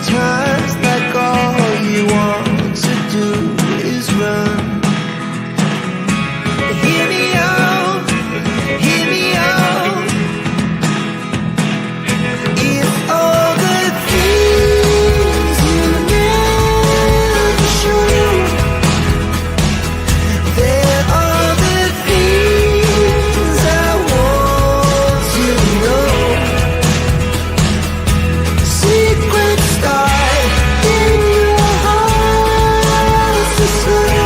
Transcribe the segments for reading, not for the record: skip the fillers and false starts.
Sometimes like all you want to do is run. Hear me out, hear me out. If all the things you never show, there are the things I want to know. Secrets start in your heart to slow.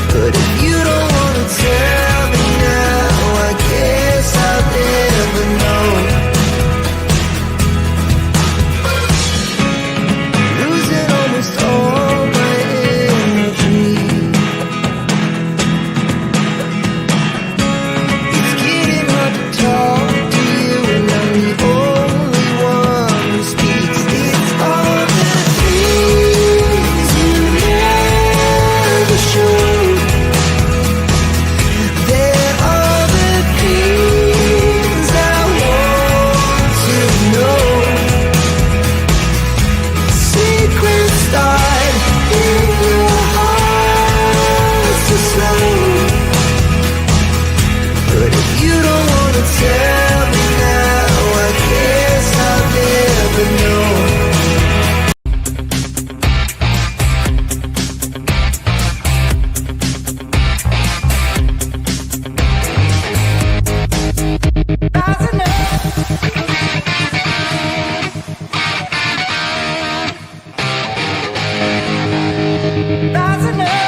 But if you don't wanna tell me now, I guess I'll never know. Losing almost all my energy. It's getting hard to talk to you, and I'm the only one who speaks. It's all the things you never show. There are the things I want to know. Secrets start in your heart to slow. But if you don't wanna tell me now, I guess I'll never know. That's enough. That's enough.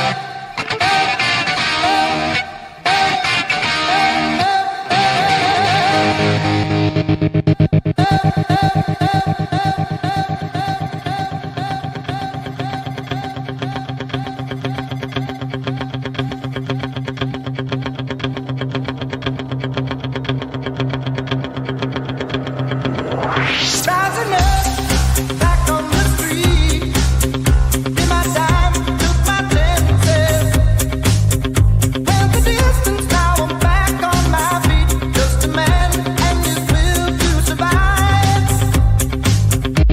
That's enough. Back on the street. Did my time, took my chances. Went the distance, now I'm back on my feet. Just a man and his will to survive.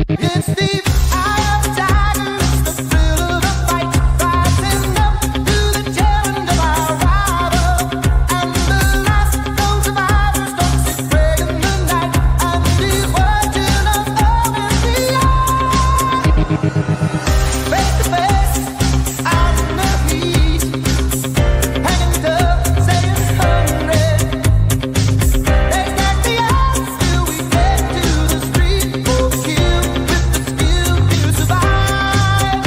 It's the eye of the tiger, it's the thrill of the fight. Rising up to the challenge of our rival. And the last known survivors don't sit gray in the night. And the virgin of love in the eye. Face to face, out in the heat. Hanging up, saying hungry. They stack the odds till we get to the street. Both kill with the skill to survive.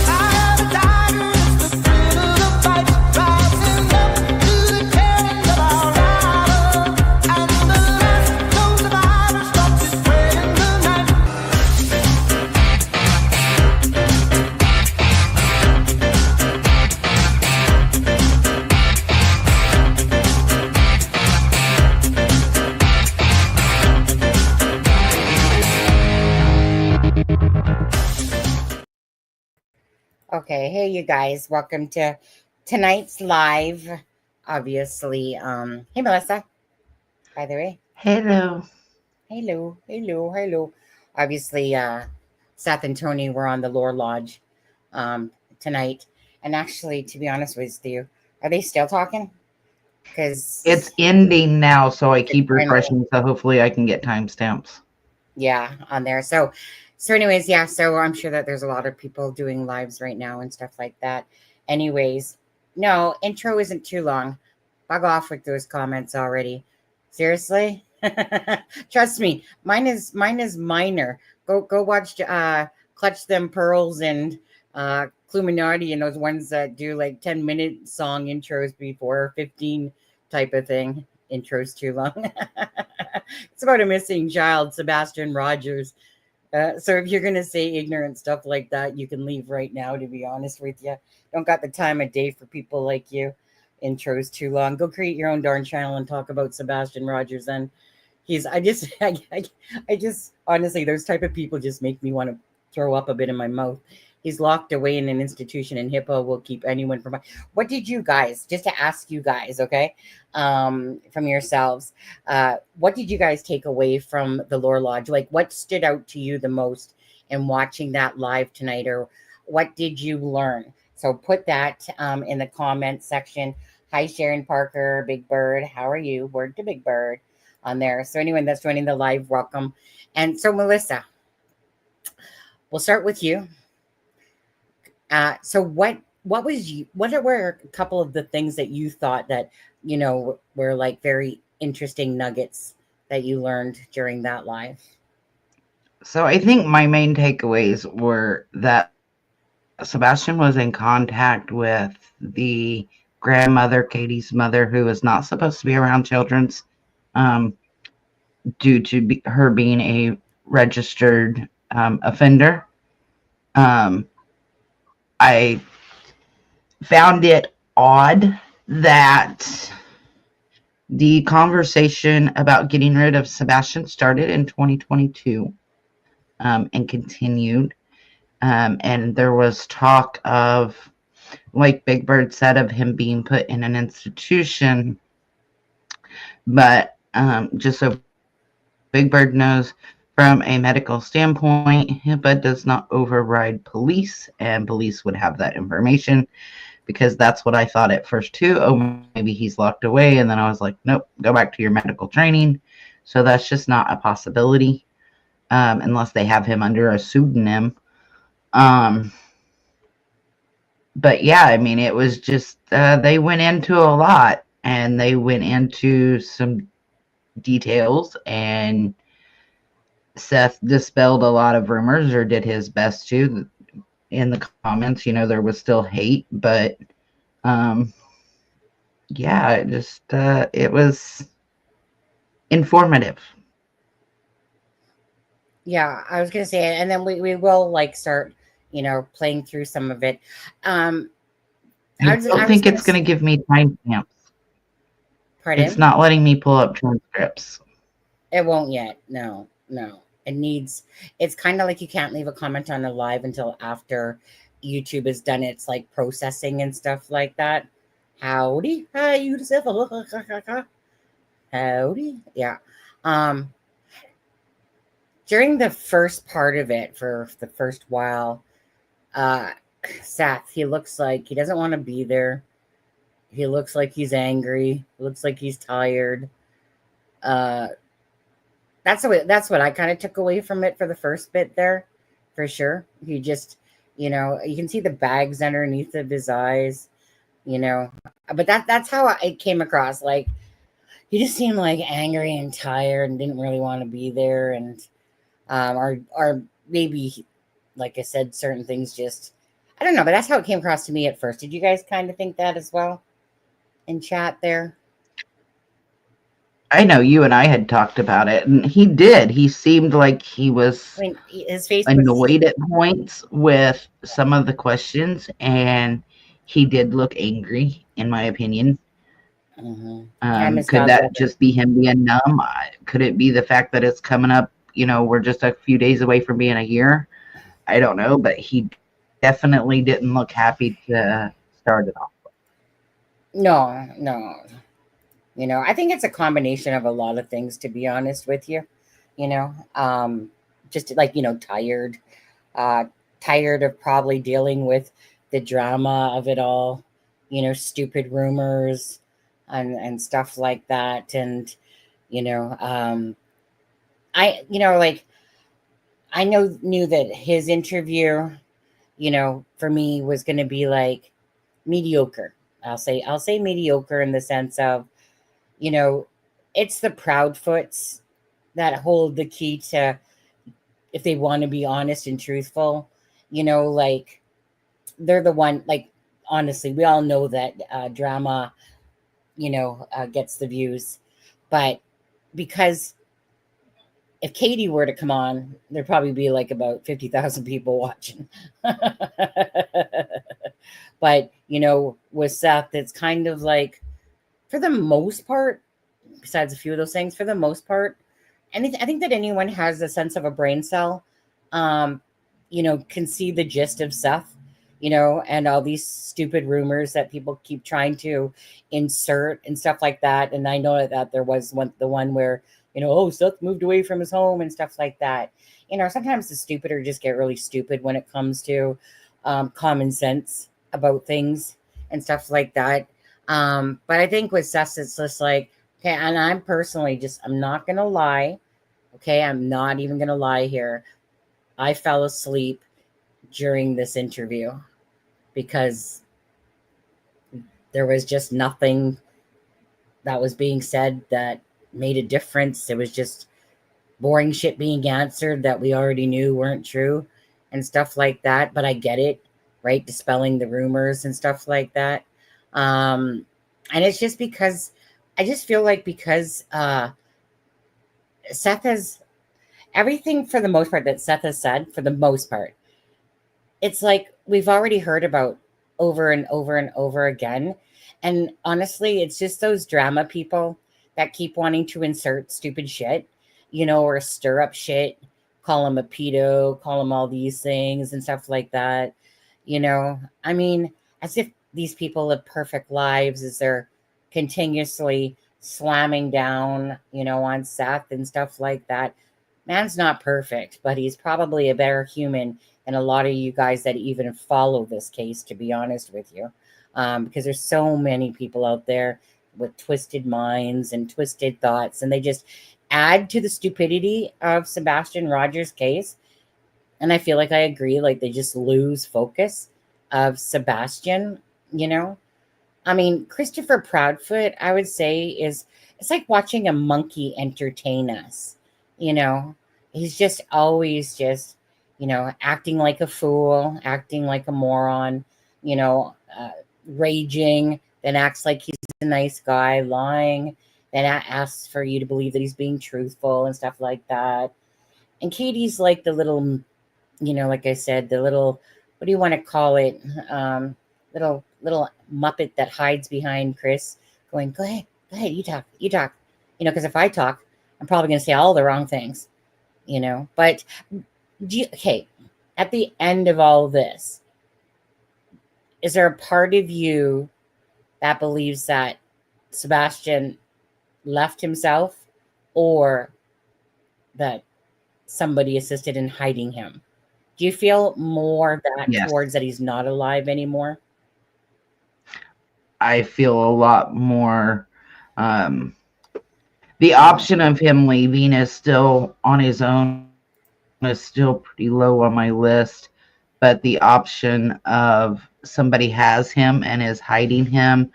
Eye of the tiger, it's the thrill of the fight. Rising up to the challenge of our rival. And the last known survivor stops his prey in the night. Okay, hey you guys, welcome to tonight's live. Obviously, hey Melissa, by the way. Hello. Hello. Obviously, Seth and Tony were on the Lore Lodge tonight. And actually, to be honest with you, are they still talking? Because It's ending now, so I keep I know. refreshing, so hopefully I can get timestamps. Yeah, on there. So anyways, yeah, so I'm sure that there's a lot of people doing lives right now and stuff like that. Anyways, no, intro isn't too long. Bug off with those comments already. Seriously? Trust me, mine is minor. Go watch Clutch Them Pearls and Cluminati and those ones that do like 10-minute song intros before 15 type of thing. Intro's too long. It's about a missing child, Sebastian Rogers. So if you're going to say ignorant stuff like that, you can leave right now, to be honest with you. Don't got the time of day for people like you. Intro's too long. Go create your own darn channel and talk about Sebastian Rogers. And I just honestly, those type of people just make me want to throw up a bit in my mouth. He's locked away in an institution, and HIPAA will keep anyone from. What did you guys, just to ask you guys, okay, from yourselves, what did you guys take away from the Lore Lodge? Like, what stood out to you the most in watching that live tonight, or what did you learn? So put that in the comment section. Hi, Sharon Parker, Big Bird. How are you? Word to Big Bird on there. So anyone that's joining the live, welcome. And so Melissa, we'll start with you. So what were a couple of the things that you thought that, were like very interesting nuggets that you learned during that live? So I think my main takeaways were that Sebastian was in contact with the grandmother, Katie's mother, who was not supposed to be around children's, due to her being a registered offender. I found it odd that the conversation about getting rid of Sebastian started in 2022 and continued. And there was talk of, like Big Bird said, of him being put in an institution. But just so Big Bird knows, from a medical standpoint, HIPAA does not override police, and police would have that information, because that's what I thought at first too. Oh, maybe he's locked away. And then I was like, nope, go back to your medical training. So that's just not a possibility, unless they have him under a pseudonym. But yeah, I mean, it was just, they went into a lot, and they went into some details, and Seth dispelled a lot of rumors, or did his best to. In the comments, there was still hate, but yeah, it was informative. Yeah, I was gonna say, and then we will like start, playing through some of it. I don't think it's going to give me timestamps. Pardon? It's not letting me pull up transcripts. It won't yet. No. It's kind of like you can't leave a comment on a live until after YouTube has done its like processing and stuff like that. Howdy. Hi, Yusuf. Howdy. Yeah. During the first part of it, for the first while, Seth, he looks like he doesn't want to be there. He looks like he's angry. Looks like he's tired. That's what I kind of took away from it for the first bit there, for sure. He just, you can see the bags underneath of his eyes, but that's how it came across. Like, he just seemed like angry and tired and didn't really want to be there. And, or maybe, like I said, certain things just, I don't know, but that's how it came across to me at first. Did you guys kind of think that as well in chat there? I know you and I had talked about it, and he did. He seemed like he was his face annoyed at points with some of the questions, and he did look angry, in my opinion. Mm-hmm. Could that just be him being numb? Could it be the fact that it's coming up, we're just a few days away from being a year? I don't know, but he definitely didn't look happy to start it off. No. I think it's a combination of a lot of things, to be honest with you. Just like, tired of probably dealing with the drama of it all, stupid rumors and stuff like that. And, I knew that his interview, for me was going to be like mediocre. I'll say mediocre in the sense of, it's the Proudfoots that hold the key to, if they want to be honest and truthful, like, they're the one, like, honestly, we all know that drama, gets the views. But because if Katie were to come on, there'd probably be like about 50,000 people watching. But, with Seth, it's kind of like, for the most part, besides a few of those things, for the most part, and I think that anyone has a sense of a brain cell, can see the gist of Seth, and all these stupid rumors that people keep trying to insert and stuff like that. And I know that there was the one where, oh, Seth moved away from his home and stuff like that. Sometimes the stupider just get really stupid when it comes to common sense about things and stuff like that. But I think with Seth, it's just like, okay, and I'm personally I'm not going to lie. Okay, I'm not even going to lie here. I fell asleep during this interview because there was just nothing that was being said that made a difference. It was just boring shit being answered that we already knew weren't true and stuff like that. But I get it, right? Dispelling the rumors and stuff like that. And it's just because I just feel like because Seth has everything for the most part that Seth has said, for the most part, it's like we've already heard about over and over and over again. And honestly, it's just those drama people that keep wanting to insert stupid shit, or stir up shit, call him a pedo, call him all these things and stuff like that. I mean, as if these people live perfect lives as they're continuously slamming down, on Seth and stuff like that. Man's not perfect, but he's probably a better human than a lot of you guys that even follow this case, to be honest with you. Because there's so many people out there with twisted minds and twisted thoughts, and they just add to the stupidity of Sebastian Rogers' case. And I feel like I agree, like they just lose focus of Sebastian, I mean, Christopher Proudfoot, I would say, it's like watching a monkey entertain us. He's just always acting like a fool, acting like a moron, raging, then acts like he's a nice guy, lying, then asks for you to believe that he's being truthful and stuff like that. And Katie's like the little, like I said, the little, what do you want to call it? Little Muppet that hides behind Chris, going, go ahead, you talk. Because if I talk, I'm probably going to say all the wrong things, But okay, at the end of all this, is there a part of you that believes that Sebastian left himself, or that somebody assisted in hiding him? Do you feel more that Yes. towards that he's not alive anymore? I feel a lot more. The option of him leaving is still on his own, is still pretty low on my list, but the option of somebody has him and is hiding him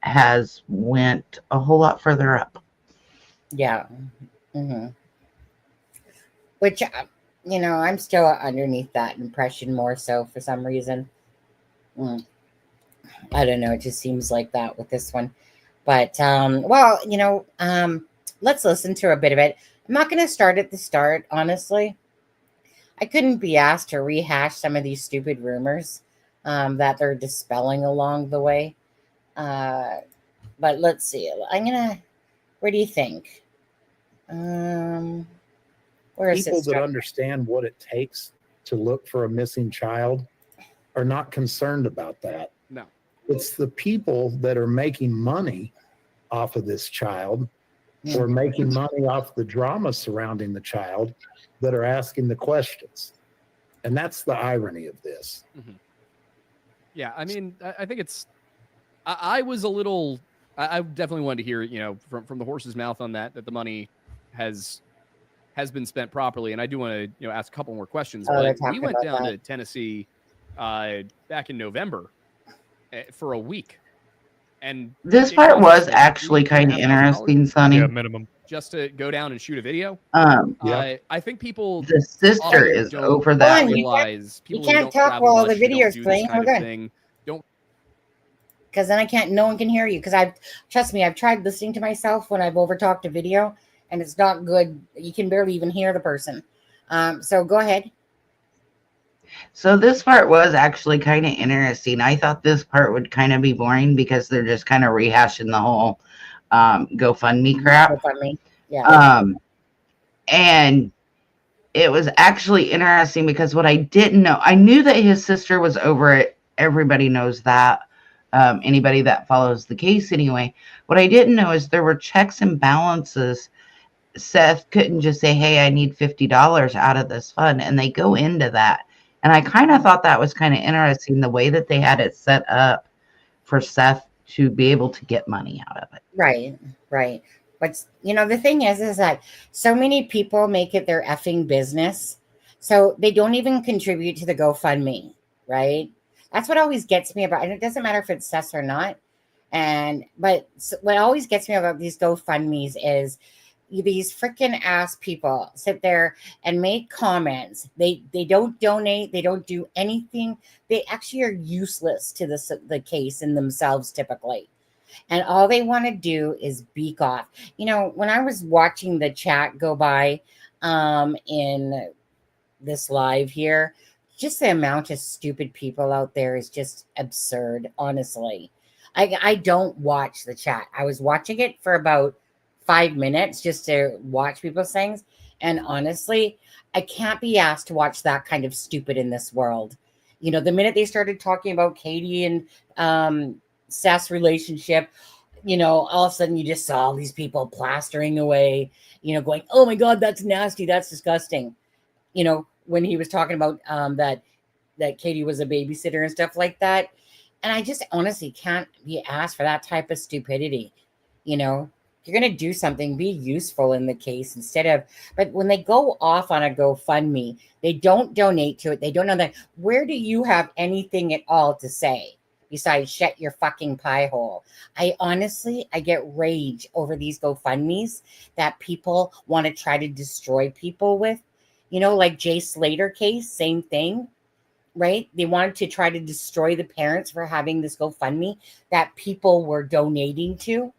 has went a whole lot further up. Yeah. Mm-hmm. Which, I'm still underneath that impression more so for some reason. I don't know. It just seems like that with this one. But, well, let's listen to a bit of it. I'm not going to start at the start, honestly. I couldn't be asked to rehash some of these stupid rumors that they're dispelling along the way. But let's see. Where do you think? Where is People this that from? understand what it takes to look for a missing child are not concerned about that. No. It's the people that are making money off of this child or making money off the drama surrounding the child that are asking the questions. And that's the irony of this. Mm-hmm. Yeah, I mean, I think it's. I was a little. I definitely wanted to hear, from the horse's mouth on that the money has been spent properly, and I do want to, ask a couple more questions. But we went down to Tennessee back in November for a week, and this part was actually kind of interesting, Sonny. Yeah, minimum. Just to go down and shoot a video. Yeah. I think people. The sister is over that. Hold on, realize you people can't who don't talk while travel the much, video's don't do playing. this kind Hold of on. thing. Don't. Because then no one can hear you. Because trust me, I've tried listening to myself when I've overtalked a video, and it's not good. You can barely even hear the person. So go ahead. So this part was actually kind of interesting. I thought this part would kind of be boring because they're just kind of rehashing the whole GoFundMe crap. GoFundMe. Yeah. And it was actually interesting because what I didn't know, I knew that his sister was over it. Everybody knows that. Anybody that follows the case anyway. What I didn't know is there were checks and balances. Seth couldn't just say, hey, I need $50 out of this fund, and they go into that. And I kind of thought that was kind of interesting, the way that they had it set up for Seth to be able to get money out of it. Right, right. But the thing is that so many people make it their effing business, so they don't even contribute to the GoFundMe, right? That's what always gets me about, and it doesn't matter if it's Seth or not. But what always gets me about these GoFundMes is these freaking ass people sit there and make comments. They don't donate. They don't do anything. They actually are useless to the case in themselves typically. And all they want to do is beak off. When I was watching the chat go by in this live here, just the amount of stupid people out there is just absurd, honestly. I don't watch the chat. I was watching it for about 5 minutes just to watch people's things. And honestly, I can't be asked to watch that kind of stupid in this world. The minute they started talking about Katie and Seth's relationship, all of a sudden you just saw all these people plastering away, going, oh my God, that's nasty. That's disgusting. When he was talking about that Katie was a babysitter and stuff like that. And I just honestly can't be asked for that type of stupidity. If you're going to do something, be useful in the case but when they go off on a GoFundMe, they don't donate to it. They don't know that. Where do you have anything at all to say besides shut your fucking pie hole? I get rage over these GoFundMes that people want to try to destroy people with, like Jay Slater case, same thing. Right? They wanted to try to destroy the parents for having this GoFundMe that people were donating to.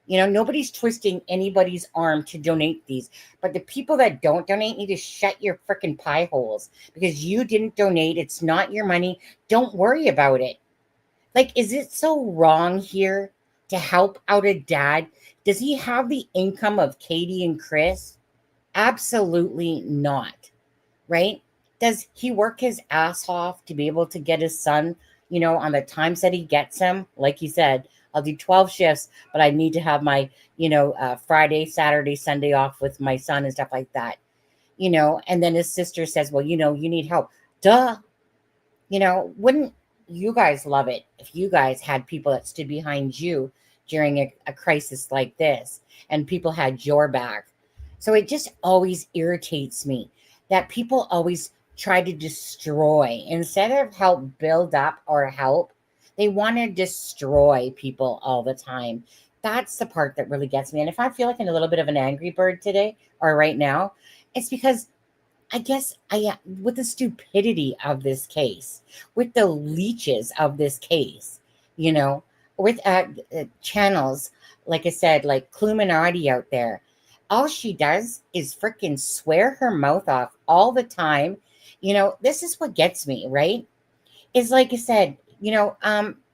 Nobody's twisting anybody's arm to donate these, but the people that don't donate need to shut your freaking pie holes because you didn't donate. It's not your money. Don't worry about it. Like, is it so wrong here to help out a dad? Does he have the income of Katie and Chris? Absolutely not. Right? Does he work his ass off to be able to get his son, on the times that he gets him? Like he said, I'll do 12 shifts, but I need to have my, Friday, Saturday, Sunday off with my son and stuff like that. And then his sister says, well, you need help. Duh. Wouldn't you guys love it if you guys had people that stood behind you during a crisis like this and people had your back? So it just always irritates me that people always try to destroy instead of help build up or help. They want to destroy people all the time. That's the part that really gets me. And if I feel like I'm a little bit of an angry bird today or right now, it's because I guess with the stupidity of this case, with the leeches of this case, with channels, like I said, like Cluminati out there, all she does is freaking swear her mouth off all the time. This is what gets me, right? Is like I said,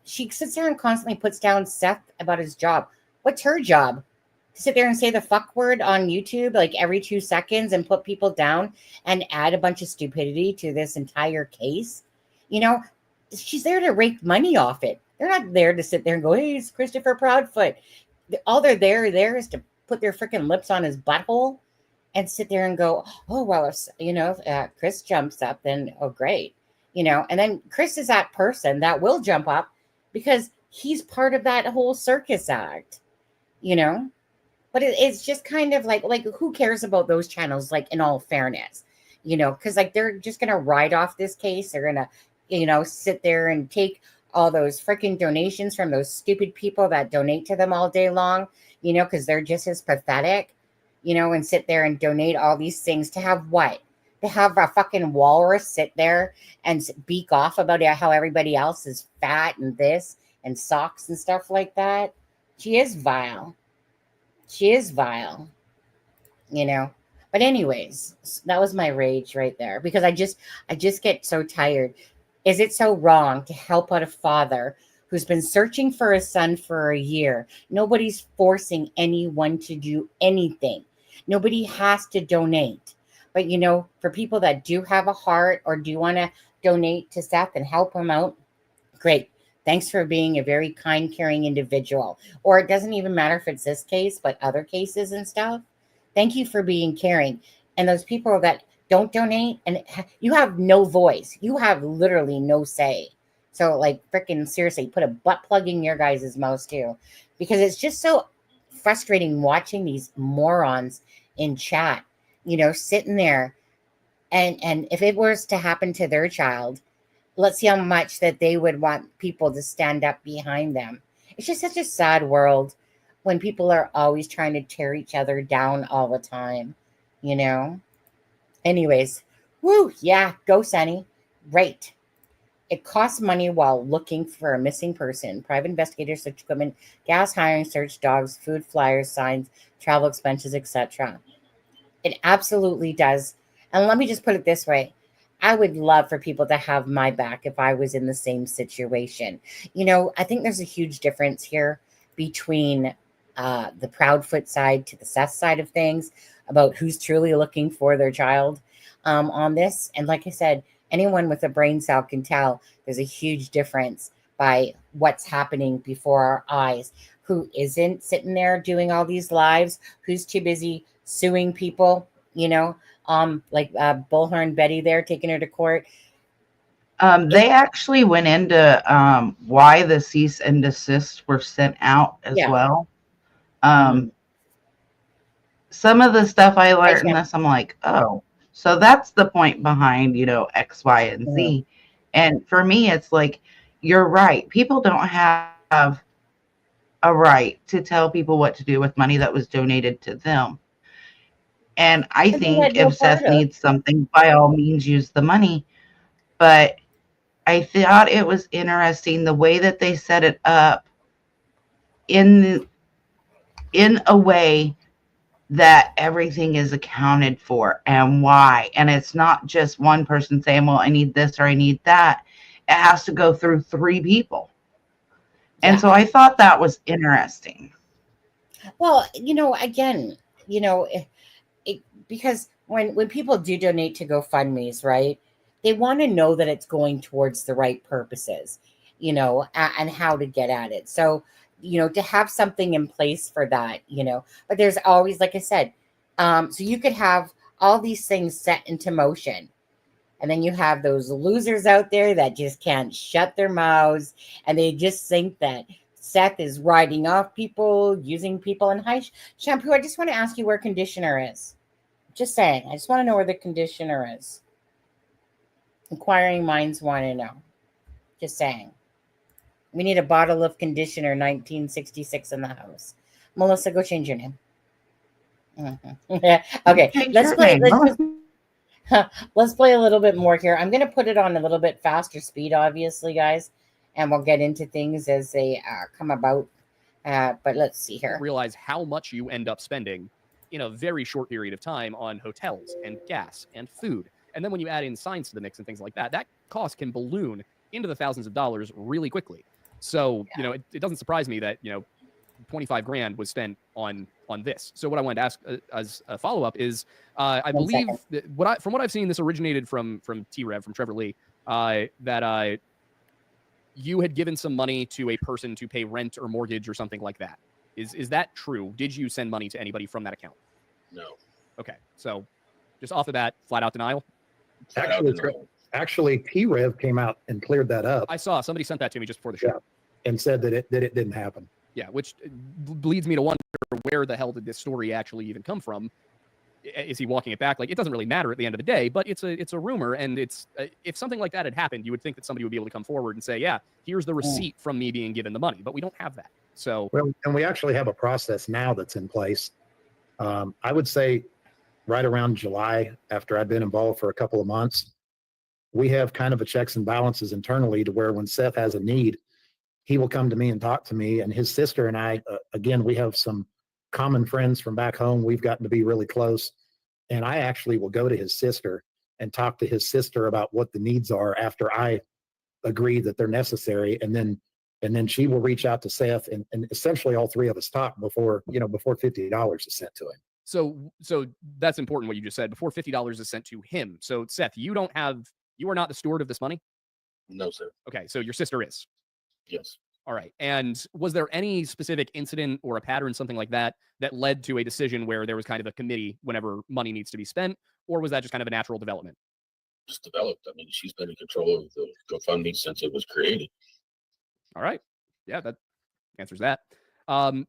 she sits there and constantly puts down Seth about his job. What's her job? To sit there and say the fuck word on YouTube like every 2 seconds and put people down and add a bunch of stupidity to this entire case? She's there to rake money off it. They're not there to sit there and go, hey, it's Christopher Proudfoot. All they're there is to put their freaking lips on his butthole and sit there and go, oh, well, if Chris jumps up, then, oh, great. And then Chris is that person that will jump up because he's part of that whole circus act, but it's just kind of like who cares about those channels? Like, in all fairness, because like they're just going to ride off this case. They're going to, sit there and take all those freaking donations from those stupid people that donate to them all day long, because they're just as pathetic, and sit there and donate all these things to have what? To have a fucking walrus sit there and beak off about how everybody else is fat and this and socks and stuff like that. She is vile. She is vile, But anyways, that was my rage right there because I just get so tired. Is it so wrong to help out a father who's been searching for a son for a year? Nobody's forcing anyone to do anything. Nobody has to donate. But for people that do have a heart or do want to donate to Seth and help him out, great. Thanks for being a very kind, caring individual. Or it doesn't even matter if it's this case, but other cases and stuff. Thank you for being caring. And those people that don't donate, and you have no voice. You have literally no say. So, like, freaking seriously, put a butt plug in your guys' mouths too. Because it's just so frustrating watching these morons in chat, sitting there. And if it was to happen to their child, let's see how much that they would want people to stand up behind them. It's just such a sad world when people are always trying to tear each other down all the time, Anyways, woo, yeah, go Sunny. Right. It costs money while looking for a missing person. Private investigators search equipment, gas hiring, search dogs, food flyers, signs, travel expenses, etc. It absolutely does. And let me just put it this way. I would love for people to have my back if I was in the same situation. I think there's a huge difference here between the Proudfoot side to the Seth side of things about who's truly looking for their child on this. And like I said, anyone with a brain cell can tell there's a huge difference by what's happening before our eyes. Who isn't sitting there doing all these lives? Who's too busy suing people? Like Bullhorn Betty there, taking her to court. They actually went into why the cease and desist were sent out as well. Some of the stuff I learned in this, I'm like, oh, so that's the point behind, X, Y, and Z. And for me, it's like, you're right. People don't have a right to tell people what to do with money that was donated to them. And I think if Seth needs something, by all means, use the money. But I thought it was interesting the way that they set it up in a way that everything is accounted for and why. And it's not just one person saying, well, I need this or I need that. It has to go through 3 people. And so I thought that was interesting. Well, again, because when people do donate to GoFundMe's, right, they want to know that it's going towards the right purposes, and how to get at it. So, to have something in place for that, but there's always, like I said, so you could have all these things set into motion. And then you have those losers out there that just can't shut their mouths. And they just think that Seth is riding off people, using people. And hi, Shampoo, I just want to ask you where conditioner is. Just saying. I just want to know where the conditioner is. Inquiring minds want to know. Just saying. We need a bottle of conditioner 1966 in the house. Melissa, go change your name. Okay, let's play. Let's play a little bit more here. I'm going to put it on a little bit faster speed, obviously, guys, and we'll get into things as they come about. But let's see here. Realize how much you end up spending in a very short period of time on hotels and gas and food. And then when you add in signs to the mix and things like that, that cost can balloon into the thousands of dollars really quickly. So, it doesn't surprise me that, 25 grand was spent on this. So what I wanted to ask as a follow-up is, I believe that from what I've seen, this originated from T-Rev, from Trevor Lee, that you had given some money to a person to pay rent or mortgage or something like that. Is that true? Did you send money to anybody from that account? No. Okay. So just off the bat, flat out denial? Actually, T-Rev came out and cleared that up. I saw somebody sent that to me just before the show. And said that it didn't happen. Yeah, which leads me to wonder where the hell did this story actually even come from? Is he walking it back? Like, it doesn't really matter at the end of the day, but it's a rumor, and it's if something like that had happened, you would think that somebody would be able to come forward and say, yeah, here's the receipt from me being given the money, but we don't have that. So, well, and we actually have a process now that's in place. I would say right around July, after I'd been involved for a couple of months, we have kind of a checks and balances internally to where when Seth has a need, he will come to me and talk to me, and his sister and I, again, we have some common friends from back home. We've gotten to be really close. And I actually will go to his sister and talk to his sister about what the needs are after I agree that they're necessary. And then she will reach out to Seth, and essentially all 3 of us talk before $50 is sent to him. So that's important what you just said. Before $50 is sent to him. So Seth, you are not the steward of this money? No, sir. Okay, so your sister is. Yes. All right. And was there any specific incident or a pattern, something like that, that led to a decision where there was kind of a committee whenever money needs to be spent? Or was that just kind of a natural development? Just developed. I mean, she's been in control of the GoFundMe since it was created. All right. Yeah, that answers that.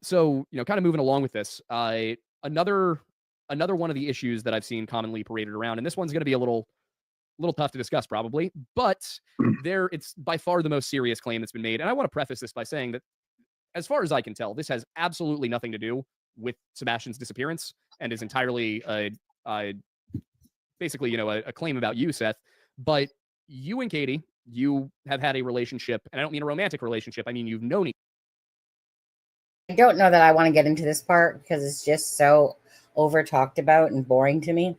So, kind of moving along with this, another one of the issues that I've seen commonly paraded around, and this one's going to be a little tough to discuss probably, but it's by far the most serious claim that's been made. And I want to preface this by saying that, as far as I can tell, this has absolutely nothing to do with Sebastian's disappearance and is entirely basically, a claim about you, Seth. But you and Katie, you have had a relationship, and I don't mean a romantic relationship. I mean, you've known each. I don't know that I want to get into this part because it's just so over talked about and boring to me.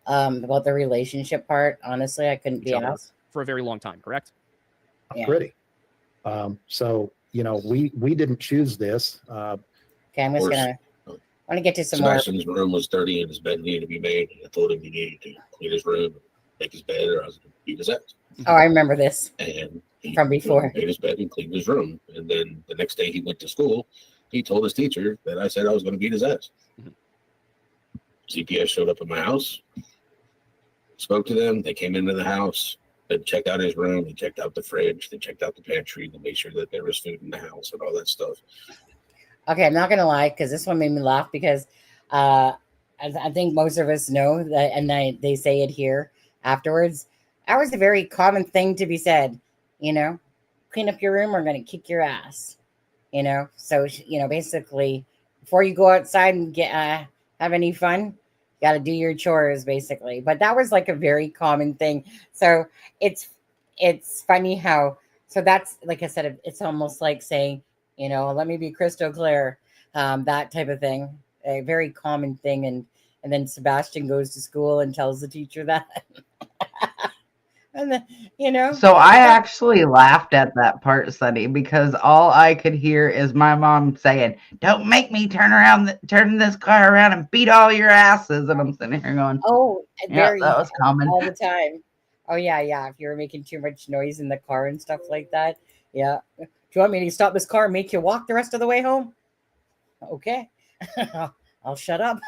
About the relationship part, honestly, I couldn't be asked for a very long time, correct? Yeah. Pretty. So, we didn't choose this. Okay, I'm just gonna want to get to some Sebastian's room was dirty and his bed needed to be made. I told him he needed to clean his room, make his bed, or I was going to beat his ass. Oh, I remember this. And he From before. made his bed and cleaned his room. And then the next day he went to school. He told his teacher that I said I was going to beat his ass. Mm-hmm. CPS showed up at my house, spoke to them. They came into the house, they checked out his room, they checked out the fridge, they checked out the pantry, they made sure that there was food in the house and all that stuff. Okay, I'm not gonna lie because this one made me laugh because I think most of us know that, and they say it here afterwards. That was a very common thing to be said. Clean up your room, or I'm gonna kick your ass. So basically, before you go outside and get have any fun, you got to do your chores, basically. But that was like a very common thing. So it's funny how. So that's, like I said, it's almost like saying, let me be crystal clear, that type of thing, a very common thing. And then Sebastian goes to school and tells the teacher that. And then, So I actually laughed at that part, Sonny, because all I could hear is my mom saying, "Don't make me turn this car around and beat all your asses." And I'm sitting here going, oh, yeah, that was common. all the time. Oh, yeah. If you were making too much noise in the car and stuff like that. Yeah. Do you want me to stop this car and make you walk the rest of the way home? Okay. I'll shut up.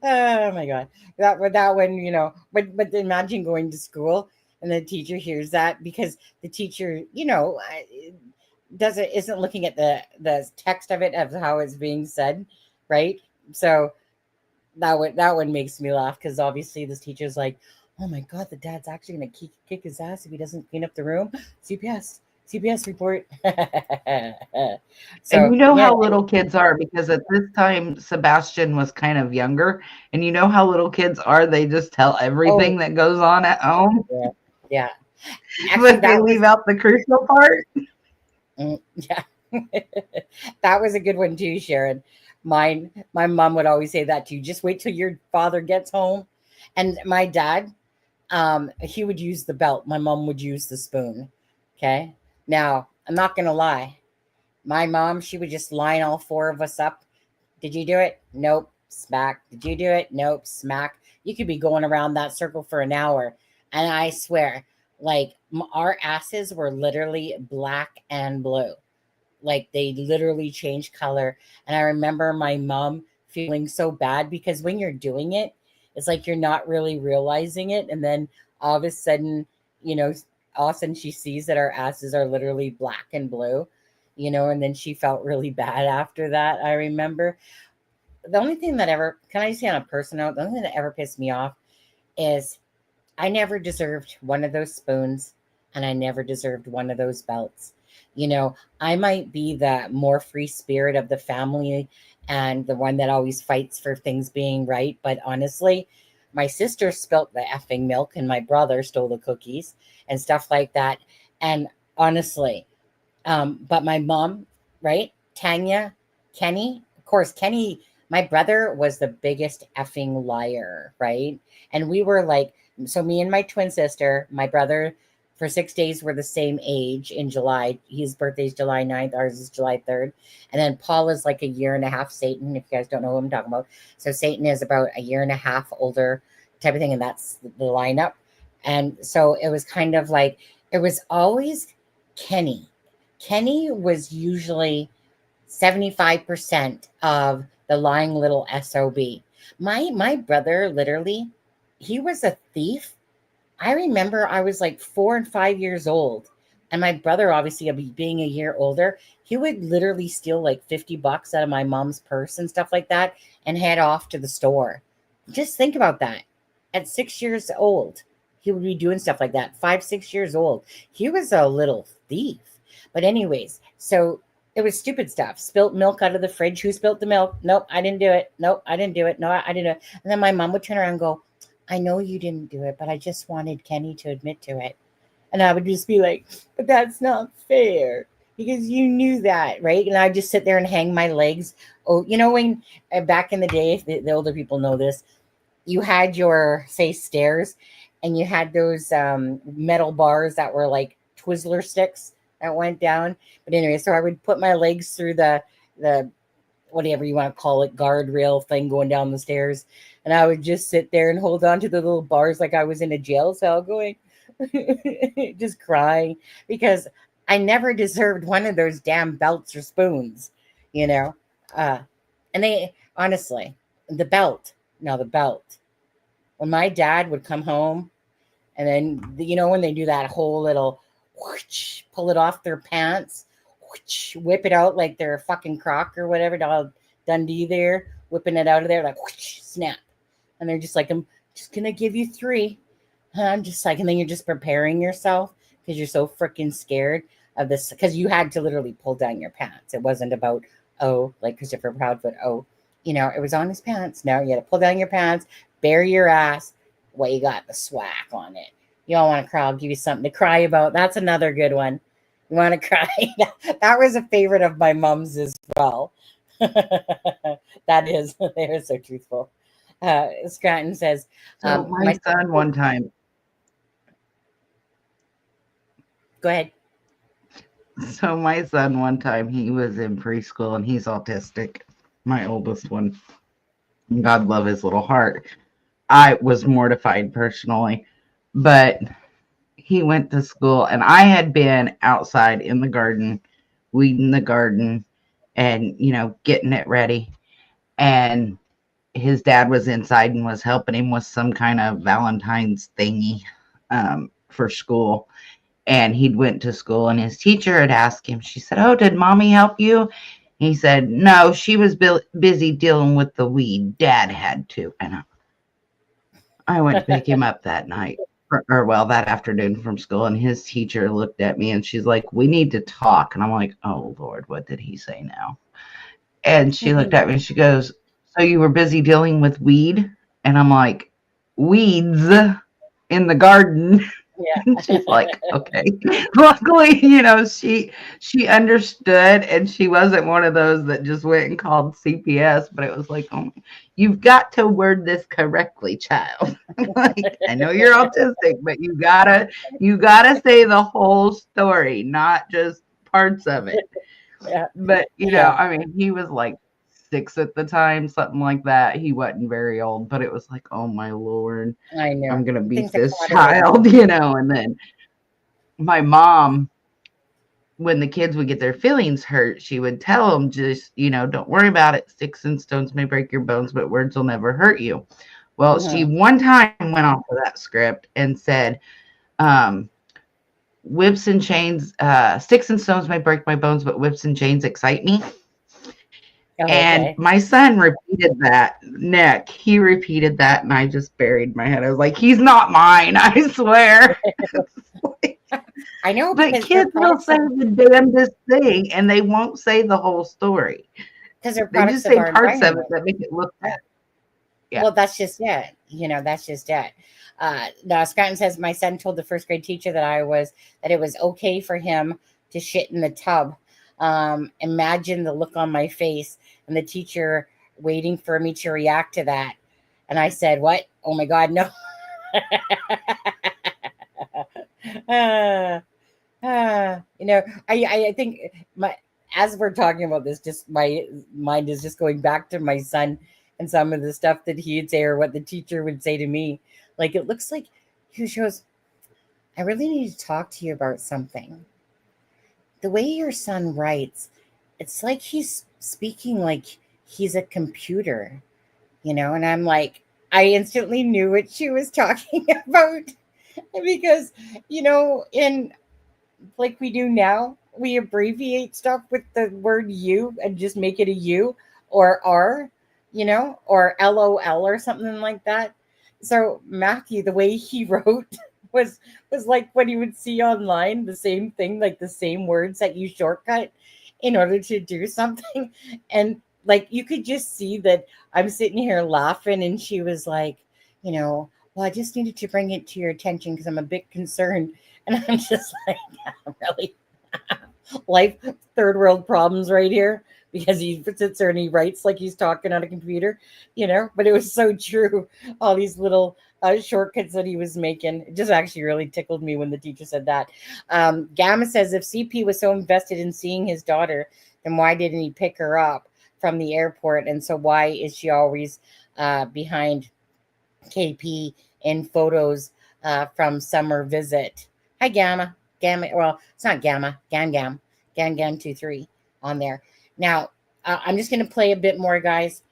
Oh my God. That one, but imagine going to school and the teacher hears that, because the teacher, isn't looking at the text of it, of how it's being said, right? So that one makes me laugh, because obviously this teacher's like, oh my God, the dad's actually gonna kick his ass if he doesn't clean up the room. CPS report. So, and how little kids are, because at this time Sebastian was kind of younger, and how little kids are, they just tell everything that goes on at home. Yeah. Actually, but they leave out the crucial part. Yeah. That was a good one too, Sharon. My mom would always say that to you. Just wait till your father gets home. And my dad, he would use the belt. My mom would use the spoon. Okay. Now, I'm not going to lie. My mom, she would just line all four of us up. Did you do it? Nope. Smack. Did you do it? Nope. Smack. You could be going around that circle for an hour. And I swear, like, our asses were literally black and blue. Like, they literally changed color. And I remember my mom feeling so bad, because when you're doing it, it's like you're not really realizing it. And then all of a sudden, all of a sudden she sees that our asses are literally black and blue, and then she felt really bad after that. I remember the only thing that ever, can I say on a personal note, the only thing that ever pissed me off is I never deserved one of those spoons, and I never deserved one of those belts. I might be the more free spirit of the family and the one that always fights for things being right. But honestly, my sister spilt the effing milk and my brother stole the cookies and stuff like that. And honestly, but my mom, right? Tanya, Kenny, of course, Kenny, my brother was the biggest effing liar, right? And we were like, so me and my twin sister, my brother, for 6 days we're the same age in July. His birthday's July 9th, ours is July 3rd. And then Paul is like a year and a half Satan, if you guys don't know what I'm talking about. So Satan is about a year and a half older type of thing, and that's the lineup. And so it was kind of like, it was always Kenny. Kenny was usually 75% of the lying little SOB. My brother, literally, he was a thief. I remember I was like 4 and 5 years old, and my brother, obviously being a year older, he would literally steal like $50 out of my mom's purse and stuff like that and head off to the store. Just think about that. At 6 years old, he would be doing stuff like that. 5, 6 years old. He was a little thief. But anyways, so it was stupid stuff. Spilt milk out of the fridge. Who spilt the milk? Nope, I didn't do it. Nope, I didn't do it. No, I didn't do it. And then my mom would turn around and go, I know you didn't do it, but I just wanted Kenny to admit to it. And I would just be like, but that's not fair because you knew that, right? And I'd just sit there and hang my legs. Oh, you know, when back in the day, if the older people know this, you had your, say, stairs, and you had those metal bars that were like Twizzler sticks that went down. But anyway, so I would put my legs through the whatever you want to call it, guardrail thing going down the stairs. And I would just sit there and hold on to the little bars like I was in a jail cell going, just crying because I never deserved one of those damn belts or spoons, you know? And they, honestly, the belt, when my dad would come home and then, you know, when they do that whole little whoosh, pull it off their pants, whoosh, whip it out like they're a fucking croc or whatever, Dundee there, whipping it out of there, like whoosh, snap. And they're just like, I'm just going to give you 3. And I'm just like, and then you're just preparing yourself because you're so freaking scared of this, because you had to literally pull down your pants. It wasn't about, oh, like Christopher Proudfoot, oh, you know, it was on his pants. No, you had to pull down your pants, bare your ass. Well, you got the swack on it. You all want to cry, I'll give you something to cry about. That's another good one. You want to cry? That was a favorite of my mom's as well. That is, they are so truthful. Scranton says, So my son one time, go ahead. So my son one time, he was in preschool and he's autistic, my oldest one. God love his little heart. I was mortified personally, but he went to school and I had been outside in the garden, weeding the garden and, you know, getting it ready. And his dad was inside and was helping him with some kind of Valentine's thingy for school. And he'd went to school and his teacher had asked him, she said, oh, did mommy help you? He said, no, she was busy dealing with the weed. Dad had to. And I went to pick him up that night, that afternoon from school. And his teacher looked at me and she's like, we need to talk. And I'm like, oh, Lord, what did he say now? And she looked at me and she goes, so you were busy dealing with weed? And I'm like, weeds in the garden. Yeah. And she's like, okay. Luckily, you know, she understood and she wasn't one of those that just went and called CPS, but it was like, oh, you've got to word this correctly, child. Like, I know you're autistic, but you gotta say the whole story, not just parts of it. Yeah. But you know, I mean, he was like 6 at the time, something like that. He wasn't very old, but it was like, oh my Lord, I know. I'm gonna beat Things are this quite child, you know. And then my mom, when the kids would get their feelings hurt, she would tell them, just, you know, don't worry about it. Sticks and stones may break your bones, but words will never hurt you. Well, she one time went off of that script and said, whips and chains, sticks and stones may break my bones, but whips and chains excite me. And my son repeated that. Nick, he repeated that, and I just buried my head. I was like, he's not mine, I swear. I know, but kids will say the damnedest thing, and they won't say the whole story. Because they're they just say parts of it that make it look bad. Yeah. Well, that's just it. You know, that's just it. Now, Scranton says, my son told the first grade teacher that it was okay for him to shit in the tub. Imagine the look on my face and the teacher waiting for me to react to that. And I said, what? Oh my God, no. uh, I think my as we're talking about this, just my mind is just going back to my son and some of the stuff that he'd say or what the teacher would say to me. Like it looks like he shows, I really need to talk to you about something. The way your son writes, it's like he's speaking like he's a computer, and I'm like, I instantly knew what she was talking about because, in like we do now, we abbreviate stuff with the word you and just make it a U or R, or LOL or something like that. So Matthew, the way he wrote was like what you would see online, the same thing, like the same words that you shortcut in order to do something. And like you could just see that I'm sitting here laughing and she was like, well, I just needed to bring it to your attention because I'm a bit concerned. And I'm just like, yeah, really? Life, third world problems right here because he sits there and he writes like he's talking on a computer, but it was so true. All these little shortcuts that he was making. It just actually really tickled me when the teacher said that. Gamma says if CP was so invested in seeing his daughter, then why didn't he pick her up from the airport? And so why is she always behind KP in photos from summer visit? Hi, Gamma. Gamma. Well, it's not Gamma. Gam 23 on there. Now, I'm just going to play a bit more, guys,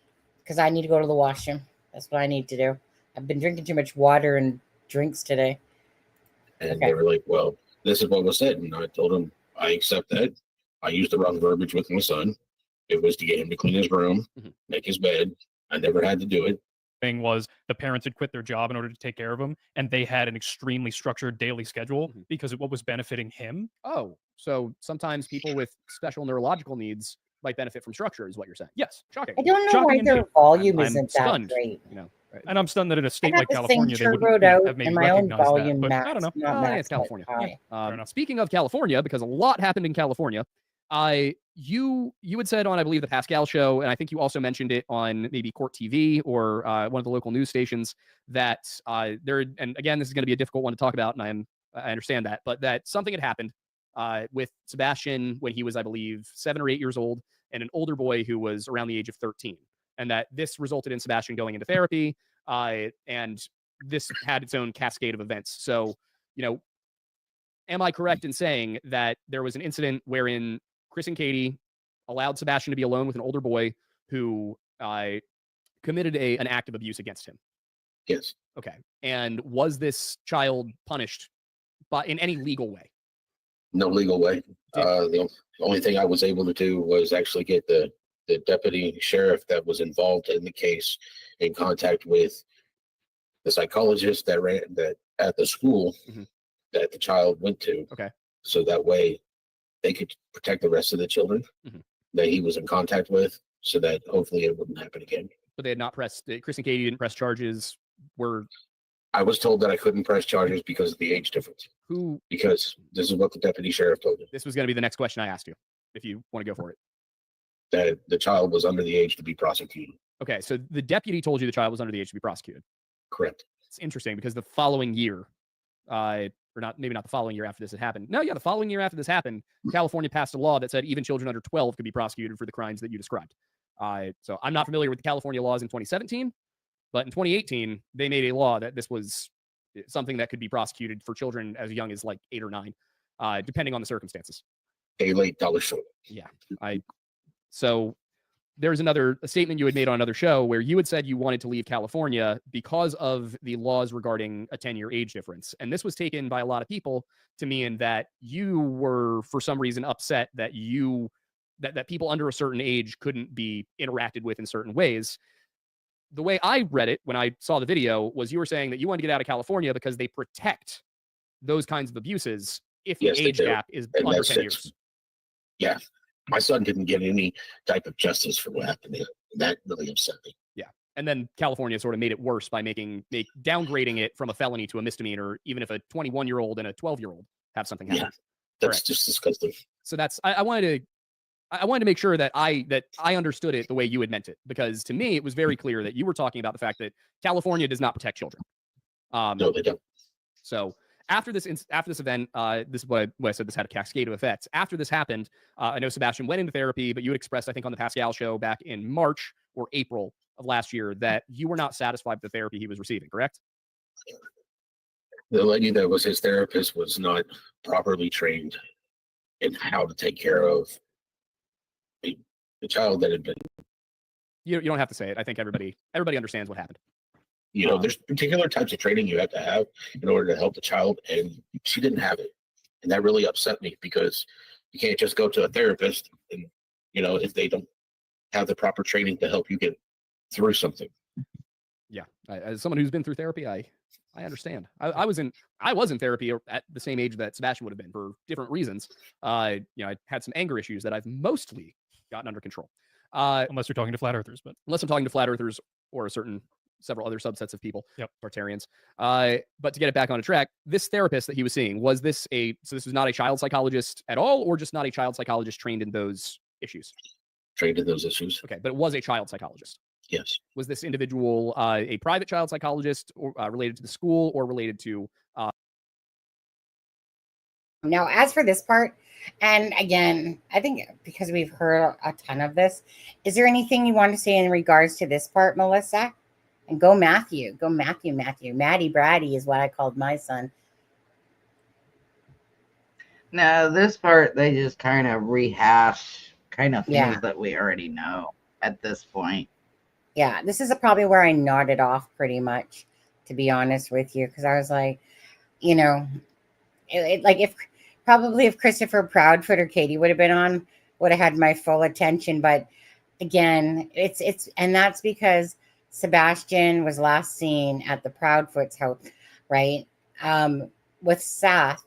because I need to go to the washroom. That's what I need to do. I've been drinking too much water and drinks today. And Okay. they were like, well, this is what was said. And I told them, I accept that. I used the wrong verbiage with my son. It was to get him to clean his room, make his bed. I never had to do it. Thing was the parents had quit their job in order to take care of him, and they had an extremely structured daily schedule because of what was benefiting him. Oh, so sometimes people with special neurological needs might benefit from structure, is what you're saying? Yes, shocking. I don't know Shocking why indeed. their volume I'm isn't that stunned. great. And I'm stunned that in a I state got like this thing California, they turboed wouldn't out have maybe and my own recognized volume that. But max, I don't know. not Oh, yeah, it's maxed out California. high. Fair enough. Speaking of California, because a lot happened in California, you had said on, I believe, the Pascal show, and I think you also mentioned it on maybe Court TV or one of the local news stations, that there, and again, this is going to be a difficult one to talk about, and I understand that, but that something had happened with Sebastian when he was, I believe, 7 or 8 years old, and an older boy who was around the age of 13, and that this resulted in Sebastian going into therapy, and this had its own cascade of events. So, am I correct in saying that there was an incident wherein Chris and Katie allowed Sebastian to be alone with an older boy who committed an act of abuse against him? Yes. Okay. And was this child punished in any legal way? No legal way. The only thing I was able to do was actually get the deputy sheriff that was involved in the case in contact with the psychologist that ran that at the school that the child went to. Okay. So that way they could protect the rest of the children that he was in contact with, so that hopefully it wouldn't happen again. But they had not pressed, Chris and Katie didn't press charges. I was told that I couldn't press charges because of the age difference. Who? Because this is what the deputy sheriff told me. This was going to be the next question I asked you, if you want to go for it. That the child was under the age to be prosecuted. Okay, so the deputy told you the child was under the age to be prosecuted. Correct. It's interesting because the following year, or not, maybe not the following year after this had happened. No, yeah, the following year after this happened, California passed a law that said even children under 12 could be prosecuted for the crimes that you described. So I'm not familiar with the California laws in 2017, but in 2018, they made a law that this was something that could be prosecuted for children as young as like 8 or 9, depending on the circumstances. A late dollar short. Yeah. So there's a statement you had made on another show where you had said you wanted to leave California because of the laws regarding a 10-year age difference. And this was taken by a lot of people to mean that you were, for some reason, upset that that people under a certain age couldn't be interacted with in certain ways. The way I read it when I saw the video was you were saying that you wanted to get out of California because they protect those kinds of abuses if the age gap is under 10 years. Yeah. My son didn't get any type of justice for what happened to him. That really upset me. Yeah. And then California sort of made it worse by downgrading it from a felony to a misdemeanor, even if a 21-year-old and a 12-year-old have something happen. Yeah. That's just disgusting. So I wanted to make sure that I understood it the way you had meant it, because to me, it was very clear that you were talking about the fact that California does not protect children. No, they don't. So, after this event, this is what I said. This had a cascade of effects. After this happened, I know Sebastian went into therapy, but you had expressed, I think, on the Pascal show back in March or April of last year that you were not satisfied with the therapy he was receiving. Correct? The lady that was his therapist was not properly trained in how to take care of the child that had been. You don't have to say it. I think everybody understands what happened. There's particular types of training you have to have in order to help the child, and she didn't have it, and that really upset me because you can't just go to a therapist and if they don't have the proper training to help you get through something. Yeah, as someone who's been through therapy, I understand. I was in therapy at the same age that Sebastian would have been for different reasons. I had some anger issues that I've mostly gotten under control. Unless you're talking to flat earthers, but unless I'm talking to flat earthers or several other subsets of people, Yep. Tartarians. But to get it back on a track, this therapist that he was seeing, so this was not a child psychologist at all, or just not a child psychologist trained in those issues? Trained in those issues. Okay, but it was a child psychologist. Yes. Was this individual a private child psychologist or related to the school or related to? Now, as for this part, and again, I think because we've heard a ton of this, is there anything you want to say in regards to this part, Melissa? And go Matthew. Maddie Braddy is what I called my son. No, this part, they just kind of rehash kind of things Yeah. that we already know at this point. Yeah, this is probably where I nodded off pretty much, to be honest with you, because I was like, if Christopher Proudfoot or Katie would have been on, would have had my full attention. But again, and that's because Sebastian was last seen at the Proudfoot's house, right? With Seth,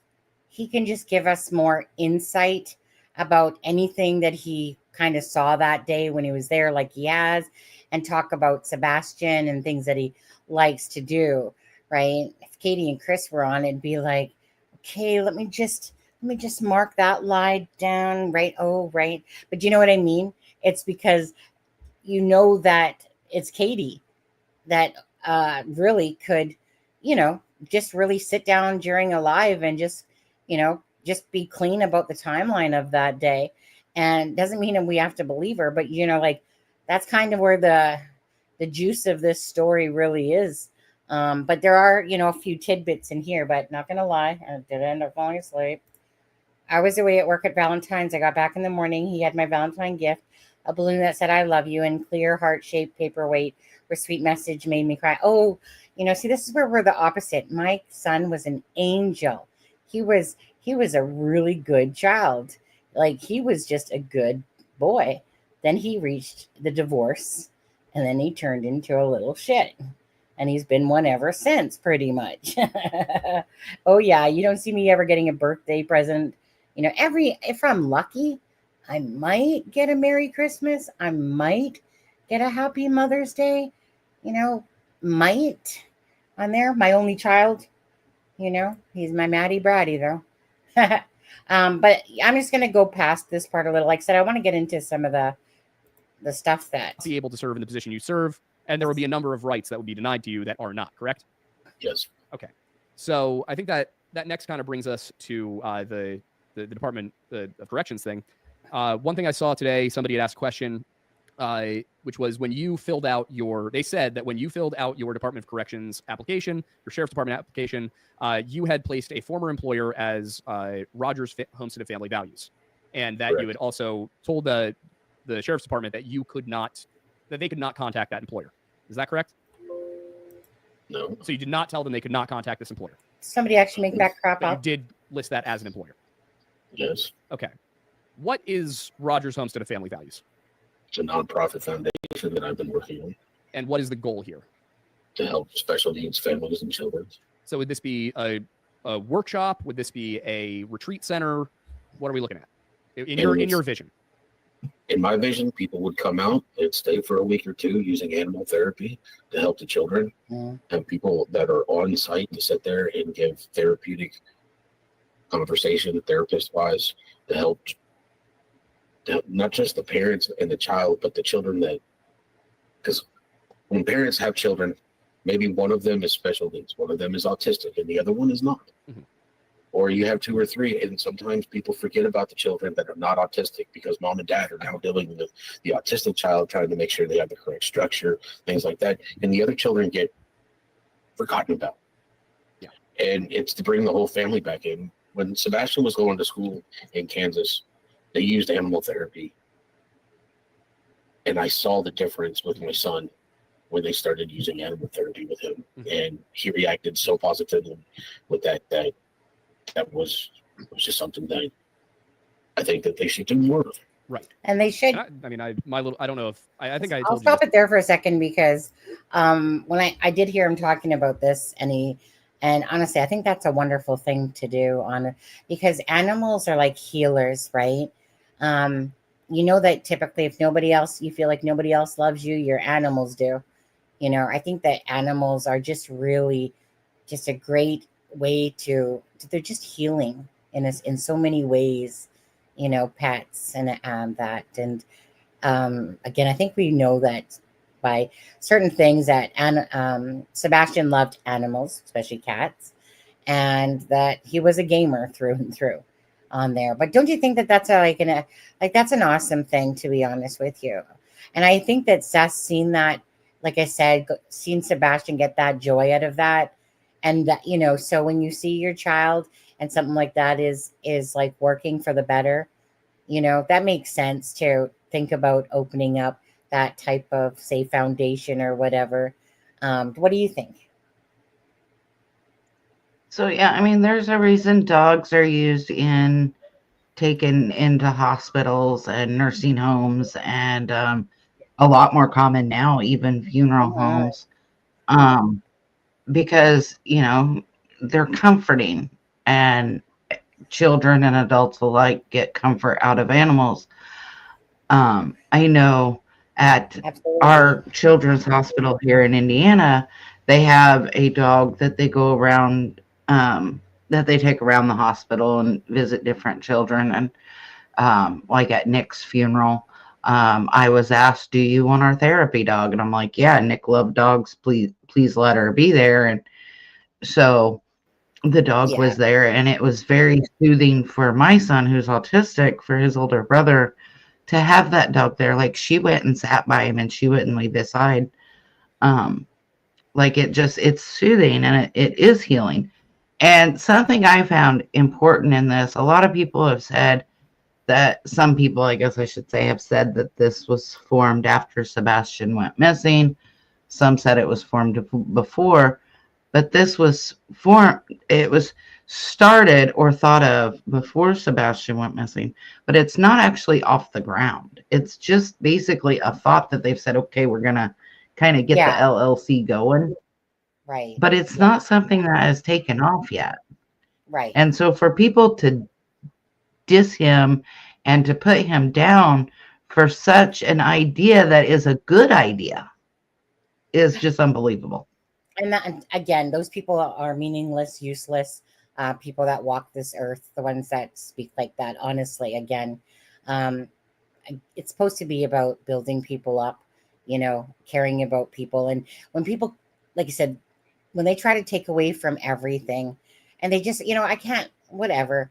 he can just give us more insight about anything that he kind of saw that day when he was there, like he has, and talk about Sebastian and things that he likes to do, right? If Katie and Chris were on, it'd be like, okay, let me just mark that lie down, right? Oh, right. But you know what I mean? It's because that it's Katie that really could, just really sit down during a live and just be clean about the timeline of that day. And doesn't mean that we have to believe her, but that's kind of where the juice of this story really is. But there are, a few tidbits in here, but not going to lie, I did end up falling asleep. I was away at work at Valentine's. I got back in the morning. He had my Valentine gift, a balloon that said, "I love you," in clear heart-shaped paperweight where sweet message made me cry. Oh, see, this is where we're the opposite. My son was an angel. He was a really good child. Like, he was just a good boy. Then he reached the divorce, and then he turned into a little shit. And he's been one ever since, pretty much. Oh, yeah, you don't see me ever getting a birthday present. If I'm lucky, I might get a Merry Christmas. I might get a Happy Mother's Day. Might on there. My only child, he's my Maddie Braddy, though. But I'm just going to go past this part a little. Like I said, I want to get into some of the stuff that be able to serve in the position you serve, and there will be a number of rights that would be denied to you that are not, correct? Yes. Okay. So I think that next kind of brings us to the Department of Corrections thing. One thing I saw today, somebody had asked a question, which was when you filled out they said that when you filled out your Department of Corrections application, your Sheriff's Department application, you had placed a former employer as Rogers Homestead of Family Values, and that Correct. you had also told the Sheriff's Department that they could not contact that employer. Is that correct? No. So you did not tell them they could not contact this employer. somebody actually make that crap But you up. did list that as an employer. Yes. Okay. What is Rogers Homestead of Family Values? It's a nonprofit foundation that I've been working on And what is the goal here? to help special needs families and children. So would this be a workshop? Would this be a retreat center? What are we looking at in your vision? In my vision, people would come out and stay for a week or two using animal therapy to help the children. Mm. Have people that are on site to sit there and give therapeutic conversation, therapist-wise, to help not just the parents and the child, but the children because when parents have children Maybe one of them is special needs, one of them is autistic, and the other one is not. Mhm. Or you have two or three, and sometimes people forget about the children that are not autistic because mom and dad are now dealing with the autistic child, trying to make sure they have the correct structure, things like that, and the other children get forgotten about. Yeah. And it's to bring the whole family back in. When Sebastian was going to school in Kansas, they used animal therapy. And I saw the difference with my son when they started using animal therapy with him. And he reacted so positively with that was just something that I think that they should do more of. Right. And they should. And I mean, I don't know if I think I I'll told you stop this. it there for a second because when I did hear him talking about this, and honestly, I think that's a wonderful thing to do because animals are like healers, right? You know that typically if you feel like nobody else loves you, your animals do. I think that animals are just really just a great way they're just healing in so many ways, pets and that. And again, I think we know that by certain things that Sebastian loved animals, especially cats, and that he was a gamer through and through on there. But don't you think that that's that's an awesome thing, to be honest with you? And I think that Seth's seen that, like I said, seen Sebastian get that joy out of that. And that, so when you see your child and something like that is like working for the better, that makes sense to think about opening up that type of, say, foundation or whatever. What do you think? So yeah, I mean, there's a reason dogs are taken into hospitals and nursing homes, and a lot more common now, even funeral homes, because they're comforting, and children and adults alike get comfort out of animals. I know at Absolutely. our children's hospital here in Indiana, they have a dog that they go around, that they take around the hospital and visit different children. And like at Nick's funeral, I was asked, "Do you want our therapy dog?" And I'm like, "Yeah, Nick loved dogs. Please let her be there." And so the dog was there, and it was very soothing for my son, who's autistic, for his older brother, to have that dog there. Like, she went and sat by him, and she wouldn't leave his side. Like, it's soothing, and it is healing. And something I found important in this, a lot of people have said that, some people, I guess I should say, have said that this was formed after Sebastian went missing. Some said it was formed before, but this was formed, it was started or thought of before Sebastian went missing, but it's not actually off the ground. It's just basically a thought that they've said, okay, we're going to kind of get the LLC going. Right. But it's not something that has taken off yet. Right. And so for people to diss him and to put him down for such an idea that is a good idea is just unbelievable. And that, again, those people are meaningless, useless people that walk this earth, the ones that speak like that. Honestly, again, it's supposed to be about building people up, caring about people. And when people, like I said, when they try to take away from everything, and they just, I can't, whatever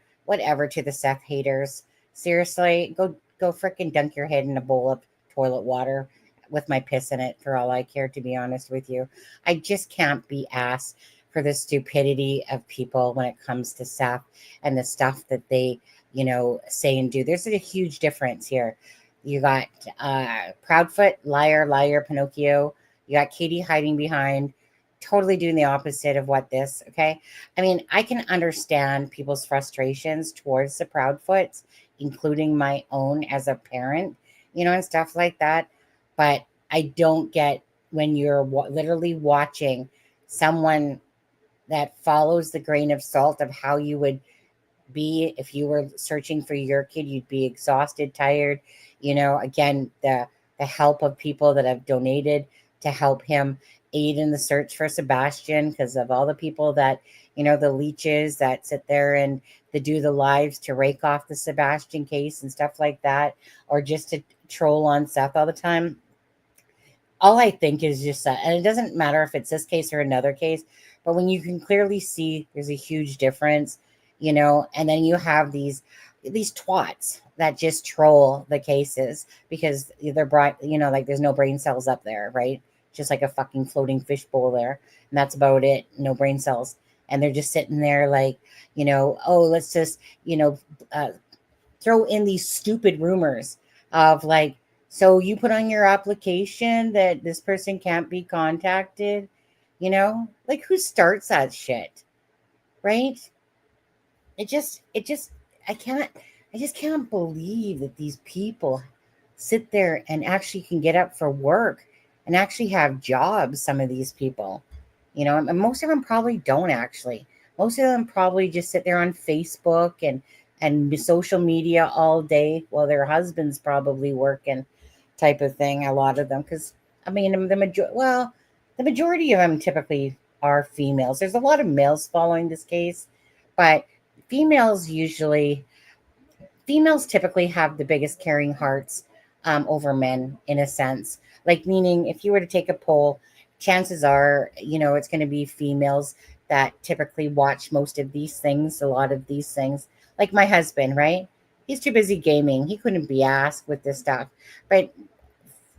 to the Seth haters. Seriously, go freaking dunk your head in a bowl of toilet water with my piss in it, for all I care, to be honest with you. I just can't be asked for the stupidity of people when it comes to Seth and the stuff that they, say and do. There's a huge difference here. You got Proudfoot, liar, Pinocchio. You got Katie hiding behind, totally doing the opposite of what this, okay? I mean, I can understand people's frustrations towards the Proudfoots, including my own as a parent, and stuff like that. But I don't get when you're literally watching someone that follows the grain of salt of how you would be if you were searching for your kid. You'd be exhausted, tired. Again, the help of people that have donated to help him aid in the search for Sebastian, because of all the people that, the leeches that sit there and they do the lives to rake off the Sebastian case and stuff like that, or just to troll on Seth all the time. all I think is just that, and it doesn't matter if it's this case or another case, but when you can clearly see there's a huge difference, and then you have these twats that just troll the cases because they're bright, like there's no brain cells up there, right? Just like a fucking floating fishbowl there, and that's about it. No brain cells, and they're just sitting there like, oh, let's just, uh, throw in these stupid rumors of like, so you put on your application that this person can't be contacted, like who starts that shit, right? It just I just can't believe that these people sit there and actually can get up for work and actually have jobs. Some of these people, and most of them probably don't actually. Most of them probably just sit there on Facebook and social media all day while their husband's probably working, type of thing. A lot of them, because I mean, the majority of them typically are females. There's a lot of males following this case, but females usually females typically have the biggest caring hearts over men, in a sense. Like, meaning, if you were to take a poll, chances are, it's going to be females that typically watch most of these things, a lot of these things. Like my husband, right? He's too busy gaming. He couldn't be asked with this stuff. But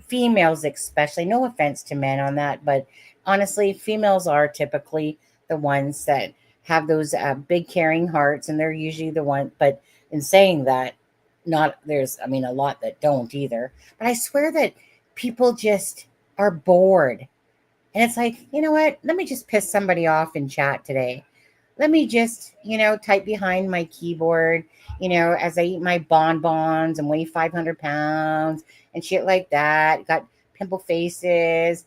females, especially, no offense to men on that, but honestly, females are typically the ones that have those big caring hearts, and they're usually the one. But in saying that, not there's, I mean, a lot that don't either. But I swear that people just are bored, and it's like, you know what? Let me just piss somebody off in chat today. Let me just, type behind my keyboard, as I eat my bonbons and weigh 500 pounds and shit like that. Got pimple faces,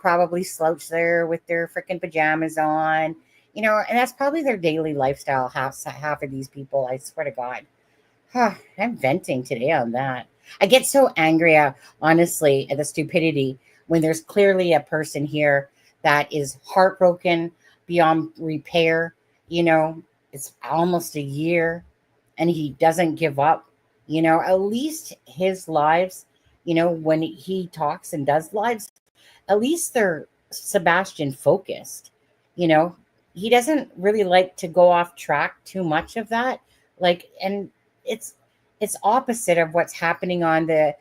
probably slouch there with their freaking pajamas on, and that's probably their daily lifestyle. Half of these people, I swear to God. Huh, I'm venting today on that. I get so angry, honestly, at the stupidity when there's clearly a person here that is heartbroken beyond repair. It's almost a year and he doesn't give up. At least his lives, when he talks and does lives, at least they're Sebastian focused. You know, he doesn't really like to go off track too much of that. Like, and it's opposite of what's happening on the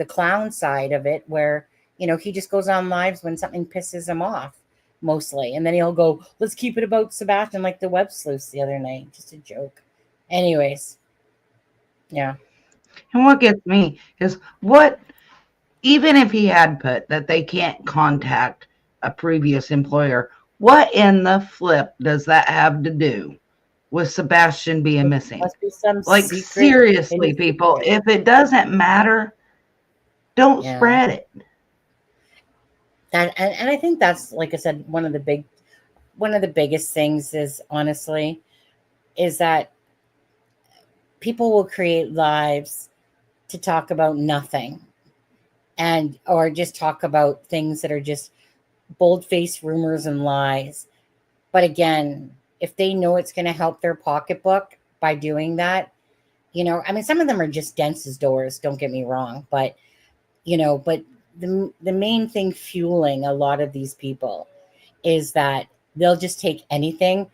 clown side of it, where he just goes on lives when something pisses him off mostly, and then he'll go, let's keep it about Sebastian, like the web sleuths the other night. Just a joke. Anyways, yeah. And what gets me is even if he had put that they can't contact a previous employer, what in the flip does that have to do with Sebastian being missing? Must be some Like, secret seriously, hidden people, secret. if it doesn't matter, don't Yeah. spread it. And I think that's, like I said, one of the biggest things is, honestly, is that people will create lives to talk about nothing, and or just talk about things that are just bold-faced rumors and lies. But again, if they know it's going to help their pocketbook by doing that, I mean, some of them are just dense as doors, don't get me wrong, but but the main thing fueling a lot of these people is that they'll just take anything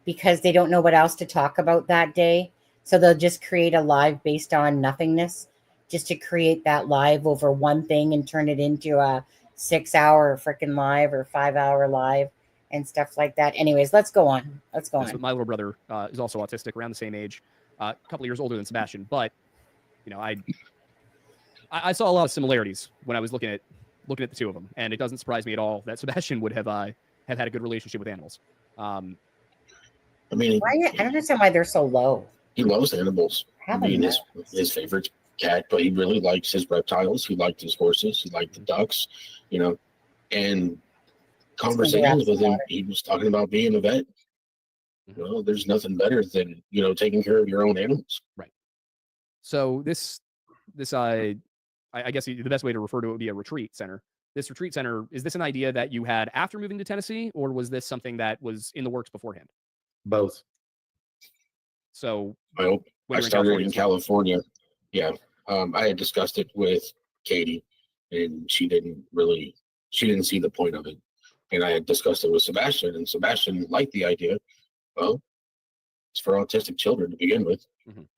because they don't know what else to talk about that day. So they'll just create a live based on nothingness, just to create that live over one thing and turn it into a 6-hour freaking live or 5-hour live and stuff like that. Anyways, let's go on. So my little brother is also autistic, around the same age, a couple of years older than Sebastian. But I saw a lot of similarities when I was looking at the two of them, and it doesn't surprise me at all that Sebastian would have had a good relationship with animals. I mean, I don't understand why they're so low. he loves animals. I mean, his favorite cat, but he really likes his reptiles. He liked his horses. He liked the ducks, and conversations with him, he was talking about being a vet. There's nothing better than, taking care of your own animals. Right. So this I guess the best way to refer to it would be a retreat center. This retreat center, is this an idea that you had after moving to Tennessee, or was this something that was in the works beforehand? Both. So I started in California. Yeah. I had discussed it with Katie, and she didn't see the point of it. And I had discussed it with Sebastian, and Sebastian liked the idea. Well, it's for autistic children to begin with,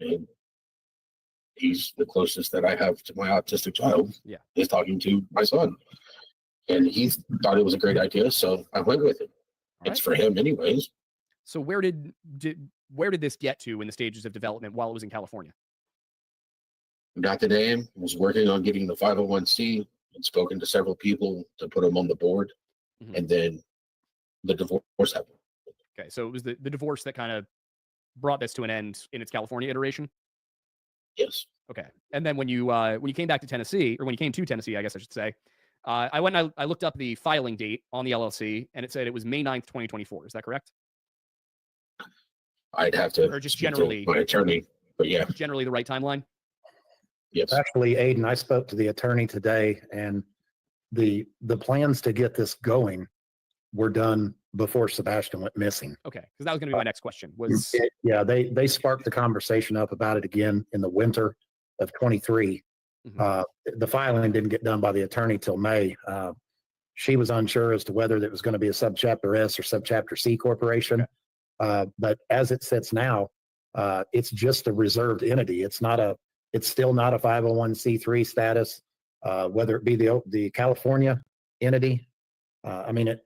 and he's the closest that I have to my autistic child. Yeah. Is talking to my son, and he thought it was a great idea, so I went with it. It's for him, anyways. So where did this get to in the stages of development while it was in California? Got the name, was working on getting the 501c, and spoken to several people to put them on the board, and then the divorce happened. Okay, so it was the divorce that kind of brought this to an end in its California iteration? Yes. Okay. And then when you came back to Tennessee, or when you came to Tennessee, I guess I should say, I went and I looked up the filing date on the LLC, and it said it was May 9th, 2024. Is that correct? I'd have to Or just speak to generally my attorney, but yeah. Generally the right timeline? Yes. Actually, Aiden, I spoke to the attorney today, and the plans to get this going were done before Sebastian went missing. Okay, because that was going to be my next question. Was Yeah, they sparked the conversation up about it again in the winter of 23. The filing didn't get done by the attorney till May. She was unsure as to whether it was going to be a subchapter S or subchapter C corporation. But as it sits now, it's just a reserved entity. It's still not a 501c3 status, whether it be the California entity. I mean,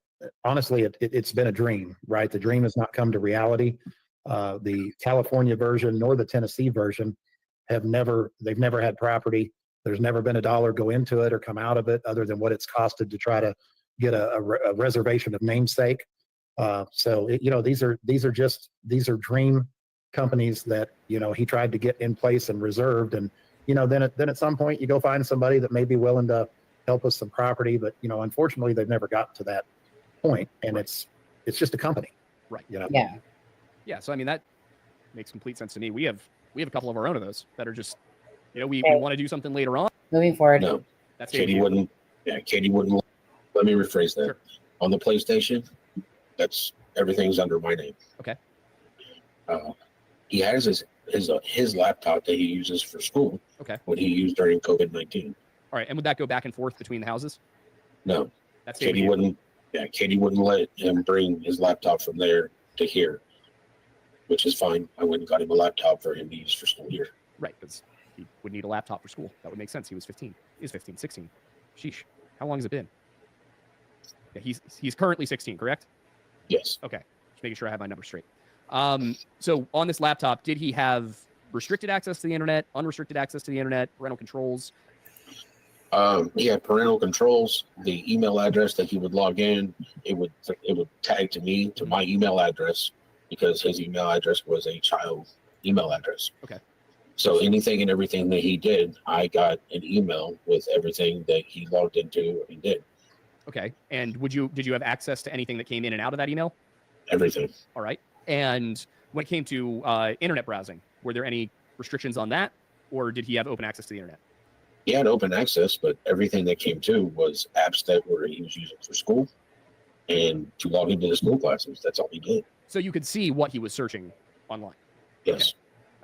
honestly, it's been a dream, right? The dream has not come to reality. The California version nor the Tennessee version they've never had property. There's never been a dollar go into it or come out of it other than what it's costed to try to get a reservation of namesake. So these are dream companies that he tried to get in place and reserved, and then at some point you go find somebody that may be willing to help with some property, but unfortunately they've never gotten to that point, and it's just a company, right? Yeah. So I mean that makes complete sense to me. We have a couple of our own of those that are just we want to do something later on. Moving forward. No, that's Katie wouldn't. Yeah, Katie wouldn't. Let me rephrase that. Sure. On the PlayStation, everything's under my name. Okay. He has his laptop that he uses for school. Okay. What he used during COVID-19. All right, and would that go back and forth between the houses? No. That's Katie wouldn't. Yeah, Katie wouldn't let him bring his laptop from there to here, which is fine. I went and got him a laptop for him to use for school here. Right, because he would need a laptop for school. That would make sense. He was 15. He's 15, 16. Sheesh. How long has it been? Yeah, he's currently 16, correct? Yes. Okay. Just making sure I have my numbers straight. So on this laptop, did he have restricted access to the internet, unrestricted access to the internet, parental controls? He had parental controls. The email address that he would log in, it would tag to me, to my email address, because his email address was a child email address. Okay. So anything and everything that he did, I got an email with everything that he logged into and did. Okay. And did you have access to anything that came in and out of that email? Everything. All right. And when it came to internet browsing, were there any restrictions on that, or did he have open access to the internet? He had open access, but everything that came to was apps that he was using for school and to log into the school classes. That's all he did. So you could see what he was searching online. Yes.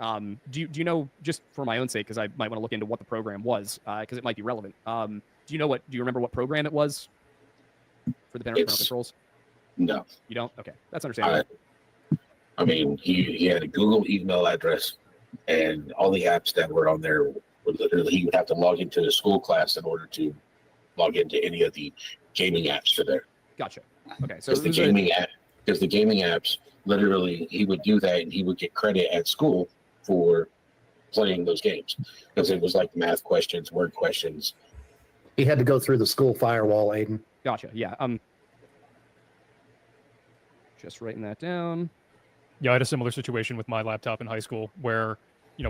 Okay. Do you know, just for my own sake, because I might want to look into what the program was, because it might be relevant. Do you remember what program it was for the parental controls? No. You don't? Okay. That's understandable. I mean, he had a Google email address, and all the apps that were on there were literally, he would have to log into the school class in order to log into any of the gaming apps for there. Gotcha. Okay. So because the gaming apps, literally, he would do that and he would get credit at school for playing those games, because it was like math questions, word questions. He had to go through the school firewall, Aiden. Gotcha. Yeah. Just writing that down. Yeah, I had a similar situation with my laptop in high school where,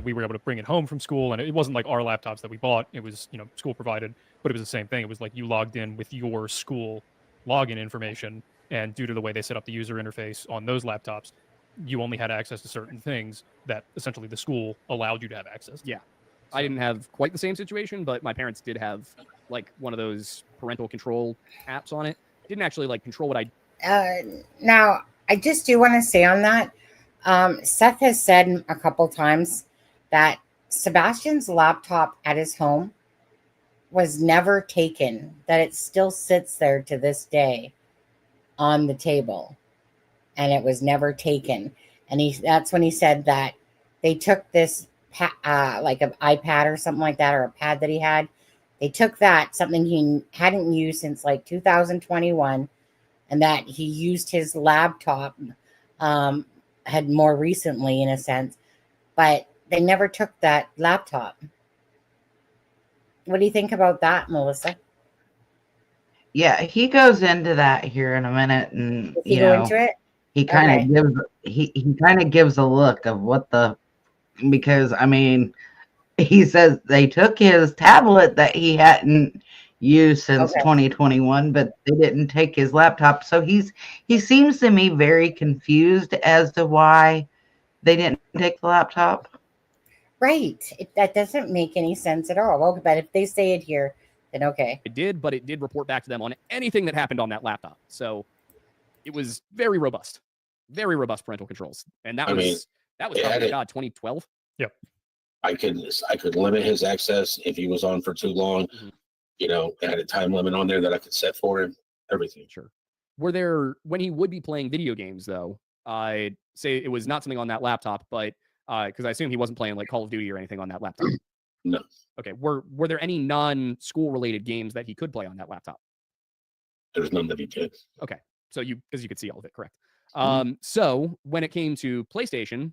we were able to bring it home from school, and it wasn't like our laptops that we bought. It was, school provided, but it was the same thing. It was like you logged in with your school login information, and due to the way they set up the user interface on those laptops, you only had access to certain things that essentially the school allowed you to have access to. Yeah. I didn't have quite the same situation, but my parents did have like one of those parental control apps on it. Didn't actually like control what Now, I just do want to say on that, Seth has said a couple times that Sebastian's laptop at his home was never taken, that it still sits there to this day on the table, and it was never taken. And that's when he said that they took this like an iPad or something like that, or a pad that he had. They took that, something he hadn't used since like 2021, and that he used his laptop had more recently, in a sense, but they never took that laptop. What do you think about that, Melissa? Yeah, he goes into that here in a minute, and Does he go into it? he kind of Okay. gives he kind of gives a look of what the, because I mean, he says they took his tablet that he hadn't used since Okay. 2021, but they didn't take his laptop. So he seems to me very confused as to why they didn't take the laptop. Right. That doesn't make any sense at all. Well, but if they say it here, then okay. It did, but it did report back to them on anything that happened on that laptop. So it was very robust parental controls. And that was probably, God, 2012. I could limit his access if he was on for too long. You know, I had a time limit on there that I could set for him. Everything. Sure. Were there, when he would be playing video games, though, I'd say it was not something on that laptop, but because I assume he wasn't playing like Call of Duty or anything on that laptop. No. Okay. Were there any non-school related games that he could play on that laptop? There's none that he did. Okay. So because you could see all of it, correct. So when it came to PlayStation,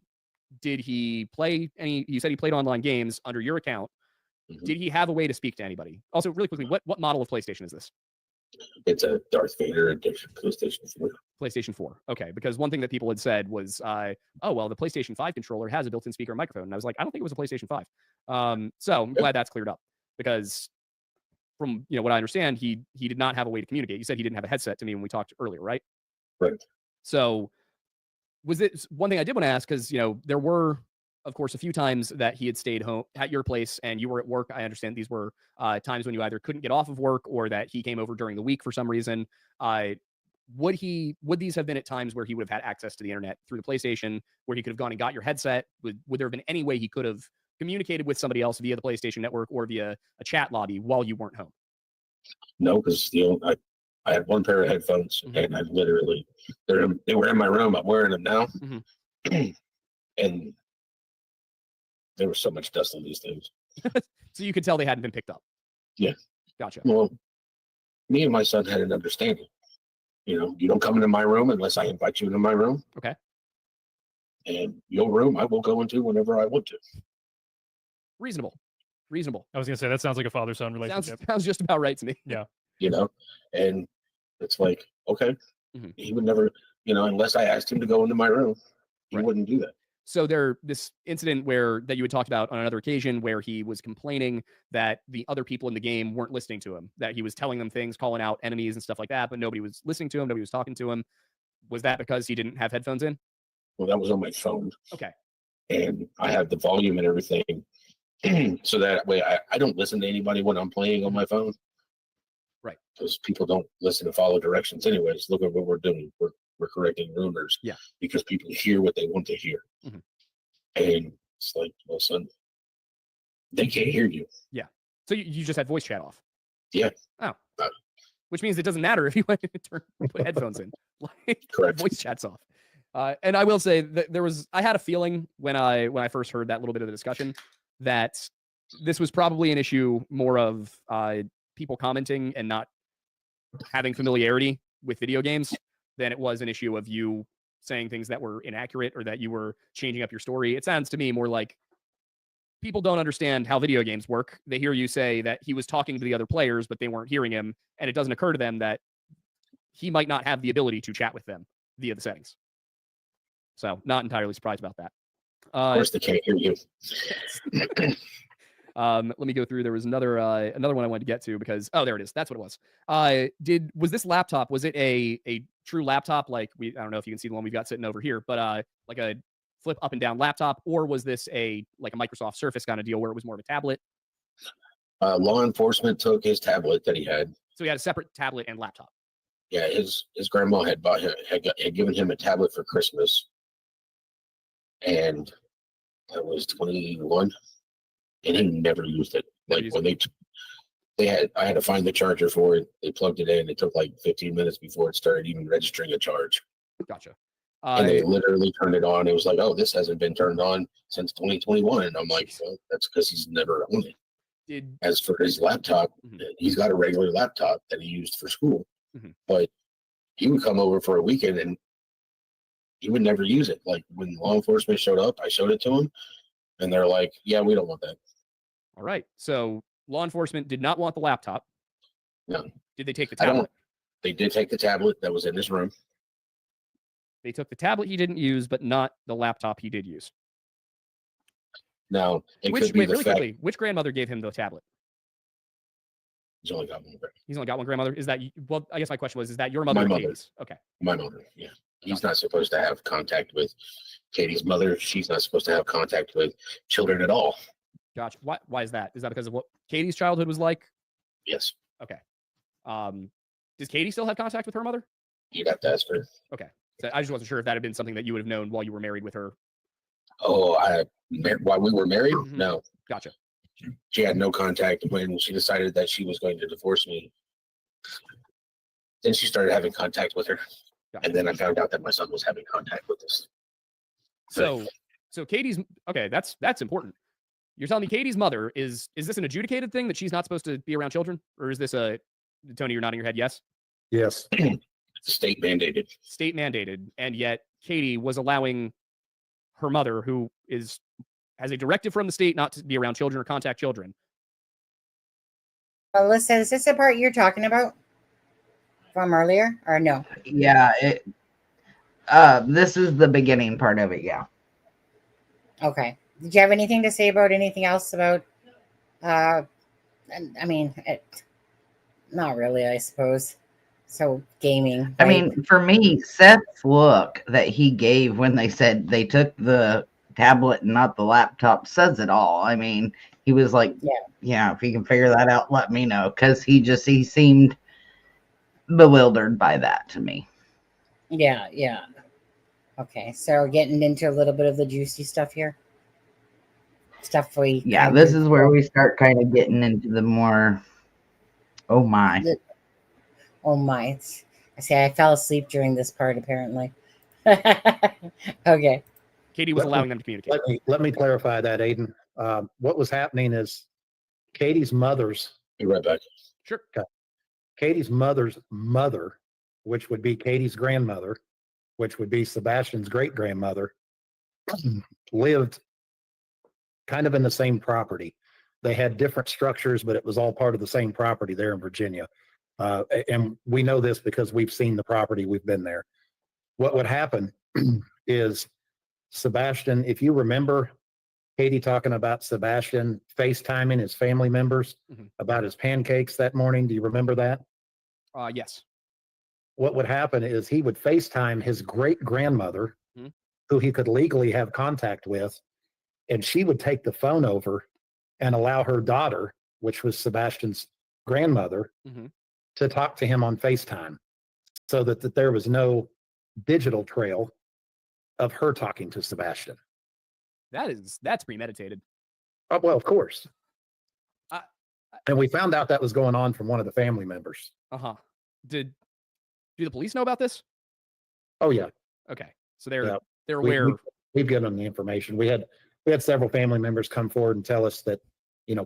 did he play any, you said he played online games under your account. Did he have a way to speak to anybody? Also, really quickly, what model of PlayStation is this? It's a Darth Vader edition PlayStation 4. PlayStation 4. Okay, because one thing that people had said was, oh, well, the PlayStation 5 controller has a built-in speaker and microphone. And I was like, I don't think it was a PlayStation 5. So I'm glad that's cleared up, because from what I understand, he did not have a way to communicate. You said he didn't have a headset to me when we talked earlier, right? Right. So was it one thing I did want to ask, because there were, of course, a few times that he had stayed home at your place and you were at work. I understand these were times when you either couldn't get off of work or that he came over during the week for some reason. Would these have been at times where he would have had access to the internet through the PlayStation, where he could have gone and got your headset? Would there have been any way he could have communicated with somebody else via the PlayStation Network or via a chat lobby while you weren't home? No, because I had one pair of headphones, and I literally they were in my room. I'm wearing them now, and there was so much dust on these things. So you could tell they hadn't been picked up. Yeah. Gotcha. Well, me and my son had an understanding. You don't come into my room unless I invite you into my room. Okay. And your room, I will go into whenever I want to. Reasonable. I was gonna say that sounds like a father-son relationship. Sounds just about right to me. Yeah. And it's like, okay, he would never, unless I asked him to go into my room, he wouldn't do that. So this incident that you had talked about on another occasion, where he was complaining that the other people in the game weren't listening to him, that he was telling them things, calling out enemies and stuff like that, but nobody was listening to him, nobody was talking to him. Was that because he didn't have headphones in? Well, that was on my phone. Okay. And I have the volume and everything. So that way I don't listen to anybody when I'm playing on my phone. Right. Because people don't listen to follow directions anyways. Look at what we're doing. We're correcting rumors. Yeah. Because people hear what they want to hear. And it's like, well, son, they can't hear you. Yeah. So you just had voice chat off. Yeah. Oh. Which means it doesn't matter if you went to put headphones in. Correct. Voice chat's off. And I will say that I had a feeling when I first heard that little bit of the discussion that this was probably an issue more of people commenting and not having familiarity with video games than it was an issue of you saying things that were inaccurate or that you were changing up your story. It sounds to me more like people don't understand how video games work. They hear you say that he was talking to the other players, but they weren't hearing him. And it doesn't occur to them that he might not have the ability to chat with them via the settings. So not entirely surprised about that. Of course they can't hear you. Let me go through. There was another one I wanted to get to because there it is. That's what it was. Was this laptop? Was it a true laptop? Like I don't know if you can see the one we've got sitting over here, but like a flip up and down laptop, or was this like a Microsoft Surface kind of deal where it was more of a tablet? Law enforcement took his tablet that he had. So he had a separate tablet and laptop. Yeah, his grandma had given him a tablet for Christmas, and that was 21. And he never used it. Like when I had to find the charger for it. They plugged it in. It took like 15 minutes before it started even registering a charge. Gotcha. And they literally turned it on. It was like, oh, this hasn't been turned on since 2021. And I'm like, well, that's because he's never owned it. As for his laptop, he's got a regular laptop that he used for school. But he would come over for a weekend and he would never use it. Like when law enforcement showed up, I showed it to him and they're like, yeah, we don't want that. All right. So law enforcement did not want the laptop. No. Did they take the tablet? They did take the tablet that was in his room. They took the tablet he didn't use, but not the laptop he did use. Now, quickly, which grandmother gave him the tablet? He's only got one. He's only got one grandmother. Is that, well, I guess my question was, is that your mother? My or mother. Katie's? Okay. My mother, yeah. He's not supposed to have contact with Katie's mother. She's not supposed to have contact with children at all. Gotcha. Why is that? Is that because of what Katie's childhood was like? Yes. Okay. Does Katie still have contact with her mother? You got to ask her. Okay. So I just wasn't sure if that had been something that you would have known while you were married with her. Oh, while we were married? No. Gotcha. She had no contact when she decided that she was going to divorce me. Then she started having contact with her. Gotcha. And then I found out that my son was having contact with us. So Katie's, okay, that's important. You're telling me Katie's mother is this an adjudicated thing that she's not supposed to be around children? Or is this Tony, you're nodding your head, yes? Yes. State mandated. State mandated. And yet Katie was allowing her mother, who has a directive from the state not to be around children or contact children. Alyssa, is this the part you're talking about from earlier or no? Yeah. This is the beginning part of it. Yeah. Okay. Did you have anything to say about anything else about, I mean, not really, I suppose. So gaming. Right? I mean, for me, Seth's look that he gave when they said they took the tablet and not the laptop says it all. I mean, he was like, yeah, if you can figure that out, let me know. Because he seemed bewildered by that to me. Yeah. Okay, so getting into a little bit of the juicy stuff here. This is where we start kind of getting into the more, oh my. I say I fell asleep during this part, apparently. Okay. Katie was allowing them to communicate. Let me clarify that, Aiden. What was happening is Katie's mother's. Be right back. Sure. Okay. Katie's mother's mother, which would be Katie's grandmother, which would be Sebastian's great-grandmother, lived kind of in the same property. They had different structures, but it was all part of the same property there in Virginia. And we know this because we've seen the property, we've been there. What would happen is Sebastian, if you remember Katie talking about Sebastian FaceTiming his family members about his pancakes that morning. Do you remember that? Yes. What would happen is he would FaceTime his great-grandmother, who he could legally have contact with, and she would take the phone over and allow her daughter, which was Sebastian's grandmother, to talk to him on FaceTime, so that there was no digital trail of her talking to Sebastian. That's premeditated. Oh, well, of course. And we found out that was going on from one of the family members. Do the police know about this? Oh yeah. Okay, so they're aware. We've given them the information. We had several family members come forward and tell us that,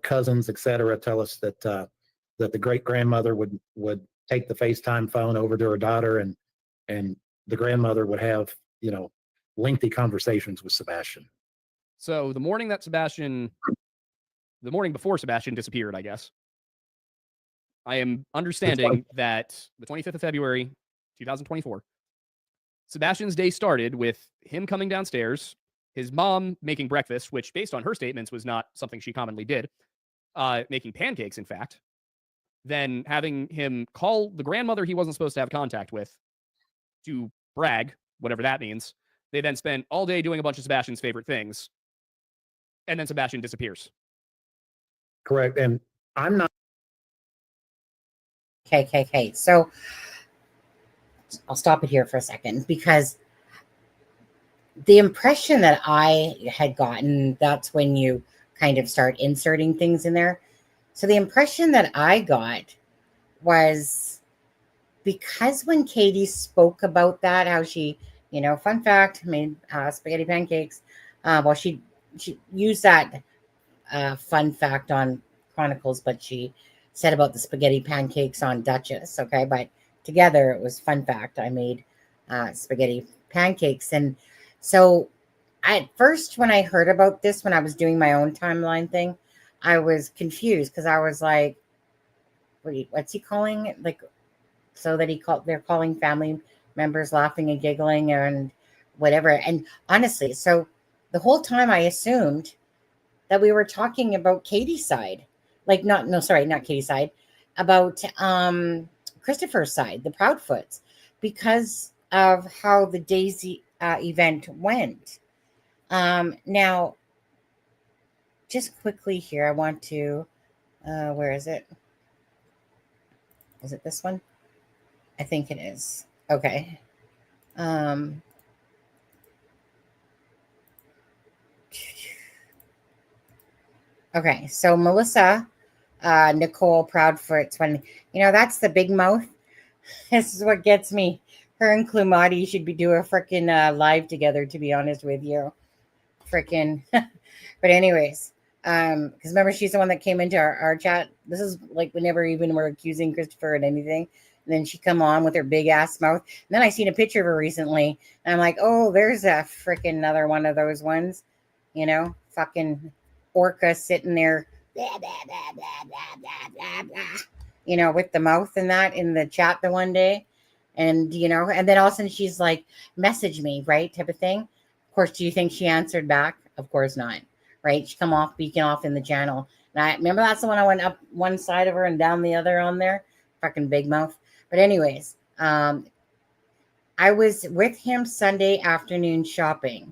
cousins, etc., tell us that the great grandmother would take the FaceTime phone over to her daughter, and the grandmother would have lengthy conversations with Sebastian. So the morning before Sebastian disappeared, I guess, I am understanding that the 25th of February, 2024, Sebastian's day started with him coming downstairs, his mom making breakfast, which based on her statements was not something she commonly did, making pancakes, in fact, then having him call the grandmother he wasn't supposed to have contact with to brag, whatever that means. They then spent all day doing a bunch of Sebastian's favorite things, and then Sebastian disappears. Correct. And I'm not. Okay. So I'll stop it here for a second, because the impression that I had gotten, that's when you kind of start inserting things in there. So the impression that I got was because when Katie spoke about that, how she, fun fact, made spaghetti pancakes. Well, she used that fun fact on Chronicles, but she said about the spaghetti pancakes on Duchess. Okay, but together it was fun fact. I made spaghetti pancakes, and so at first when I heard about this, when I was doing my own timeline thing, I was confused because I was like, "Wait, what's he calling it?" Like, so that they're calling family members laughing and giggling and whatever. And honestly, so the whole time I assumed that we were talking about Katie's side. Like not Katie's side, about Christopher's side, the Proudfoots, because of how the Daisy event went. Now, just quickly here, I want to, where is it? Is it this one? I think it is. Okay. Okay, so Melissa, Nicole Proudfoot's when that's the big mouth. This is what gets me. Her and Klumati should be doing a freaking live together. To be honest with you, freaking. But anyways, because remember she's the one that came into our chat. This is like we never even were accusing Christopher and anything. And then she come on with her big ass mouth. And then I seen a picture of her recently, and I'm like, oh, there's a freaking another one of those ones, fucking orca sitting there, blah, blah, blah, blah, blah, blah, blah, with the mouth and that in the chat the one day. And, and then all of a sudden she's like, message me, right? Type of thing. Of course, do you think she answered back? Of course not, right? She come off, beacon off in the channel. And I remember that's the one I went up one side of her and down the other on there. Fucking big mouth. But anyways, I was with him Sunday afternoon shopping.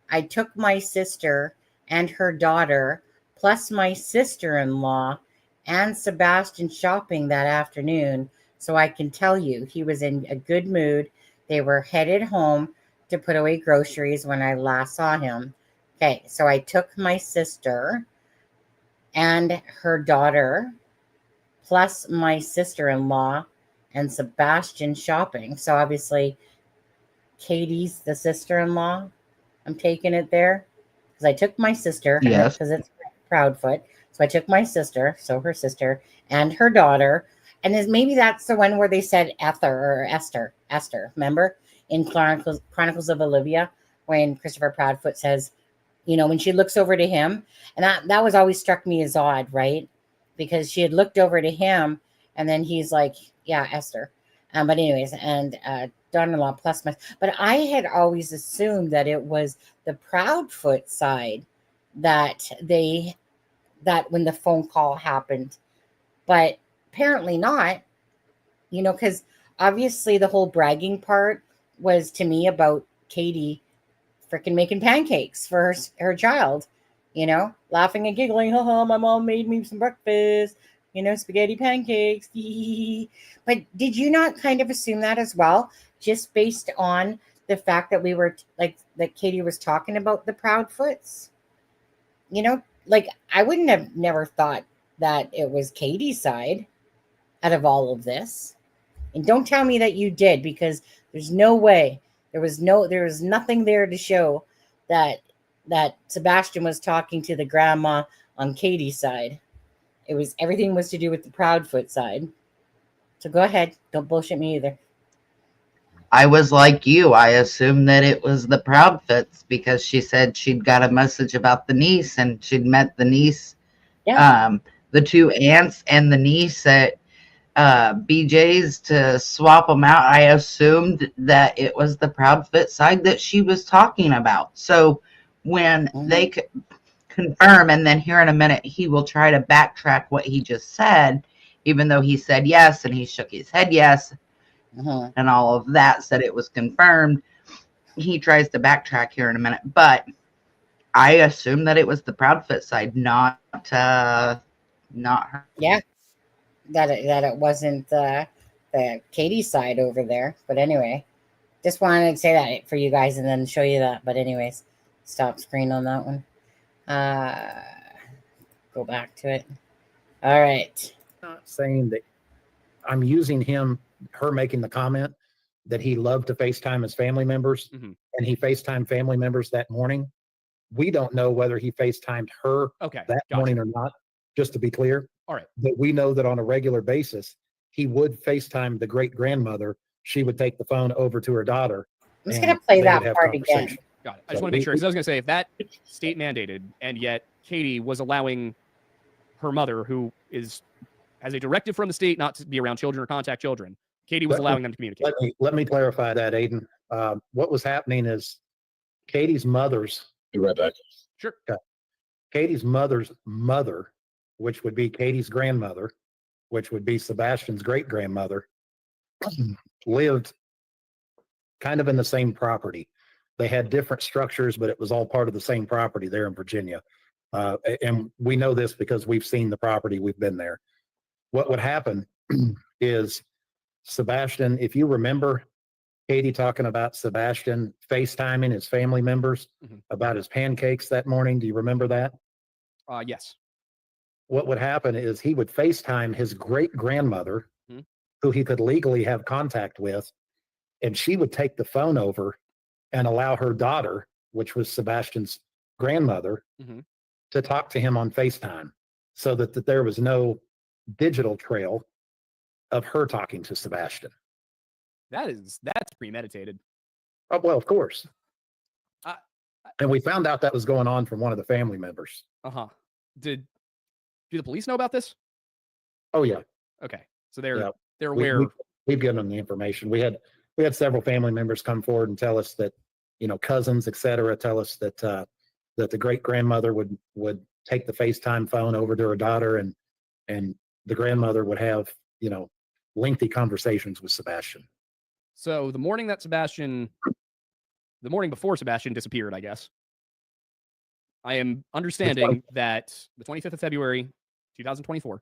I took my sister and her daughter, plus my sister-in-law and Sebastian shopping that afternoon. So I can tell you, he was in a good mood. They were headed home to put away groceries when I last saw him. Okay, so I took my sister and her daughter, plus my sister-in-law and Sebastian shopping. So obviously, Katie's the sister-in-law. I'm taking it there. Because I took my sister, Yes. because it's Proudfoot. So I took my sister, so her sister, and her daughter. And maybe that's the one where they said Esther. Remember in Chronicles of Olivia, when Christopher Proudfoot says, when she looks over to him, and that was always struck me as odd, right? Because she had looked over to him, and then he's like, yeah, Esther. But anyways, and daughter-in-law plus my, but I had always assumed that it was the Proudfoot side that when the phone call happened, but apparently not, because obviously the whole bragging part was to me about Katie freaking making pancakes for her child, laughing and giggling. Haha, my mom made me some breakfast, spaghetti pancakes. But did you not kind of assume that as well, just based on the fact that we were that Katie was talking about the Proudfoots? Like I wouldn't have never thought that it was Katie's side out of all of this. And don't tell me that you did, because there's no way. There was nothing there to show that Sebastian was talking to the grandma on Katie's side. Everything was to do with the Proudfoot side. So go ahead. Don't bullshit me either. I was like you. I assumed that it was the Proudfoots because she said she'd got a message about the niece and she'd met the niece, the two aunts and the niece at BJ's to swap them out. I assumed that it was the Proudfoot side that she was talking about. So when they confirm, and then here in a minute, he will try to backtrack what he just said, even though he said yes and he shook his head yes. And all of that, said it was confirmed. He tries to backtrack here in a minute, but I assume that it was the Proudfoot side, not her. Yeah, that it wasn't the Katie side over there. But anyway, just wanted to say that for you guys and then show you that. But anyways, stop screen on that one. Go back to it. All right. Not saying that I'm using her making the comment that he loved to FaceTime his family members, Mhm. and he FaceTimed family members that morning. We don't know whether he FaceTimed her Okay. that Gotcha. morning or not, just to be clear. All right. But we know that on a regular basis, he would FaceTime the great grandmother. She would take the phone over to her daughter. I'm just and going to play they that would have part again. conversation. Got it. I just So want to make we- sure because I was going to say if that state mandated and yet Katie was allowing her mother, who has a directive from the state not to be around children or contact children, Katie was allowing them to communicate. Let me clarify that, Aiden. What was happening is Katie's mother's Be right back. Sure. Katie's mother's mother, which would be Katie's grandmother, which would be Sebastian's great grandmother, lived kind of in the same property. They had different structures, but it was all part of the same property there in Virginia. And we know this because we've seen the property, we've been there. What would happen is Sebastian, if you remember Katie talking about Sebastian FaceTiming his family members Mhm. about his pancakes that morning, do you remember that? Yes. What would happen is he would FaceTime his great grandmother, Mhm. who he could legally have contact with, and she would take the phone over and allow her daughter, which was Sebastian's grandmother, Mhm. to talk to him on FaceTime so that there was no digital trail of her talking to Sebastian. That's premeditated. Oh, well, of course. I- And we found out that was going on from one of the family members. Uh-huh. Do the police know about this? Oh, yeah. Okay. So they're Yeah. they're We- aware. We've given them the information. We had several family members come forward and tell us that, cousins, et cetera, tell us that that the great grandmother would take the FaceTime phone over to her daughter, and the grandmother would have lengthy conversations with Sebastian. So the morning before Sebastian disappeared, I guess. I am understanding that the 25th of February, 2024,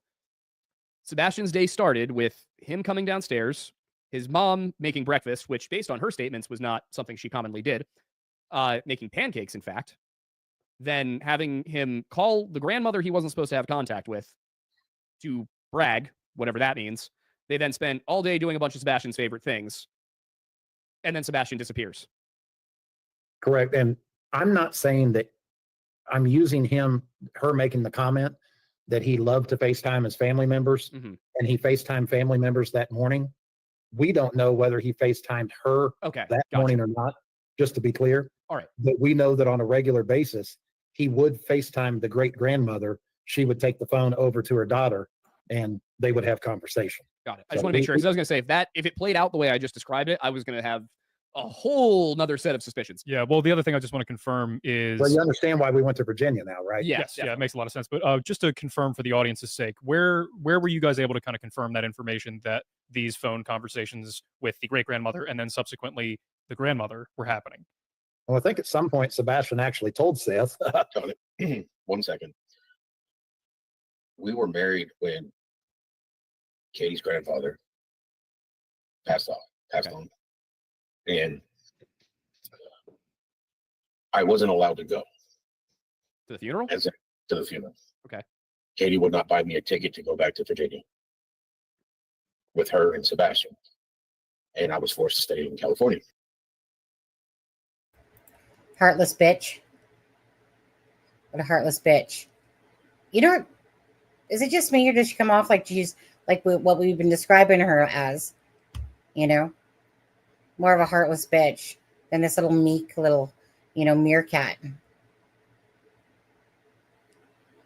Sebastian's day started with him coming downstairs, his mom making breakfast, which based on her statements was not something she commonly did, making pancakes, in fact, then having him call the grandmother he wasn't supposed to have contact with to brag, whatever that means. They then spent all day doing a bunch of Sebastian's favorite things, and then Sebastian disappears. Correct. And I'm not saying that I'm using her making the comment that he loved to FaceTime his family members, Mhm. and he FaceTimed family members that morning. We don't know whether he FaceTimed her Okay. that Gotcha. morning or not, just to be clear. All right. But we know that on a regular basis, he would FaceTime the great grandmother. She would take the phone over to her daughter, and they would have conversation. Got it. I So just want to make sure because I was going to say if it played out the way I just described it, I was going to have a whole nother set of suspicions. Yeah. Well, the other thing I just want to confirm is Well, you understand why we went to Virginia now, right? Yeah, yes, yeah, it definitely. makes a lot of sense. But just to confirm for the audience's sake, where were you guys able to kind of confirm that information that these phone conversations with the great grandmother and then subsequently the grandmother were happening? Well, I think at some point Sebastian actually told Seth. Got it. 1 second. We were married when Katie's grandfather passed on. And I wasn't allowed to go To the funeral? to the funeral. Okay. Katie would not buy me a ticket to go back to Virginia with her and Sebastian. And I was forced to stay in California. Heartless bitch. What a heartless bitch. You know, is it just me or does she come off like she's like what we've been describing her as? More of a heartless bitch than this little meek little, meerkat.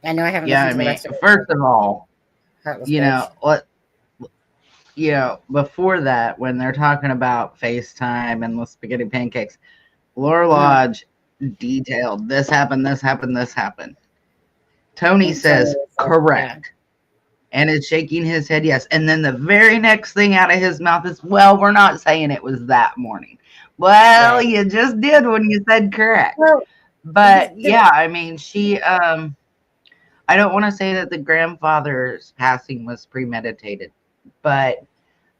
I know I haven't Yeah, I listened to the mean, rest of it. first of all, Heartless you know bitch. what? Before that, when they're talking about FaceTime and the spaghetti pancakes, Laura Lodge detailed this happened, this happened, this happened. Tony And says Tony was like, correct, and is shaking his head yes. And then the very next thing out of his mouth is, "Well, we're not saying it was that morning." Well, Right. you just did when you said correct. Well, But the- yeah, I mean, she I don't want to say that the grandfather's passing was premeditated, but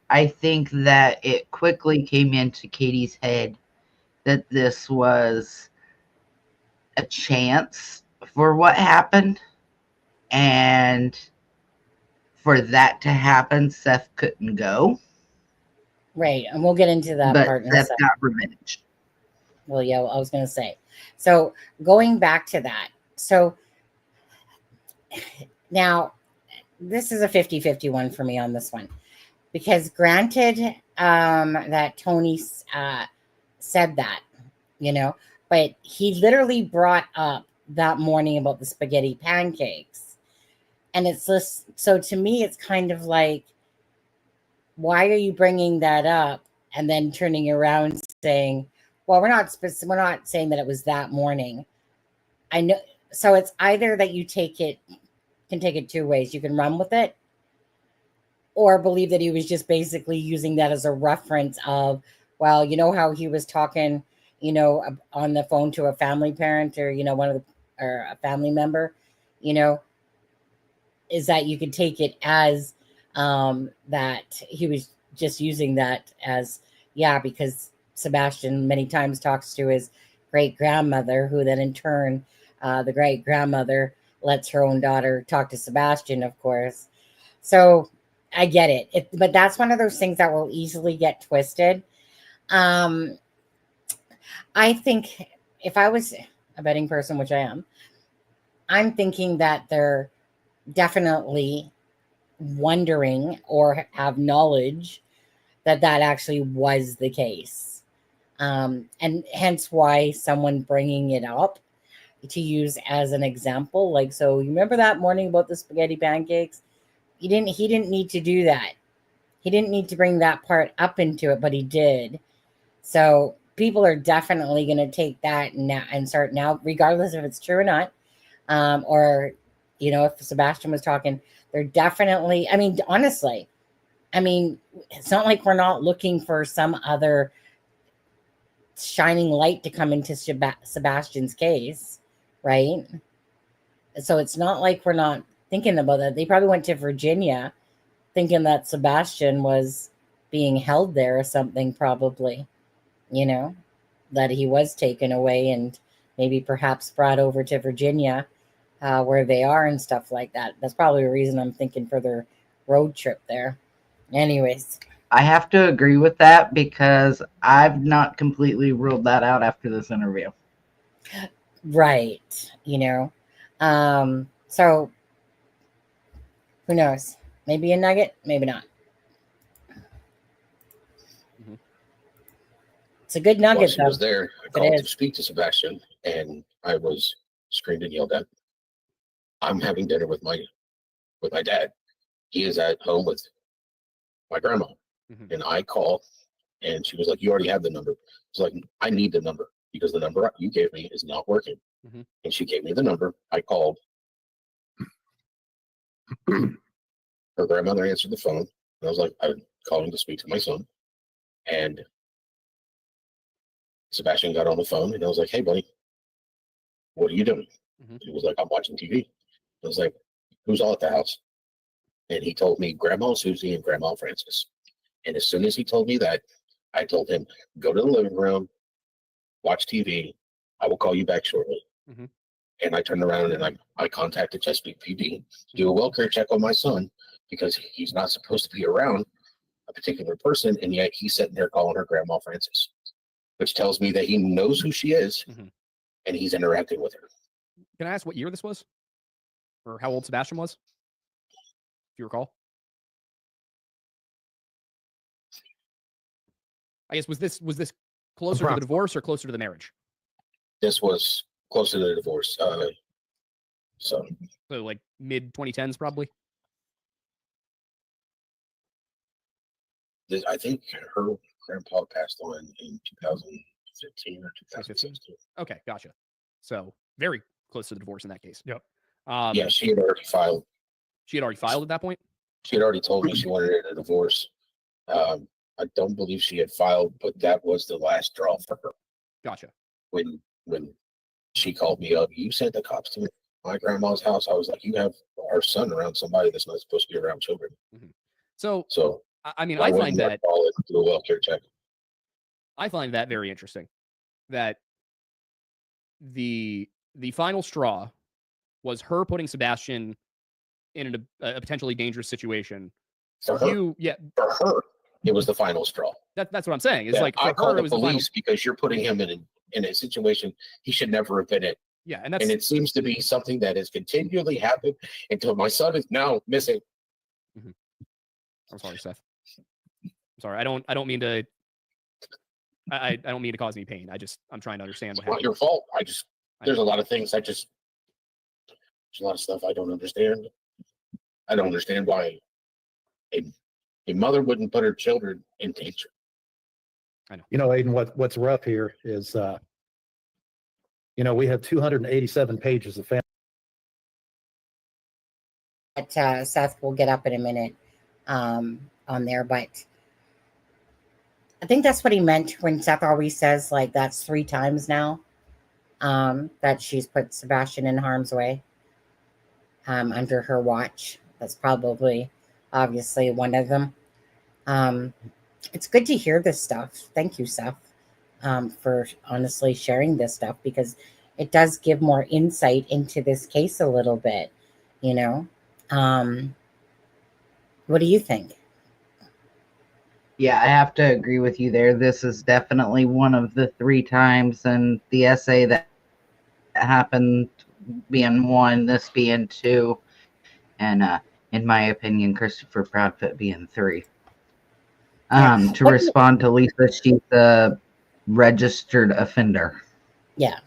I think that it quickly came into Katie's head that this was a chance for what happened. And for that to happen, Seth couldn't go, Right. And we'll get into that but part in a Seth second. got revenge. Well, yeah, I was going to say. So going back to that. So now this is a 50-50 one for me on this one. Because granted that Tony said that, but he literally brought up that morning about the spaghetti pancakes. And it's just, so to me, it's kind of like, why are you bringing that up and then turning around saying, well, we're not saying that it was that morning. I know. So it's either that you can take it two ways. You can run with it, or believe that he was just basically using that as a reference of, well, you know how he was talking, on the phone to a family parent or, or a family member, is that you could take it as that he was just using that as, yeah, because Sebastian many times talks to his great grandmother, who then in turn, the great grandmother lets her own daughter talk to Sebastian, of course. So I get it. But that's one of those things that will easily get twisted. I think if I was a betting person, which I am, I'm thinking that they're definitely wondering or have knowledge that actually was the case. And hence why someone bringing it up to use as an example, like, so you remember that morning about the spaghetti pancakes? He didn't need to do that. He didn't need to bring that part up into it, but he did. So people are definitely going to take that now and start now, regardless if it's true or not. Or, if Sebastian was talking, they're definitely, I mean, honestly, it's not like we're not looking for some other shining light to come into Sebastian's case, right? So it's not like we're not thinking about that. They probably went to Virginia thinking that Sebastian was being held there or something, probably, that he was taken away and maybe perhaps brought over to Virginia, where they are and stuff like that. That's probably the reason I'm thinking for their road trip there. Anyways. I have to agree with that because I've not completely ruled that out after this interview. Right. So who knows? Maybe a nugget, maybe not. Mhm. It's a good While nugget, she though. was there, I It called to is. speak to Sebastian, and I was screamed and yelled at. I'm having dinner with my dad. He is at home with my grandma, Mhm. and I call, and she was like, "You already have the number." It's like, "I need the number because the number you gave me is not working." Mhm. And she gave me the number. I called. Her grandmother answered the phone, and I was like, "I'm calling to speak to my son." And Sebastian got on the phone, and I was like, "Hey, buddy, what are you doing?" Mhm. He was like, "I'm watching TV." I was like, "Who's all at the house?" And he told me Grandma Susie and Grandma Francis. And as soon as he told me that, I told him, "Go to the living room, watch TV. I will call you back shortly." Mhm. And I turned around and I contacted Chesapeake PD to do a welfare check on my son because he's not supposed to be around a particular person, and yet he's sitting there calling her Grandma Francis, which tells me that he knows who she is Mhm. and he's interacting with her. Can I ask what year this was, or how old Sebastian was, if you recall? I guess was this closer to the divorce or closer to the marriage? This was close to the divorce. So like mid 2010s, probably. I think her grandpa passed on in 2015 or 2016. Okay, gotcha. So very close to the divorce in that case. Yep. Yeah, she had already filed. She had already filed at that point? She had already told me she wanted a divorce. I don't believe she had filed, but that was the last straw for her. Gotcha. When she called me up, "You sent the cops to my grandma's house." I was like, "You have our son around somebody that's not supposed to be around children." Mhm. So I mean, I I went find and that call it, do a welfare check. I find that very interesting. That the final straw was her putting Sebastian in a potentially dangerous situation. For her, Yeah, for her, it was the final straw. that's what I'm saying. Is That like for I call her, it the was the final. police because you're putting him in a situation he should never have been in. Yeah, And it seems to be something that has continually happened until my son is now missing. I'm sorry, Seth. I'm sorry. I don't mean to. I don't mean to cause any pain. I'm trying to understand what It's not happened. your fault. There's a lot of things there's a lot of stuff I don't understand. I don't understand why a mother wouldn't put her children in danger. I know. You know, Aiden, what's rough here is, we have 287 pages of family. But Seth will get up in a minute on there, but I think that's what he meant when Seth always says, like, that's 3 times now that she's put Sebastian in harm's way under her watch. That's probably, obviously, one of them. It's good to hear this stuff. Thank you, Seth, for honestly sharing this stuff, because it does give more insight into this case a little bit, you know. What do you think? Yeah, I have to agree with you there. This is definitely one of the 3 times, and the essay that happened being 1, this being 2, and in my opinion, Christopher Proudfoot being 3. Yeah. To respond to Lisa, she's a registered offender. Yeah.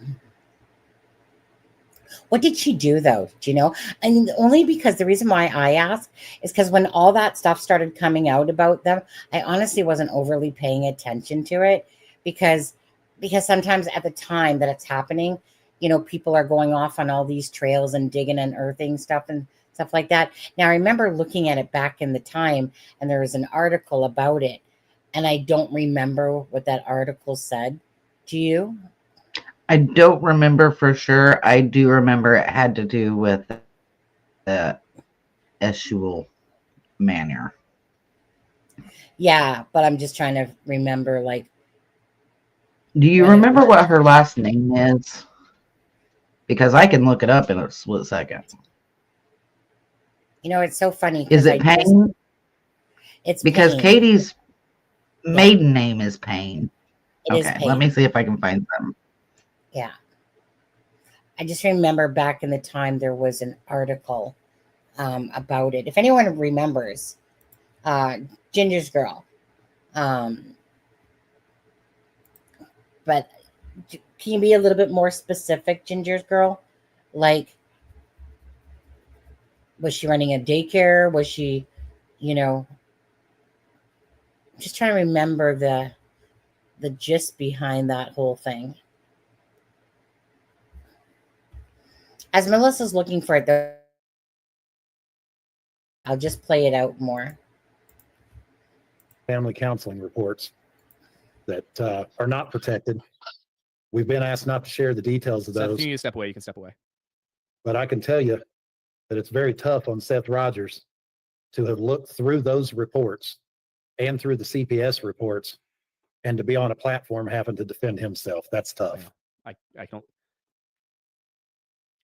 What did she do, though? Do you know? And only because the reason why I ask is because when all that stuff started coming out about them, I honestly wasn't overly paying attention to it because sometimes at the time that it's happening, people are going off on all these trails and digging and earthing stuff and stuff like that. Now, I remember looking at it back in the time, and there was an article about it, and I don't remember what that article said. Do you? I don't remember for sure. I do remember it had to do with the Eschuel manor. Yeah, but I'm just trying to remember, like. Do you remember what her last name is? Because I can look it up in a split second. It's so funny. Is it Payne? It's because Payne. Katie's maiden name is Payne. It is Okay, Payne. let me see if I can find them. Yeah. I just remember back in the time there was an article about it. If anyone remembers, Ginger's Girl. But can you be a little bit more specific, Ginger's Girl? Like, was she running a daycare? Was she, just trying to remember the gist behind that whole thing. As Melissa's looking for it, though, I'll just play it out more. Family counseling reports that are not protected. We've been asked not to share the details of Seth, those. if you need to step away, you can step away. But I can tell you that it's very tough on Seth Rogers to have looked through those reports and through the CPS reports and to be on a platform having to defend himself. That's tough. I don't.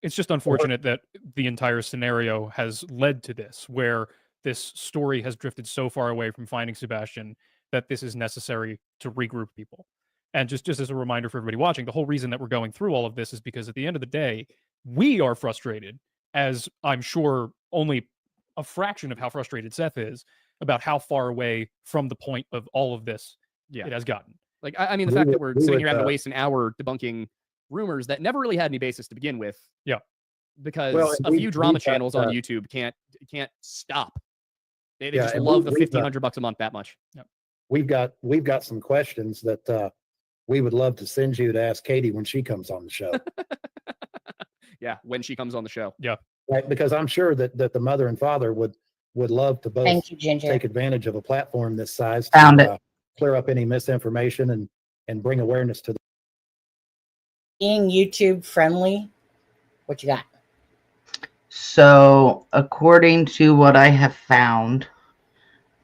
It's just unfortunate that the entire scenario has led to this, where this story has drifted so far away from finding Sebastian that this is necessary to regroup people. And just as a reminder for everybody watching, the whole reason that we're going through all of this is because at the end of the day, we are frustrated, as I'm sure only a fraction of how frustrated Seth is, about how far away from the point of all of this it has gotten. Like, I mean, the fact that we're sitting here having to waste an hour debunking rumors that never really had any basis to begin with. Yeah. Because a few drama channels on YouTube can't stop. They just love the $1,500 a month that much. Yeah. We've got some questions that we would love to send you to ask Katie when she comes on the show. Yeah, when she comes on the show. Yeah. Right, because I'm sure that the mother and father would love to both Thank you, Ginger. take advantage of a platform this size Found to clear up any misinformation and bring awareness to the Being YouTube friendly, what you got? So, according to what I have found,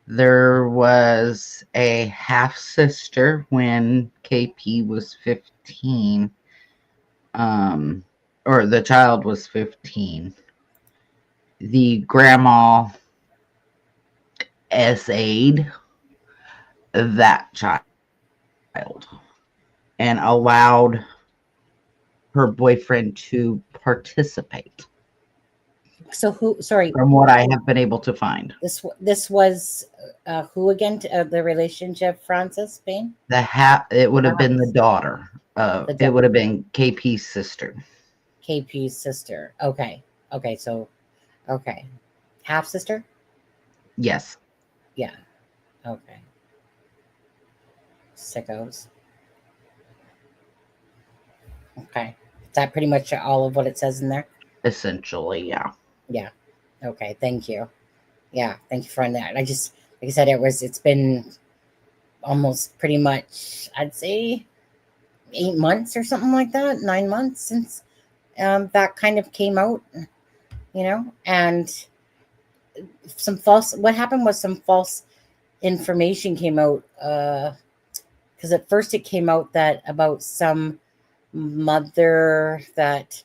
there was a half sister when KP was 15, or the child was 15. the grandma SA'd that child and allowed her boyfriend to participate, So who? Sorry, from what I have been able to find. this was who again? The relationship, Francis Payne. It would have been the daughter. The It would have been KP's sister. KP's sister. Okay. Okay. So, okay. Half sister? Yes. Yeah. Okay. Sickos. Okay. Is that pretty much all of what it says in there? Essentially, yeah. Yeah. Okay. Thank you. Yeah. Thank you for that. Like I said, it's been almost pretty much, I'd say 8 months or something like that, 9 months since that kind of came out, and what happened was some false information came out, because at first it came out that about some mother that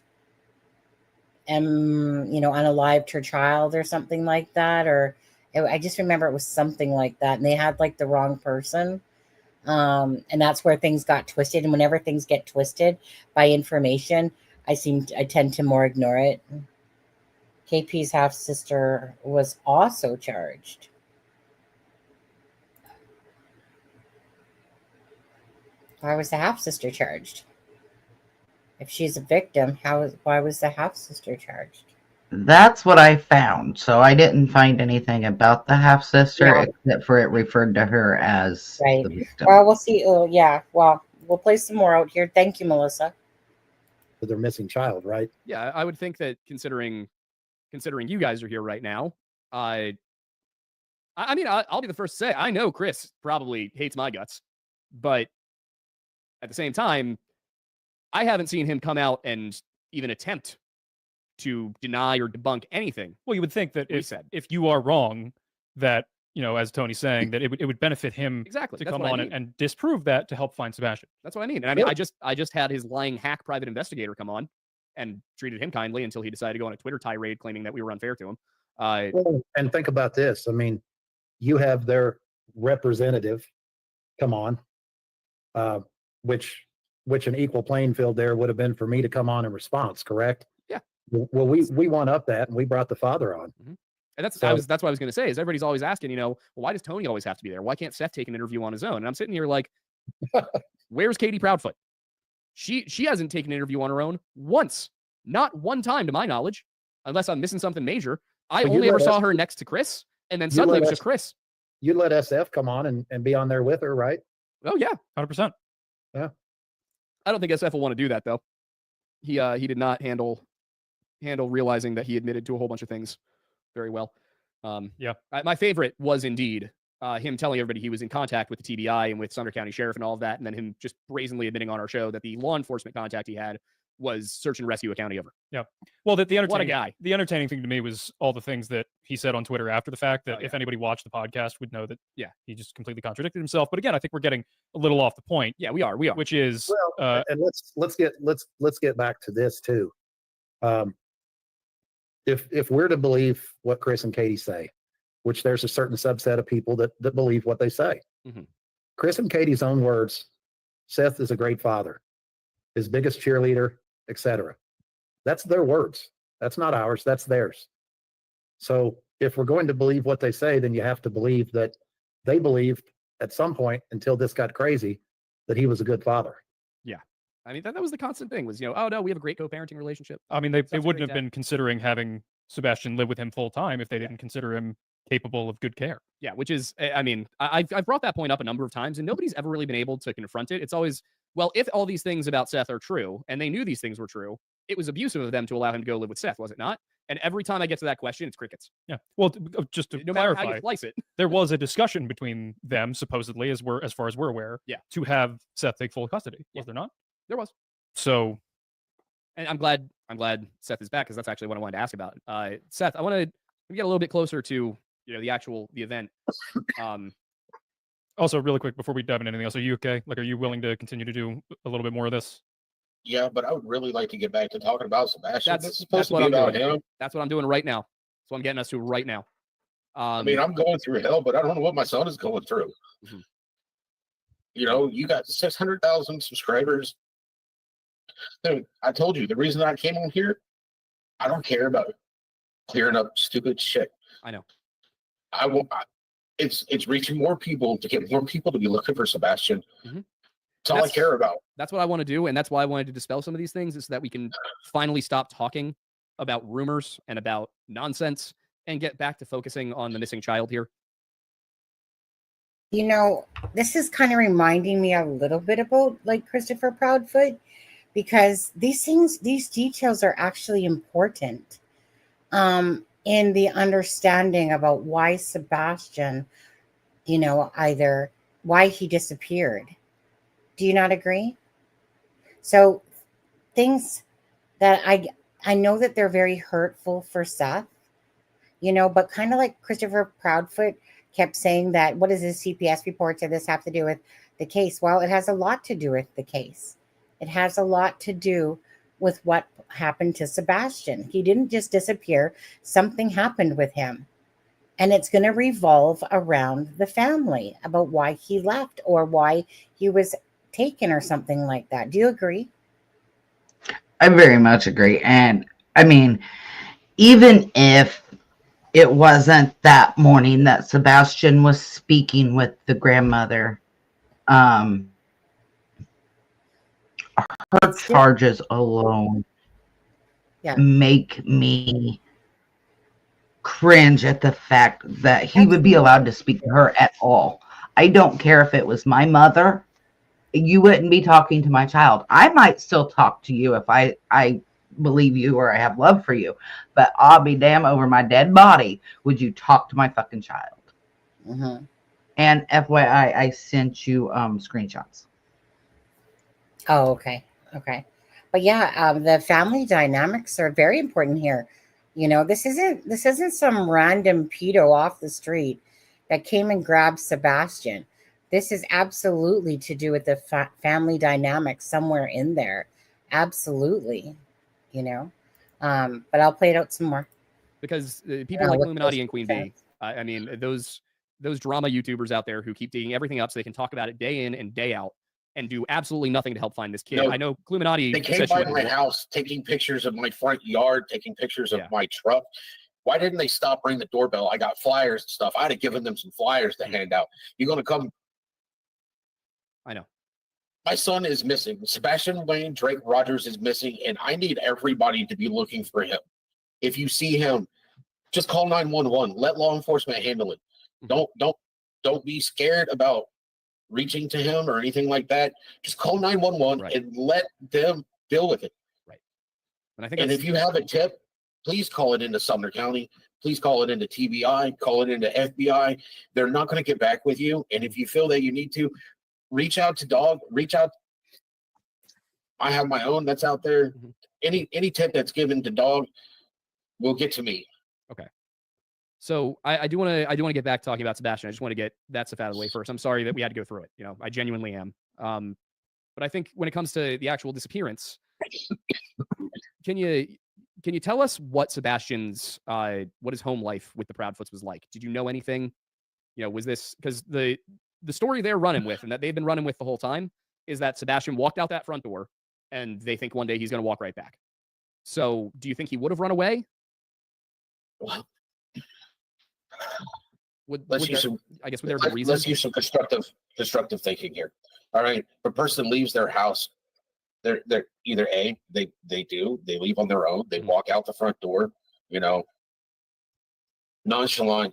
unalived her child or something like that, I just remember it was something like that, and they had like the wrong person. And that's where things got twisted. And whenever things get twisted by information, I tend to more ignore it. KP's half sister was also charged. Why was the half sister charged? If she's a victim, why was the half sister charged? That's what I found. So I didn't find anything about the half sister, Yeah. except for it referred to her as Right. the victim. Well, we'll see. Oh, yeah. Well, we'll play some more out here. Thank you, Melissa. For their missing child, right? Yeah, I would think that considering you guys are here right now, I mean, I'll be the first to say I know Chris probably hates my guts, but at the same time, I haven't seen him come out and even attempt to deny or debunk anything. Well, you would think that we said. if you are wrong, that, as Tony's saying, that it would benefit him Exactly. to That's come what I on mean. and disprove that to help find Sebastian. That's what I mean. And I mean, I just had his lying hack private investigator come on and treated him kindly until he decided to go on a Twitter tirade claiming that we were unfair to him. Well, and think about this. I mean, you have their representative come on, which an equal playing field there would have been for me to come on in response, correct? Yeah. Well, we won up that, and we brought the father on. Mm-hmm. And that's So- what I was going to say is everybody's always asking, well, why does Tony always have to be there? Why can't Seth take an interview on his own? And I'm sitting here like, where's Katie Proudfoot? She hasn't taken an interview on her own once, not one time to my knowledge, unless I'm missing something major. I But you only ever let saw us- her next to Chris, and then you suddenly let it was us- just Chris. You let SF come on and be on there with her, right? Oh yeah, 100%. I don't think SF will want to do that though. He did not handle realizing that he admitted to a whole bunch of things very well. Yeah. My favorite was indeed him telling everybody he was in contact with the TBI and with Sumner County Sheriff and all of that, and then him just brazenly admitting on our show that the law enforcement contact he had was search and rescue a county over. Yeah. Well, the entertaining, What a guy. The entertaining thing to me was all the things that he said on Twitter after the fact that Oh, yeah. if anybody watched the podcast would know that Yeah. he just completely contradicted himself. But again, I think we're getting a little off the point, Yeah, we are. which is Well, and let's get back to this too. If we're to believe what Chris and Katie say, which there's a certain subset of people that believe what they say. Mhm. Chris and Katie's own words, Seth is a great father, his biggest cheerleader, etc. That's their words. That's not ours. That's theirs. So if we're going to believe what they say, then you have to believe that they believed at some point until this got crazy that he was a good father. I mean, that was the constant thing was, oh no, we have a great co-parenting relationship. I mean, they Seth's a wouldn't great have been considering having Sebastian live with him full time if they didn't consider him capable of good care. Yeah, which is, I mean, I've brought that point up a number of times, and nobody's ever really been able to confront it. It's always, well, if all these things about Seth are true, and they knew these things were true, it was abusive of them to allow him to go live with Seth, was it not? And every time I get to that question, it's crickets. Yeah. Well, just to No matter clarify, how you slice it. there was a discussion between them, supposedly, as far as we're aware, Yeah. to have Seth take full custody. Yeah. Was there not? There was. So, And I'm glad Seth is back because that's actually what I wanted to ask about. Seth, I want to get a little bit closer to the event. also, really quick before we dive into anything else, are you okay? Like, are you willing to continue to do a little bit more of this? Yeah, but I would really like to get back to talking about Sebastian. That's This is supposed to what be I'm about doing. him. That's what I'm doing right now. So I'm getting us to right now. I mean, I'm going through hell, but I don't know what my son is going through. Mhm. You know, you got 600,000 subscribers. Dude, I told you the reason I came on here, I don't care about clearing up stupid shit. I know. I will. It's reaching more people to get more people to be looking for Sebastian. Mhm. That's all I care about. That's what I want to do, and that's why I wanted to dispel some of these things, is so that we can finally stop talking about rumors and about nonsense and get back to focusing on the missing child here. You know, this is kind of reminding me a little bit about like Christopher Proudfoot, because these details are actually important in the understanding about why Sebastian, either why he disappeared. Do you not agree? So things that I know that they're very hurtful for Seth, but kind of like Christopher Proudfoot kept saying that, what does this CPS report to this have to do with the case? Well, it has a lot to do with the case. It has a lot to do with what happened to Sebastian. He didn't just disappear. Something happened with him. And it's going to revolve around the family, about why he left or why he was taken or something like that. Do you agree? I very much agree. And I mean, even if it wasn't that morning that Sebastian was speaking with the grandmother, her charges alone make me cringe at the fact that he would be allowed to speak to her at all. I don't care if it was my mother. You wouldn't be talking to my child. I might still talk to you if I believe you or I have love for you, but I'll be damn over my dead body would you talk to my fucking child. Mm-hmm. And FYI, I sent you screenshots. Oh, okay. But yeah, the family dynamics are very important here. This isn't some random pedo off the street that came and grabbed Sebastian. This is absolutely to do with the family dynamics somewhere in there. Absolutely, but I'll play it out some more. Because people like Illuminati and Queen Bee, I mean, those drama YouTubers out there who keep digging everything up so they can talk about it day in and day out and do absolutely nothing to help find this kid. No, I know Illuminati. They came by my house, taking pictures of my front yard, taking pictures of my truck. Why didn't they stop ringing the doorbell? I got flyers and stuff. I'd have given them some flyers to hand out. You going to come? I know. My son is missing. Sebastian Wayne Drake Rogers is missing, and I need everybody to be looking for him. If you see him, just call 911. Let law enforcement handle it. Don't be scared about reaching to him or anything like that. Just call 911 and let them deal with it. Right. And if you have a tip, please call it into Sumner County. Please call it into TBI. Call it into FBI. They're not going to get back with you. And if you feel that you need to, reach out to Dog. Reach out. I have my own that's out there. Any tip that's given to Dog will get to me. Okay. So I do want to get back talking about Sebastian. I just want to get that stuff out of the way first. I'm sorry that we had to go through it. I genuinely am. But I think when it comes to the actual disappearance, can you tell us what Sebastian's what his home life with the Proudfoots was like? Did you know anything? Was this because the story they're running with and that they've been running with the whole time is that Sebastian walked out that front door and they think one day he's going to walk right back. So do you think he would have run away? Well, let's use some constructive thinking here. All right, if a person leaves their house, they're either they leave on their own, they walk out the front door, nonchalant.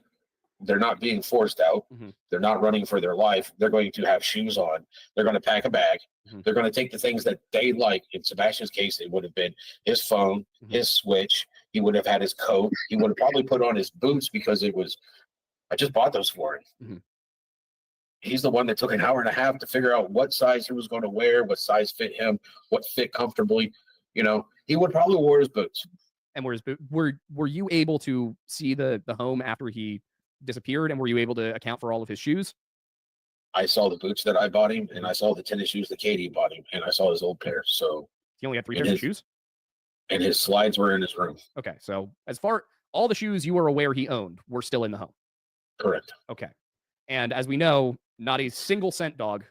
They're not being forced out. They're not running for their life. They're going to have shoes on. They're going to pack a bag. They're going to take the things that they like. In Sebastian's case, it would have been his phone, his Switch. He would have had his coat. He would have probably put on his boots because I just bought those for him. He's the one that took an hour and a half to figure out what size he was going to wear, what size fit him, what fit comfortably. He would probably wear his boots. And were you able to see the home after he disappeared, and were you able to account for all of his shoes? I saw the boots that I bought him, and I saw the tennis shoes that Katie bought him, and I saw his old pair. So he only had 3 pairs of shoes, and his slides were in his room. Okay, so as far all the shoes you were aware he owned were still in the home. Correct. Okay. And as we know, not a single scent dog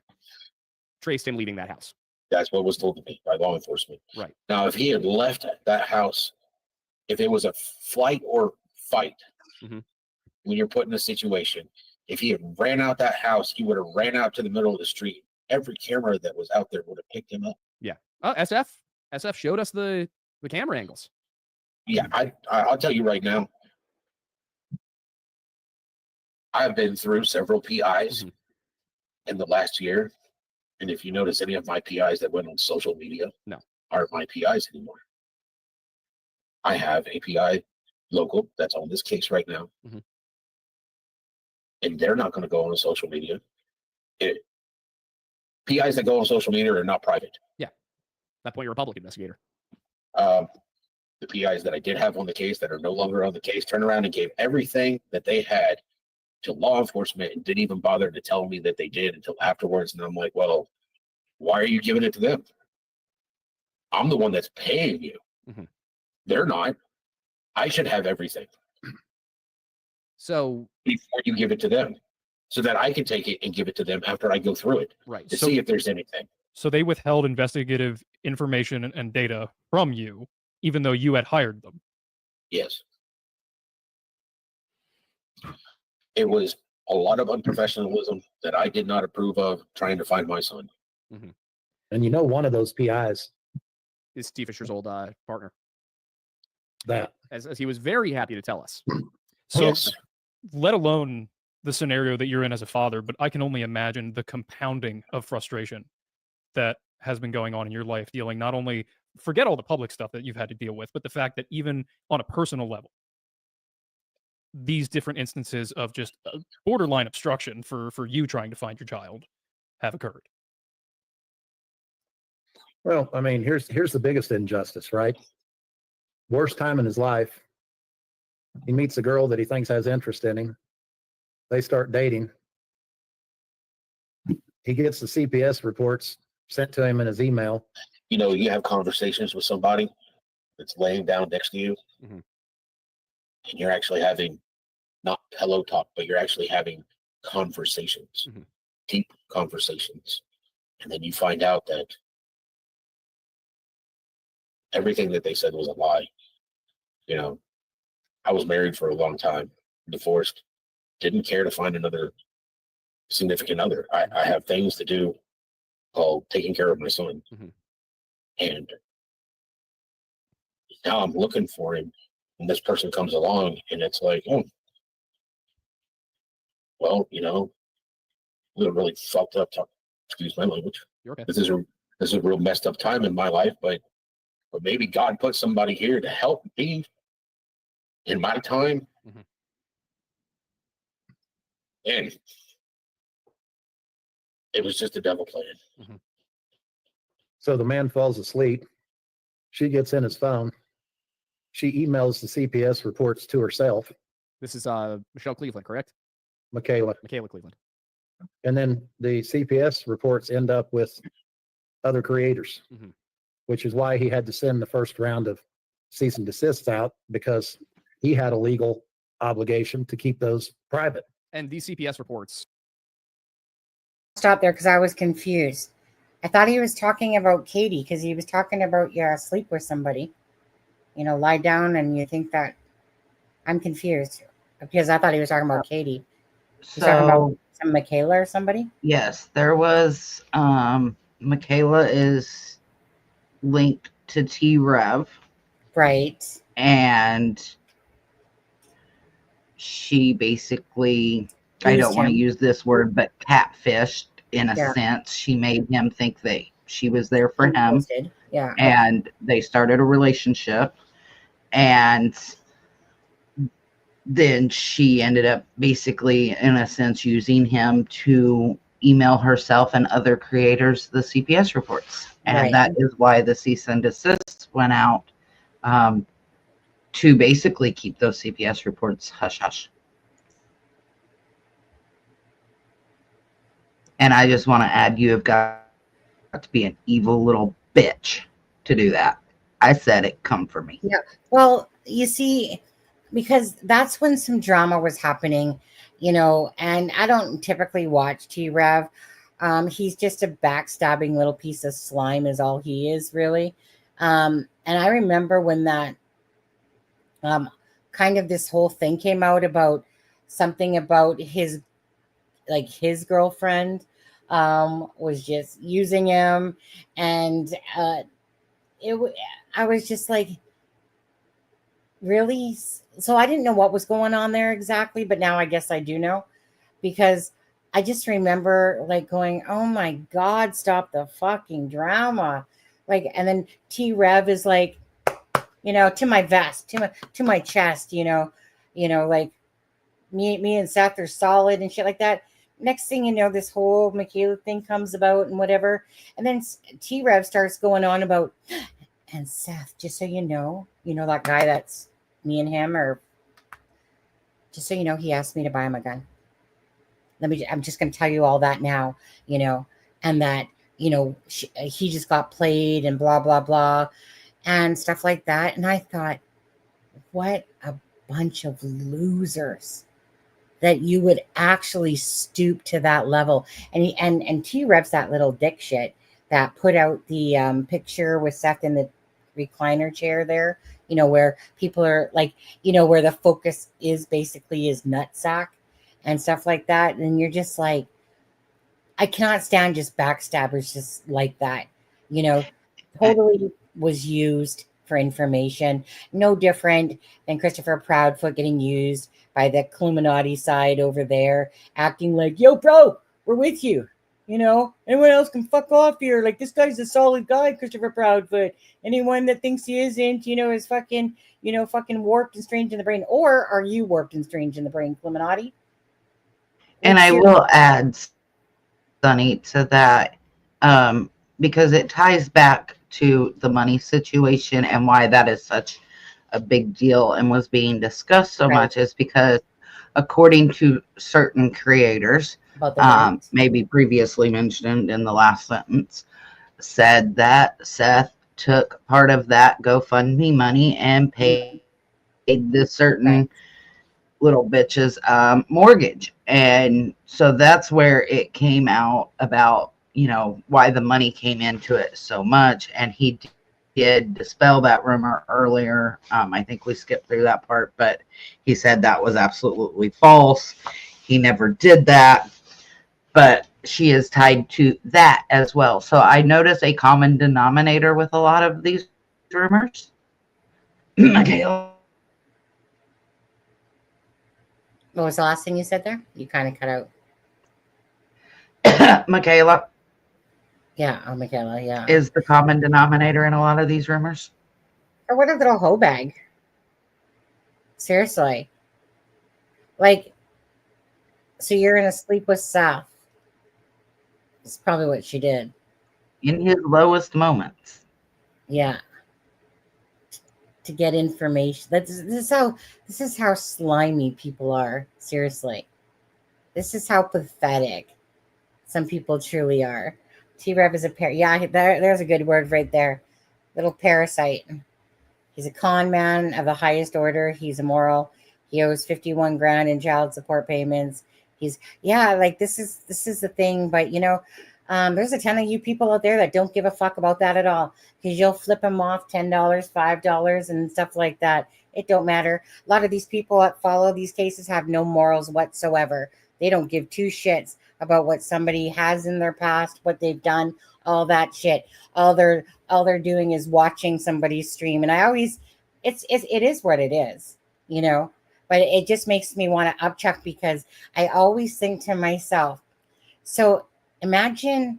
traced him leaving that house. That's what was told to me by law enforcement. Right. Now, if he had left that house, if it was a flight or fight, Mhm. when you're put in a situation, if he had ran out that house, he would have ran out to the middle of the street. Every camera that was out there would have picked him up. SF showed us the camera angles. Yeah, I'll tell you right now, I've been through several PIs Mhm. in the last year. And if you notice, any of my PIs that went on social media No. aren't my PIs anymore. I have a PI local that's on this case right now. Mhm. And they're not going to go on social media. PIs that go on social media are not private. At that point, you're a public investigator. The PIs that I did have on the case that are no longer on the case turned around and gave everything that they had to law enforcement and didn't even bother to tell me that they did until afterwards. And I'm like, well, why are you giving it to them? I'm the one that's paying you. Mhm. They're not. I should have everything So, before you give it to them so that I can take it and give it to them after I go through it right. to So- see if there's anything. So they withheld investigative information and data from you, even though you had hired them. Yes. It was a lot of unprofessionalism that I did not approve of trying to find my son. And you know, one of those PIs, Is Steve Fisher's old partner, that as he was very happy to tell us. So Yes. let alone the scenario that you're in as a father, but I can only imagine the compounding of frustration that has been going on in your life, dealing not only, forget all the public stuff that you've had to deal with, but the fact that even on a personal level, these different instances of just borderline obstruction for you trying to find your child have occurred. Well, I mean, here's the biggest injustice, right? Worst time in his life. He meets a girl that he thinks has interest in him. They start dating. He gets the CPS reports sent to him in his email. You know, you have conversations with somebody that's laying down next to you, Mhm. and you're actually having not pillow talk, but you're actually having conversations, Mhm. deep conversations. And then you find out that everything that they said was a lie. You know, I was married for a long time, divorced, didn't care to find another significant other. I have things to do called taking care of my son. Mhm. And now I'm looking for him, and this person comes along, and it's like, oh, well, you know, we really fucked up. Excuse my language. You're okay. This is a real messed up time in my life, but maybe God put somebody here to help me in my time. Mhm. And it was just a devil plan. So the man falls asleep. She gets in his phone. She emails the CPS reports to herself, This is Michelle Cleveland, correct? Michaela. Michaela Cleveland. And then the CPS reports end up with other creators, Mhm. which is why he had to send the first round of cease and desists out, because he had a legal obligation to keep those private. And these CPS reports. Stop there because I was confused. I thought he was talking about Katie because he was talking about sleep with somebody. You know, lie down and you think that. I'm confused because I thought he was talking about Katie. He's talking about So some Michaela or somebody. yes, there was Michaela is linked to T-Rev, Right. and she basically, I don't Used want to him. use this word, but catfished in a Yeah. sense. She made him think she was there for him, Posted. Yeah. and they started a relationship, and then she ended up basically, in a sense, using him to email herself and other creators the CPS reports. And Right. that is why the cease and desist went out, to basically keep those CPS reports hush hush. And I just want to add, you have got to be an evil little bitch to do that. I said it, come for me. Well, you see, because that's when some drama was happening, and I don't typically watch T-Rev. He's just a backstabbing little piece of slime is all he is, really. And I remember when that kind of this whole thing came out about something about his girlfriend was just using him, and I was just like, really? So I didn't know what was going on there exactly, but now I guess I do know, because I just remember like going, oh my God, stop the fucking drama. Like, and then T Rev is like, to my vest, to my chest, like me and Seth are solid and shit like that. Next thing you know, this whole Michaela thing comes about and whatever. And then T Rev starts going on about, and Seth, just so that guy that's me and him, or just so you know, he asked me to buy him a gun. I'm just going to tell you all that now, and that, he just got played and blah, blah, blah, and stuff like that. And I thought, what a bunch of losers that you would actually stoop to that level. And T-Rev's that little dick shit that put out the picture with Seth in the recliner chair there, where people are like, where the focus is basically his nutsack and stuff like that. And you're just like, I cannot stand just backstabbers just like that, totally was used for information. No different than Christopher Proudfoot getting used by the Illuminati side over there, acting like, yo, bro, we're with you. Anyone else can fuck off here. Like, this guy's a solid guy, Christopher Proudfoot. Anyone that thinks he isn't, is fucking, fucking warped and strange in the brain. Or are you warped and strange in the brain, Illuminati? And I will add, Sonny, to that, because it ties back to the money situation and why that is such a big deal and was being discussed so much, is because according to certain creators, maybe previously mentioned in the last sentence, said that Seth took part of that GoFundMe money and paid this certain little bitch's mortgage. And so that's where it came out about, why the money came into it so much. And he did dispel that rumor earlier. I think we skipped through that part, but he said that was absolutely false. He never did that. But she is tied to that as well. So I notice a common denominator with a lot of these rumors. Michaela. What was the last thing you said there? You kind of cut out. Michaela. Yeah, Michaela, yeah. Is the common denominator in a lot of these rumors. Or what a little hoe bag. Seriously. Like, so you're in a sleep with Seth. It's probably what she did. In his lowest moments. Yeah. To get information. This is how slimy people are. Seriously. This is how pathetic some people truly are. T-Rev is a there's a good word right there. Little parasite. He's a con man of the highest order. He's immoral. He owes 51 grand in child support payments. This is the thing. But there's a ton of you people out there that don't give a fuck about that at all, because you'll flip them off $10, $5 and stuff like that. It don't matter. A lot of these people that follow these cases have no morals whatsoever. They don't give two shits about what somebody has in their past, what they've done, all that shit. All they're doing is watching somebody's stream. And it is what it is, but it just makes me want to upchuck, because I always think to myself, so imagine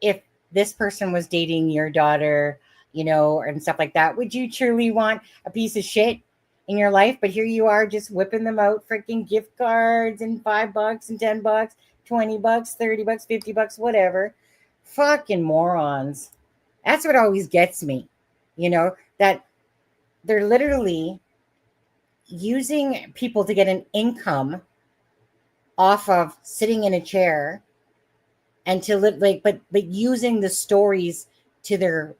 if this person was dating your daughter, and stuff like that. Would you truly want a piece of shit in your life? But here you are just whipping them out freaking gift cards and $5 and $10, $20, $30, $50, whatever. Fucking morons. That's what always gets me, that they're literally using people to get an income off of sitting in a chair and to live but using the stories to their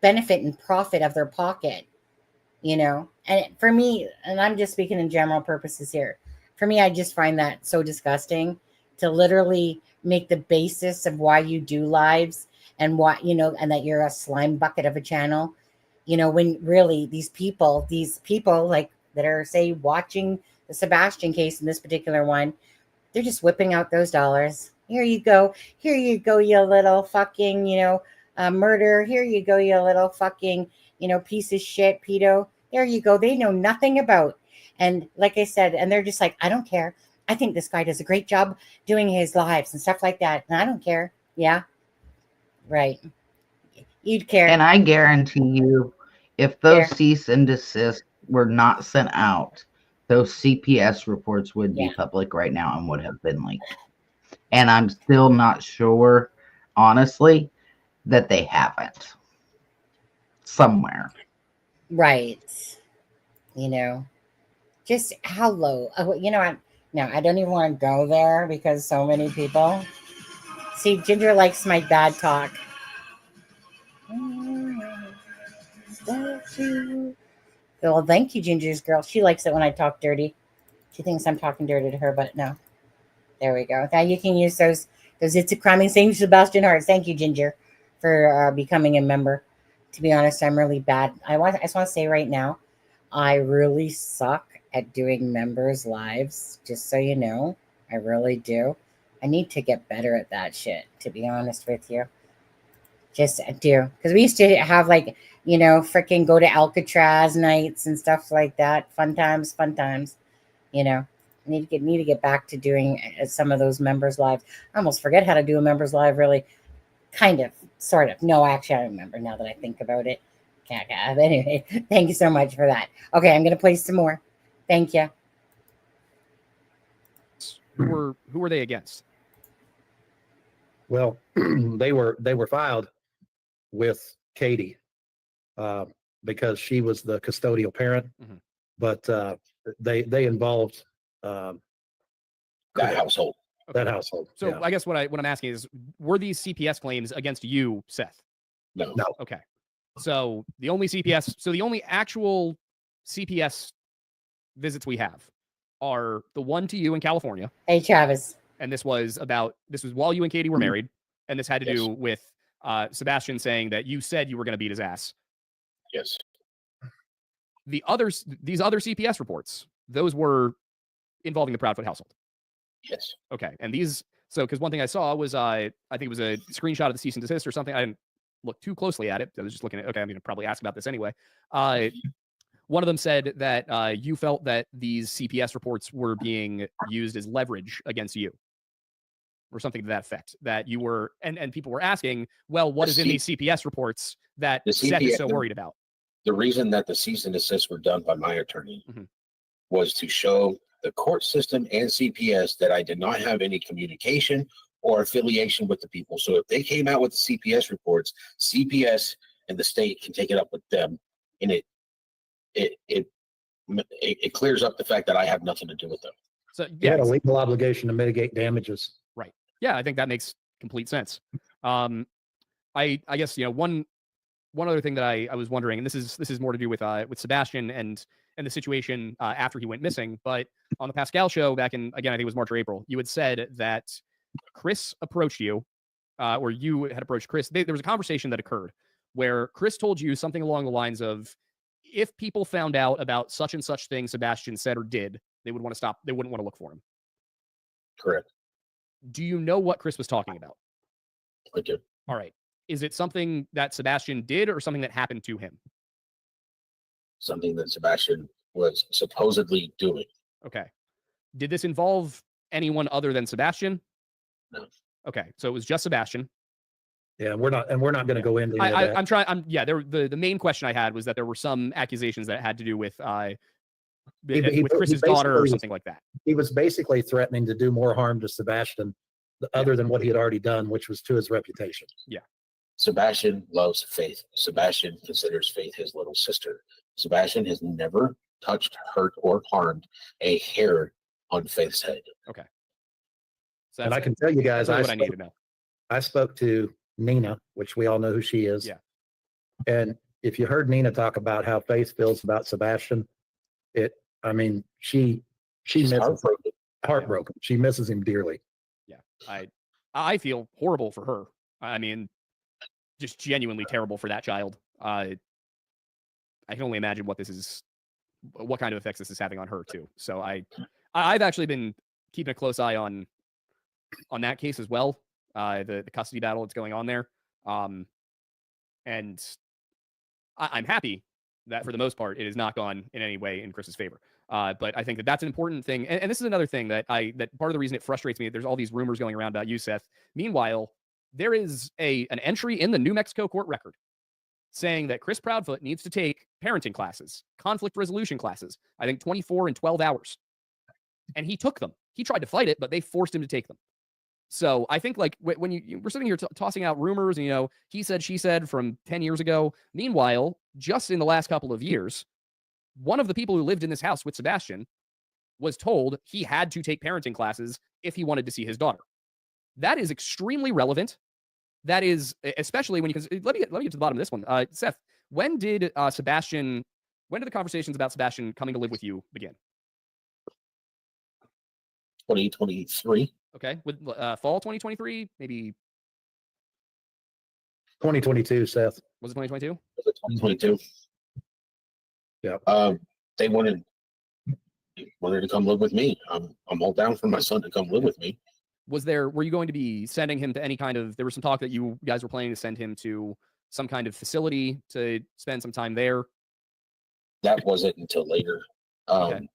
benefit and profit of their pocket, and And for me, and I'm just speaking in general purposes here, for me, I just find that so disgusting to literally make the basis of why you do lives and what, and that you're a slime bucket of a channel, when really these people like that are, say, watching the Sebastian case in this particular one, they're just whipping out those dollars. Here you go, you little fucking, murder. Here you go, you little fucking, piece of shit, pedo. There you go. They know nothing about. And like I said, and they're just like, I don't care. I think this guy does a great job doing his lives and stuff like that. And I don't care. Yeah. Right. You'd care. And I guarantee you, if those cease and desist were not sent out, those CPS reports would be public right now and would have been leaked. And I'm still not sure, honestly, that they haven't. Somewhere. Right. Just how low. I don't even want to go there because so many people. See, Ginger likes my bad talk. Well, thank you, Ginger's girl. She likes it when I talk dirty. She thinks I'm talking dirty to her, but no. There we go. Now you can use those It's a Crime St. Sebastian hearts. Thank you, Ginger, for becoming a member. To be honest, I'm really bad. I just want to say right now, I really suck at doing members' lives, just so you know. I really do. I need to get better at that shit, to be honest with you. Just do. Because we used to have freaking go to Alcatraz nights and stuff like that. Fun times. Need to get back to doing some of those members lives. I almost forget how to do a members live, really. Kind of, sort of. No, actually, I remember now that I think about it. Anyway, thank you so much for that. Okay, I'm going to play some more. Thank you. Who were they against? Well, they were filed with Katie because she was the custodial parent, but they involved that household. That household. So I guess what I'm asking is, were these CPS claims against you, Seth? No. Okay. So the only actual CPS visits we have are the one to you in California. Hey, Travis. And this was while you and Katie were married. And this had to do with Sebastian saying that you said you were going to beat his ass. Yes. These other CPS reports, those were involving the Proudfoot household. Yes. Okay. And because one thing I saw was, I think it was a screenshot of the cease and desist or something. I didn't look too closely at it. I was just looking at, okay, I'm going to probably ask about this anyway. One of them said that you felt that these CPS reports were being used as leverage against you, or something to that effect. That you were, and people were asking, well, what is in these CPS reports that Seth is so worried about? The reason that the cease and desist were done by my attorney was to show the court system and CPS that I did not have any communication or affiliation with the people. So if they came out with the CPS reports, CPS and the state can take it up with them, and it clears up the fact that I have nothing to do with them. So you had a legal obligation to mitigate damages. Right. Yeah, I think that makes complete sense. I guess one other thing that I was wondering, and this is more to do with Sebastian and the situation after he went missing, but on the Pascal show back in, again, I think it was March or April, you had said that Chris approached you, or you had approached Chris. There was a conversation that occurred where Chris told you something along the lines of, if people found out about such and such thing Sebastian said or did, they would want to stop. They wouldn't want to look for him. Correct. Do you know what Chris was talking about? I do. All right. Is it something that Sebastian did or something that happened to him? Something that Sebastian was supposedly doing. Okay. Did this involve anyone other than Sebastian? No. Okay. So it was just Sebastian. Yeah, we're not going to go into that. I'm trying. The main question I had was that there were some accusations that had to do with with Chris's daughter or something like that. He was basically threatening to do more harm to Sebastian other than what he had already done, which was to his reputation. Yeah. Sebastian loves Faith. Sebastian considers Faith his little sister. Sebastian has never touched, hurt, or harmed a hair on Faith's head. Okay. So and I can tell you guys, I need to know. I spoke to Nina, which we all know who she is. Yeah. And if you heard Nina talk about how Faith feels about Sebastian, I mean, she She's misses heartbroken. heartbroken. She misses him dearly. Yeah, I feel horrible for her. I mean, just genuinely terrible for that child. I can only imagine what kind of effects this is having on her too. So I've actually been keeping a close eye on that case as well. The custody battle that's going on there. And I'm happy that for the most part it has not gone in any way in Chris's favor. But I think that's an important thing. And this is another thing that part of the reason it frustrates me. There's all these rumors going around about you, Seth. Meanwhile, there is an entry in the New Mexico court record saying that Chris Proudfoot needs to take parenting classes, conflict resolution classes, I think 24 and 12 hours. And he took them. He tried to fight it, but they forced him to take them. So I think like when we're sitting here tossing out rumors and, he said, she said from 10 years ago. Meanwhile, just in the last couple of years, one of the people who lived in this house with Sebastian was told he had to take parenting classes if he wanted to see his daughter. That is extremely relevant. That is, especially when let me get to the bottom of this one. Seth, when did the conversations about Sebastian coming to live with you begin? 2023. Okay. With fall 2023, maybe. 2022, Seth. Was it 2022? Was it 2022? Yeah. They wanted to come live with me. I'm all down for my son to come live with me. Were you going to be sending him to any kind of, there was some talk that you guys were planning to send him to some kind of facility to spend some time there? That wasn't until later. Okay.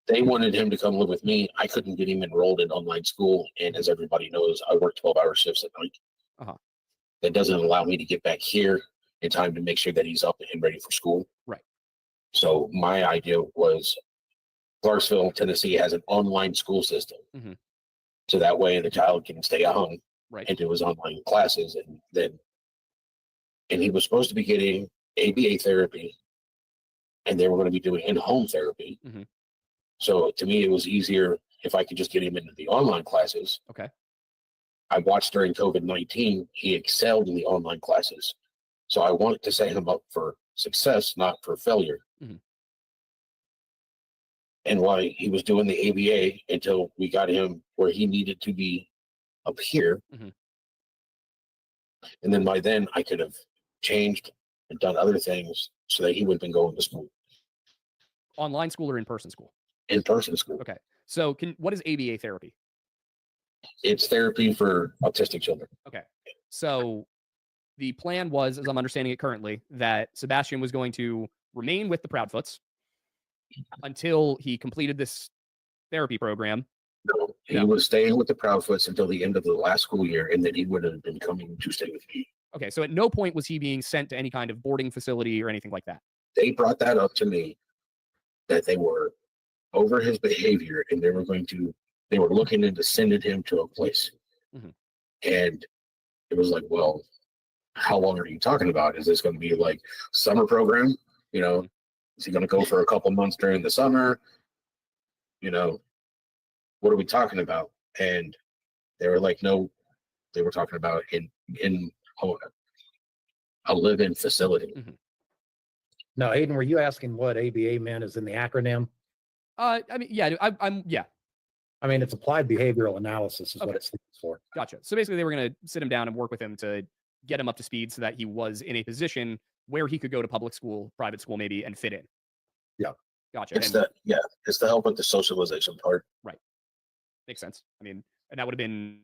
They wanted him to come live with me. I couldn't get him enrolled in online school. And as everybody knows, I work 12-hour shifts at night. Uh-huh. That doesn't allow me to get back here in time to make sure that he's up and ready for school. Right. So my idea was Clarksville, Tennessee has an online school system. Mm-hmm. So that way the child can stay at home Right. and do his online classes. And he was supposed to be getting ABA therapy, and they were going to be doing in-home therapy. Mm-hmm. So to me, it was easier if I could just get him into the online classes. Okay. I watched during COVID-19, he excelled in the online classes. So I wanted to set him up for success, not for failure. Mm-hmm. And while he was doing the ABA until we got him where he needed to be up here. Mm-hmm. And then by then I could have changed and done other things so that he would have been going to school. Online school or in-person school? In-person school. Okay. So what is ABA therapy? It's therapy for autistic children. Okay. So the plan was, as I'm understanding it currently, that Sebastian was going to remain with the Proudfoots until he completed this therapy program. No, he was staying with the Proudfoots until the end of the last school year, and then he would have been coming to stay with me. Okay. So at no point was he being sent to any kind of boarding facility or anything like that. They brought that up to me, that they were over his behavior and they were looking into sending him to a place. Mm-hmm. And it was like, well, how long are you talking about? Is this going to be like summer program? Mm-hmm. Is he going to go for a couple months during the summer? What are we talking about? And they were like, no, they were talking about in a live-in facility. Mm-hmm. Now, Aiden, were you asking what ABA meant as in the acronym? I mean, yeah, yeah. I mean, it's applied behavioral analysis is Okay. what it stands for. Gotcha. So basically they were going to sit him down and work with him to get him up to speed so that he was in a position where he could go to public school, private school maybe, and fit in. Yeah. Gotcha. It's the help with the socialization part. Makes sense. I mean, and that would have been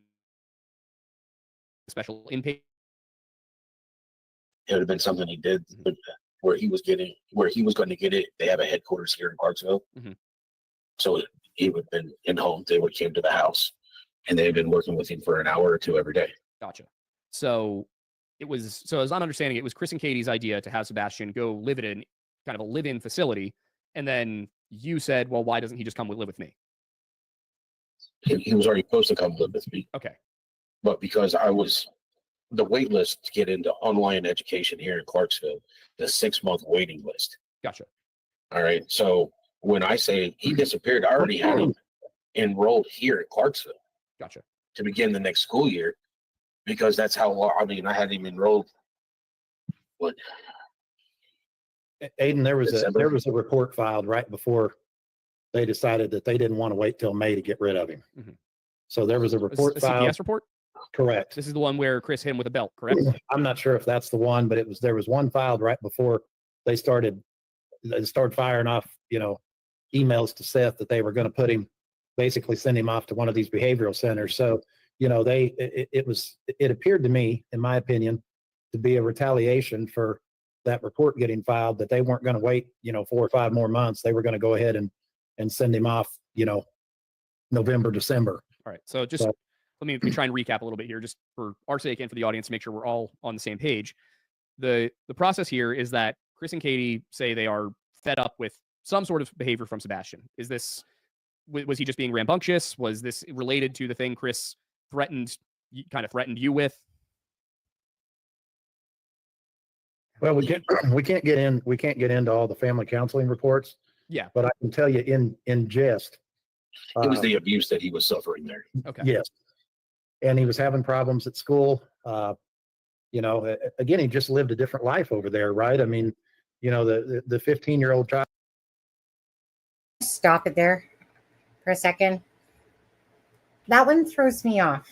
special inpatient. It would have been something he did, but where he was going to get it. They have a headquarters here in Clarksville. Mhm. So he would have been in home. They would came to the house, and they had been working with him for an hour or two every day. Gotcha. So as I'm understanding, it was Chris and Katie's idea to have Sebastian go live in kind of a live-in facility. And then you said, well, why doesn't he just come live with me? He was already supposed to come live with me, Okay. but because I was the wait list to get into online education here in Clarksville, the 6-month waiting list. Gotcha. All right. So when I say he disappeared, I already had him enrolled here in Clarksville Gotcha. to begin the next school year, because that's how long. I mean, I had him enrolled Aiden, there was December? a report filed right before they decided that they didn't want to wait till May to get rid of him. Mhm. So there was a This is report a filed. CPS report. Correct. This is the one where Chris hit him with a belt, correct? I'm not sure if that's the one, but there was one filed right before they started firing off, emails to Seth that they were going to put him, basically send him off to one of these behavioral centers. So, it appeared to me, in my opinion, to be a retaliation for that report getting filed, that they weren't going to wait, 4 or 5 more months. They were going to go ahead and send him off, November, December. All right. So just let me try and recap a little bit here, just for our sake and for the audience, to make sure we're all on the same page. The process here is that Chris and Katie say they are fed up with some sort of behavior from Sebastian. Was he just being rambunctious? Was this related to the thing Chris threatened you with? Well, we can't get into all the family counseling reports. Yeah. But I can tell you in jest. It was the abuse that he was suffering there. Okay. Yes. And he was having problems at school. Again, he just lived a different life over there, right? I mean, the 15-year-old child. Stop it there for a second. That one throws me off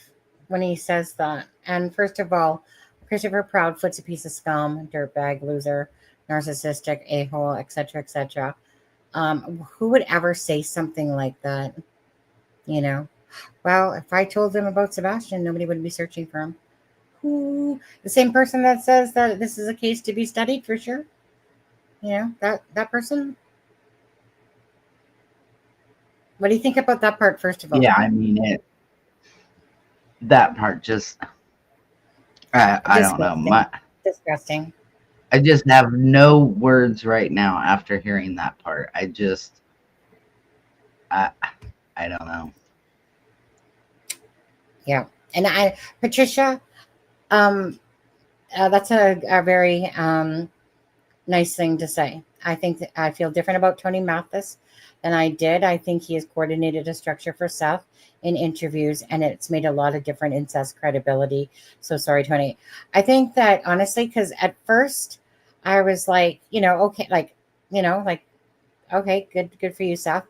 when he says that. And first of all, Christopher Proudfoot's a piece of scum, dirtbag, loser, narcissistic, a-hole, etc., etc. Who would ever say something like that? Well, if I told them about Sebastian, nobody would be searching for him. Who? The same person that says that this is a case to be studied for sure. That person. What do you think about that part, first of all? Yeah, I mean that part just I don't know. Disgusting. I just have no words right now after hearing that part. I don't know. Yeah. And Patricia, that's a very nice thing to say. I think that I feel different about Tony Mathis than I did. I think he has coordinated a structure for Seth in interviews, and it's made a lot of difference in Seth's credibility. So sorry, Tony. I think that honestly, because at first I was like, okay, okay, good for you, Seth.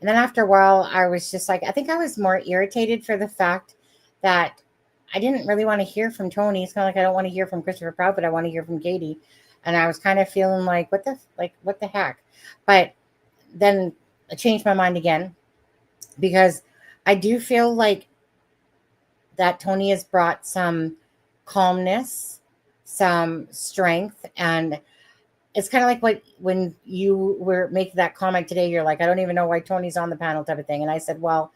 And then after a while, I was just like, I think I was more irritated for the fact that I didn't really want to hear from Tony. It's kind of like I don't want to hear from Christopher Proud, but I want to hear from Katie. And I was kind of feeling like, what the heck? But then I changed my mind again, because I do feel like that Tony has brought some calmness, some strength, and it's kind of like when you were making that comment today, you're like, I don't even know why Tony's on the panel type of thing. And I said, well,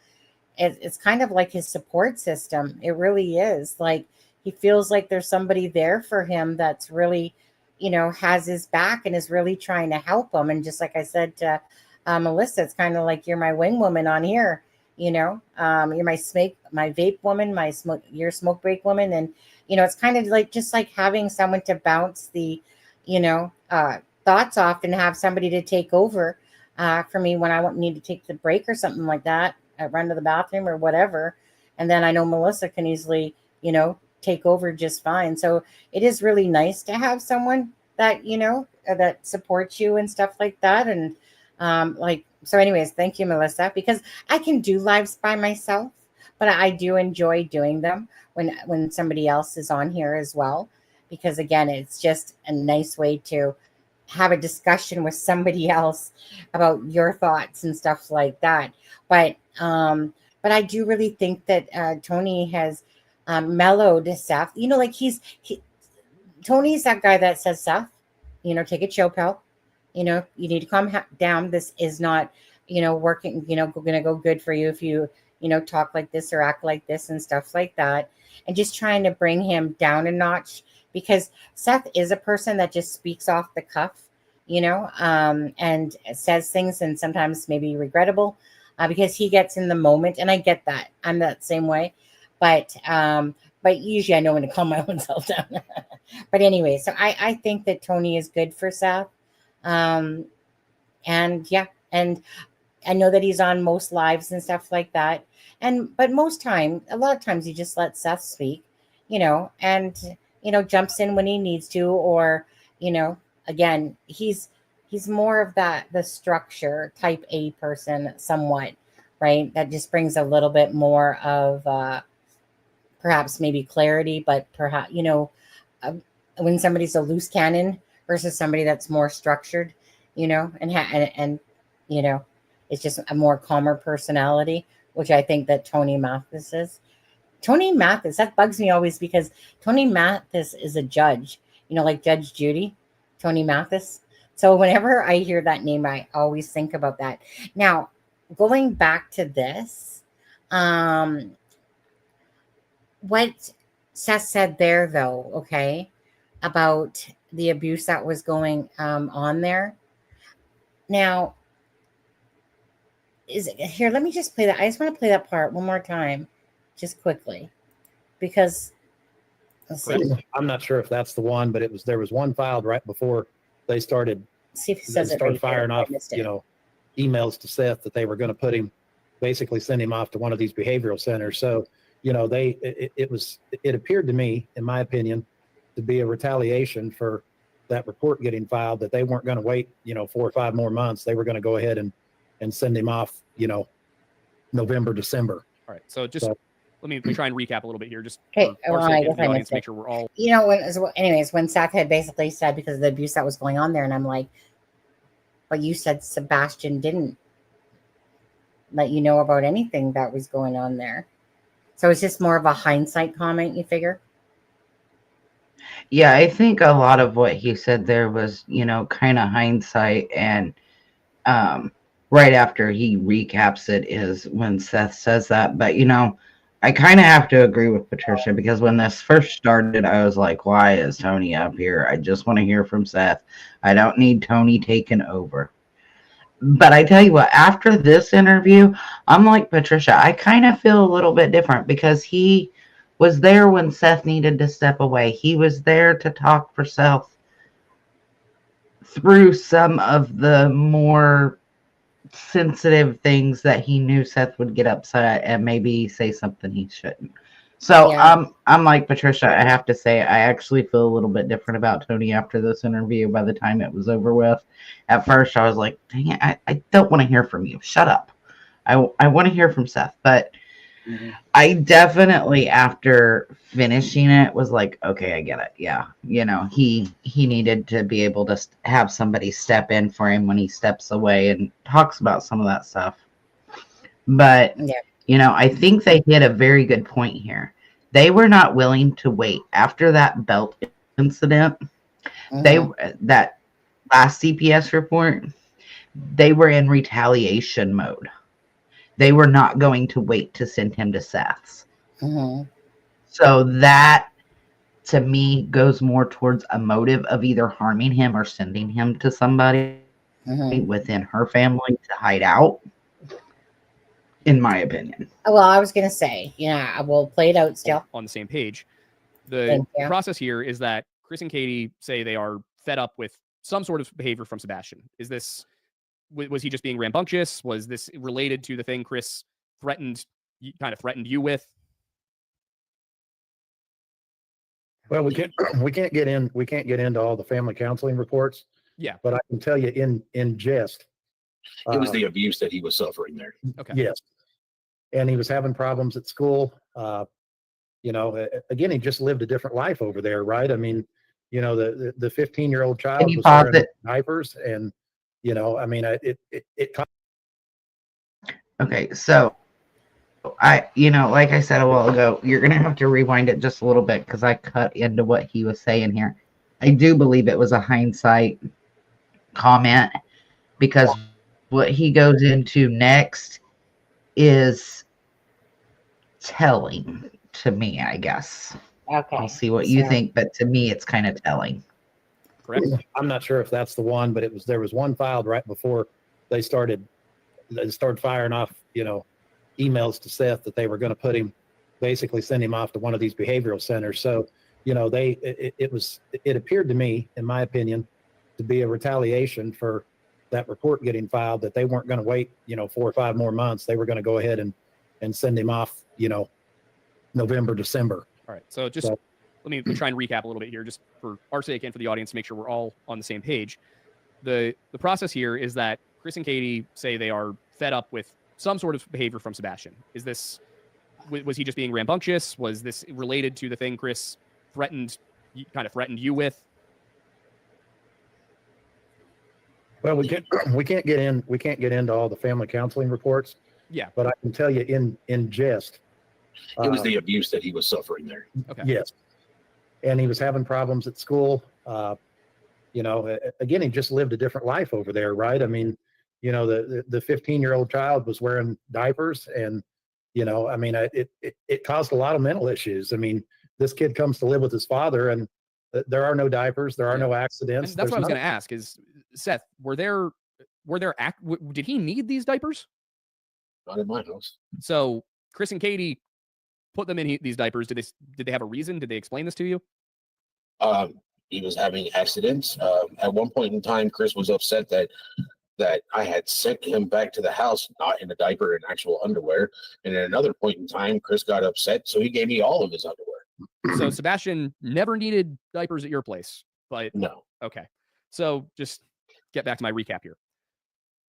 it's kind of like his support system. It really is. Like, he feels like there's somebody there for him that's really, has his back and is really trying to help him. And just like I said to Melissa, it's kind of like, you're my wing woman on here. You're my vape woman, your smoke break woman. And, it's kind of like, just like having someone to bounce the, thoughts off, and have somebody to take over for me when I need to take the break or something like that. I run to the bathroom or whatever. And then I know Melissa can easily, take over just fine. So it is really nice to have someone that, that supports you and stuff like that. And so anyways, thank you, Melissa, because I can do lives by myself, but I do enjoy doing them when somebody else is on here as well, because again, it's just a nice way to have a discussion with somebody else about your thoughts and stuff like that. But I do really think that Tony has mellowed Seth. Tony's that guy that says, Seth, take a chill pill. You need to calm down. This is not, working, going to go good for you if you, talk like this or act like this and stuff like that. And just trying to bring him down a notch, because Seth is a person that just speaks off the cuff, and says things, and sometimes maybe regrettable because he gets in the moment. And I get that. I'm that same way. But usually I know when to calm my own self down. But anyway, so I think that Tony is good for Seth. And yeah, and I know that he's on most lives and stuff like that. But a lot of times he just lets Seth speak, and, jumps in when he needs to, or, again, he's he's more of the structure type A person, somewhat, right? That just brings a little bit more of perhaps maybe clarity, but perhaps uh, when somebody's a loose cannon versus somebody that's more structured, and it's just a more calmer personality, which I think that Tony Mathis is. Tony Mathis, that bugs me always because Tony Mathis is a judge, like Judge Judy, Tony Mathis. So whenever I hear that name, I always think about that. Now, going back to this, what Seth said there, though, okay, about the abuse that was going on there. Now, here, let me just play that. I just want to play that part one more time, just quickly, because let's see. I'm not sure if that's the one, but there was one filed right before they started See if he says it started right firing here. I off, missed it. emails to Seth that they were going to put him, basically send him off to one of these behavioral centers. So, it appeared to me, in my opinion, to be a retaliation for that report getting filed, that they weren't going to wait, 4 or 5 more months. They were going to go ahead and send him off, November, December. All right. So just let me try and recap a little bit here, just Okay, for our well, sake I and guess for the I audience, missed make it. sure we're all when Seth had basically said, because of the abuse that was going on there, and I'm like, but you said Sebastian didn't let you know about anything that was going on there. So it's just more of a hindsight comment, you figure? Yeah, I think a lot of what he said there was, kind of hindsight. And right after he recaps it is when Seth says that. But, I kind of have to agree with Patricia, because when this first started, I was like, why is Tony up here? I just want to hear from Seth. I don't need Tony taking over. But I tell you what, after this interview, I'm like Patricia. I kind of feel a little bit different, because he was there when Seth needed to step away. He was there to talk for Seth through some of the more sensitive things that he knew Seth would get upset and maybe say something he shouldn't. So Yeah. I'm like Patricia. I have to say, I actually feel a little bit different about Tony after this interview. By the time it was over with, at first I was like, dang it, I don't want to hear from you. Shut up. I want to hear from Seth. But I definitely, after finishing it, was like, okay, I get it. Yeah, he needed to be able to have somebody step in for him when he steps away, and talks about some of that stuff. But Yeah. I think they hit a very good point here. They were not willing to wait after that belt incident. That last CPS report, they were in retaliation mode. They were not going to wait to send him to Seth's. So that, to me, goes more towards a motive of either harming him or sending him to somebody within her family to hide out, in my opinion. Well, I was going to say, I will play it out still. on the same page. The process here is that Chris and Katie say they are fed up with some sort of behavior from Sebastian. Was he just being rambunctious? Was this related to the thing Chris threatened you with? Well, we can't get into all the family counseling reports. Yeah. But I can tell you in jest. It was the abuse that he was suffering there. Okay. Yes. And he was having problems at school. Again, he just lived a different life over there, right? I mean, the 15-year-old child was wearing diapers, and Okay, so like I said a while ago, you're gonna have to rewind it just a little bit, because I cut into what he was saying here. I do believe it was a hindsight comment, because what he goes into next is telling to me, I guess. Okay. I'll see what you think, but to me, it's kind of telling. Correct. I'm not sure if that's the one, but there was one filed right before they started firing off, emails to Seth that they were going to put him, basically send him off to one of these behavioral centers. So, it appeared to me, in my opinion, to be a retaliation for that report getting filed, that they weren't going to wait, 4 or 5 more months. They were going to go ahead and send him off, November, December. All right. So let me try and recap a little bit here, just for our sake and for the audience, to make sure we're all on the same page. the process here is that Chris and Katie say they are fed up with some sort of behavior from Sebastian. Is this, was he just being rambunctious? Was this related to the thing Chris threatened you with? Well, we can't get into all the family counseling reports. Yeah. But I can tell you in jest. It was the abuse that he was suffering there. Okay. Yes. And he was having problems at school. Again, he just lived a different life over there, right? I mean, the 15-year-old child was wearing diapers, and it caused a lot of mental issues. I mean, this kid comes to live with his father, and there are no diapers, there are no accidents. And that's what I was going to ask is, Seth, did he need these diapers? Not in my house. So Chris and Katie put them in these diapers. Did they have a reason? Did they explain this to you? He was having accidents. At one point in time, Chris was upset that I had sent him back to the house, not in a diaper, in actual underwear. And at another point in time, Chris got upset, so he gave me all of his underwear. So Sebastian never needed diapers at your place, but No. Okay. So just get back to my recap here.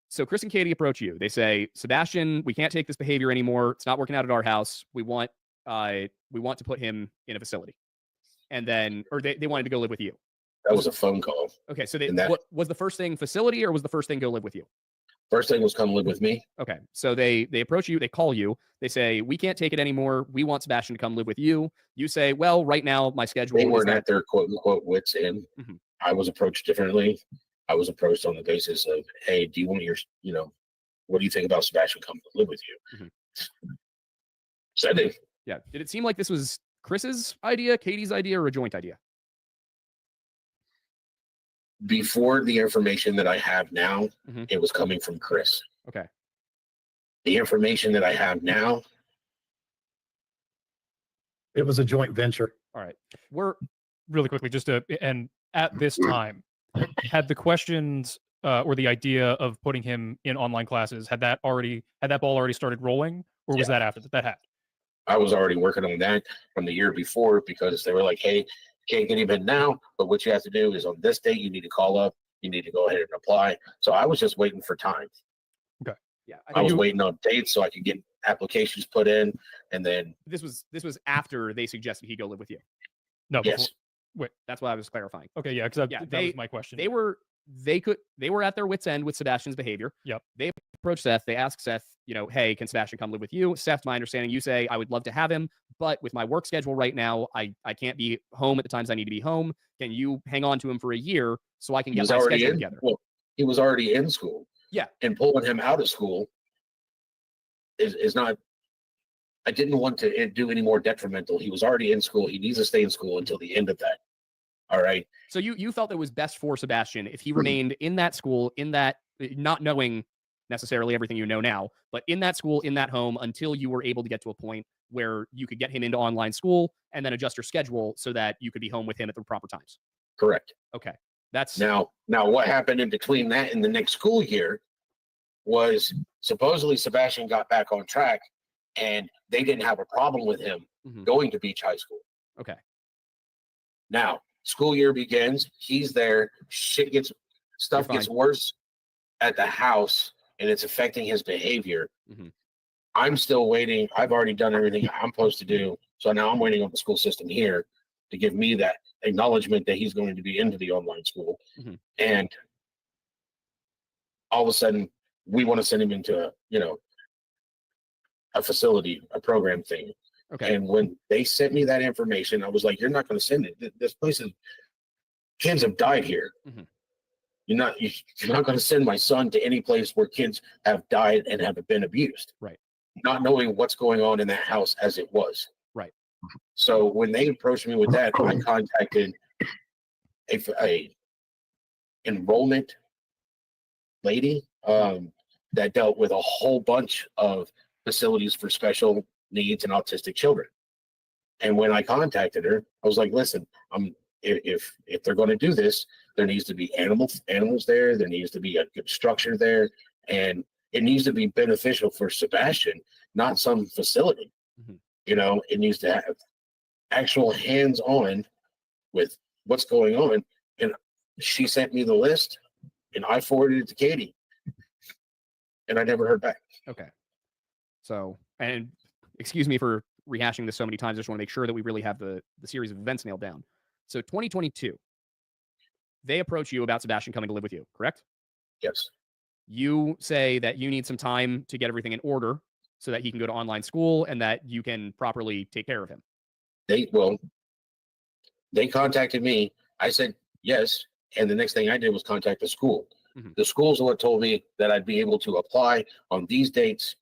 So Chris and Katie approach you. They say, Sebastian, we can't take this behavior anymore. It's not working out at our house. We want to put him in a facility. And then, or they wanted to go live with you. That was a phone call. Okay. So what was the first thing, facility, or was the first thing go live with you? First thing was come live with me. Okay. So they approach you, they call you, they say, we can't take it anymore. We want Sebastian to come live with you. You say, well, right now my schedule. They weren't at their quote unquote wits end. Mm-hmm. I was approached differently. I was approached on the basis of, hey, do you want what do you think about Sebastian coming to live with you? Mm-hmm. Said they. Yeah. Did it seem like this was Chris's idea, Katie's idea, or a joint idea? Before the information that I have now, Mm-hmm. it was coming from Chris. Okay. The information that I have now, it was a joint venture. All right. We're really quickly and at this time, had the questions or the idea of putting him in online classes, had that ball already started rolling, or was that after that happened? I was already working on that from the year before, because they were like, hey, can't get him in now, but what you have to do is on this date, you need to call up, you need to go ahead and apply. So I was just waiting for time. Okay. Yeah. I was waiting on dates so I could get applications put in, and then This was after they suggested he go live with you. No. yes, Wait. That's what I was clarifying. Okay. Yeah. Because Yeah, that was my question. They were at their wits' end with Sebastian's behavior. Yep. They approach Seth. They ask Seth, hey, can Sebastian come live with you? Seth, my understanding, you say, I would love to have him, but with my work schedule right now, I can't be home at the times I need to be home. Can you hang on to him for a year so I can he get was my already schedule in. together? Well, he was already in school. Yeah. And pulling him out of school is not. I didn't want to do any more detrimental. He was already in school. He needs to stay in school until the end of that. All right. So you felt it was best for Sebastian if he remained in that school, in that, not knowing necessarily everything you know now, but in that school, in that home, until you were able to get to a point where you could get him into online school and then adjust your schedule so that you could be home with him at the proper times. Correct. Okay. That's Now what happened in between that and the next school year was supposedly Sebastian got back on track and they didn't have a problem with him Mhm. going to Beach High School. okay. Now, school year begins, he's there, stuff You're gets fine. worse at the house, and it's affecting his behavior. Mhm. I'm still waiting. I've already done everything I'm supposed to do. So now I'm waiting on the school system here to give me that acknowledgement that he's going to be into the online school. Mhm. And all of a sudden, we want to send him into a facility, a program thing. Okay. And when they sent me that information, I was like, you're not going to send it. This place is, kids have died here. Mhm. You're not going to send my son to any place where kids have died and have been abused. Right. Not knowing what's going on in that house as it was. Right. So when they approached me with that, I contacted a enrollment lady that dealt with a whole bunch of facilities for special needs and autistic children. And when I contacted her, I was like, listen, if they're going to do this, there needs to be animals there. There needs to be a good structure there. And it needs to be beneficial for Sebastian, not some facility. Mhm. It needs to have actual hands-on with what's going on. And she sent me the list, and I forwarded it to Katie, and I never heard back. Okay. So, and excuse me for rehashing this so many times. I just want to make sure that we really have the series of events nailed down. So 2022, they approach you about Sebastian coming to live with you, correct? Yes. You say that you need some time to get everything in order so that he can go to online school and that you can properly take care of him. They contacted me. I said yes, and the next thing I did was contact the school. Mhm. The school's what told me that I'd be able to apply on these dates,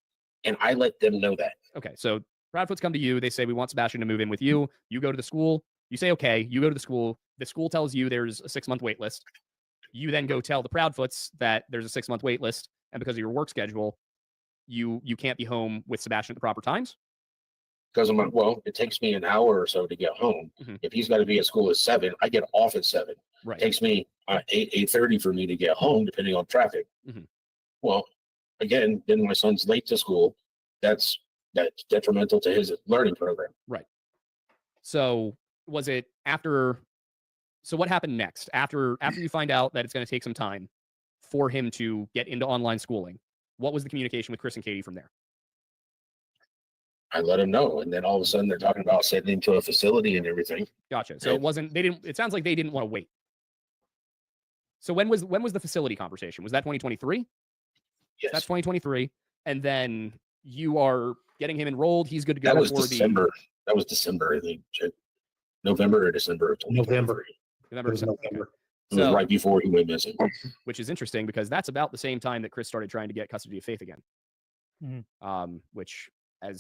and I let them know that. Okay, so Proudfoots come to you. They say, we want Sebastian to move in with you. You go to the school. You say, okay. You go to the school. The school tells you there's a 6-month wait list. You then go tell the Proudfoots that there's a 6-month wait list, and because of your work schedule, you can't be home with Sebastian at the proper times. Because I'm like, well, it takes me an hour or so to get home. Mhm. If he's got to be at school at 7, I get off at 7. Right. It takes me 8:30 for me to get home, depending on traffic. Mhm. Well, again, then my son's late to school. That's detrimental to his learning program. So was it after? So what happened next? After you find out that it's going to take some time for him to get into online schooling, what was the communication with Chris and Katie from there? I let him know, and then all of a sudden they're talking about sending him to a facility and everything. Gotcha. So it wasn't. They didn't. It sounds like they didn't want to wait. So when was the facility conversation? Was that 2023? Yes, That's 2023, and then you are getting him enrolled. He's good to go. that was for December. That was December, I think. November or December of 2023. November. The It November. was November. It was So, right before he went missing. which is interesting because that's about the same time that Chris started trying to get custody of Faith again. Which,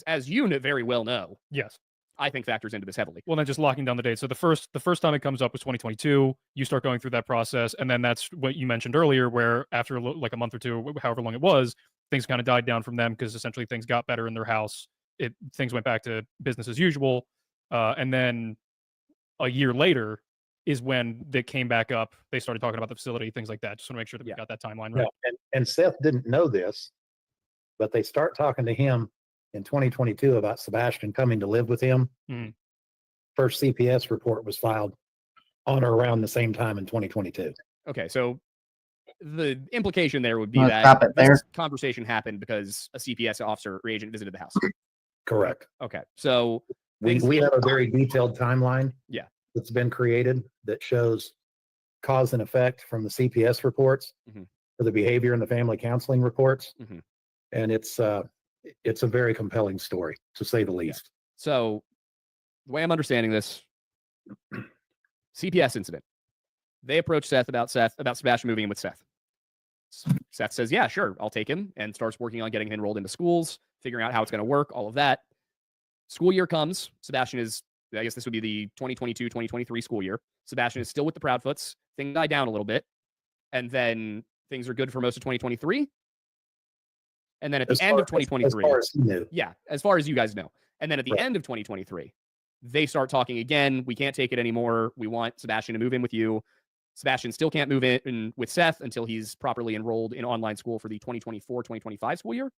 as you very well know, Yes. I think factors into this heavily. Well, then just locking down the date. So the first time it comes up was 2022. You start going through that process, and then that's what you mentioned earlier, where after like a month or two, however long it was, things kind of died down from them because essentially things got better in their house. Things went back to business as usual, and then a year later is when they came back up. They started talking about the facility, things like that. Just want to make sure that we got that timeline right. Yeah, and Seth didn't know this, but they start talking to him in 2022 about Sebastian coming to live with him. Mhm. First CPS report was filed on or around the same time in 2022. Okay, so the implication there would be Well, that stop it this there. conversation happened because a CPS officer or agent visited the house. Correct. Okay, so We have a very detailed timeline. Yeah. That's been created that shows cause and effect from the CPS reports Mhm. for the behavior and the family counseling reports. Mhm. And it's a very compelling story, to say the least. So the way I'm understanding this, CPS incident. They approach Seth about Sebastian moving in with Seth. Seth says, yeah, sure, I'll take him, and starts working on getting him enrolled into schools, figuring out how it's going to work, all of that. School year comes. Sebastian is, I guess this would be the 2022-2023 school year. Sebastian is still with the Proudfoots. Things die down a little bit. And then things are good for most of 2023. And then at the end of 2023, as far as he knew. yeah, as far as you guys know. And then at the Right. end of 2023, they start talking again. We can't take it anymore. We want Sebastian to move in with you. Sebastian still can't move in with Seth until he's properly enrolled in online school for the 2024-2025 school year.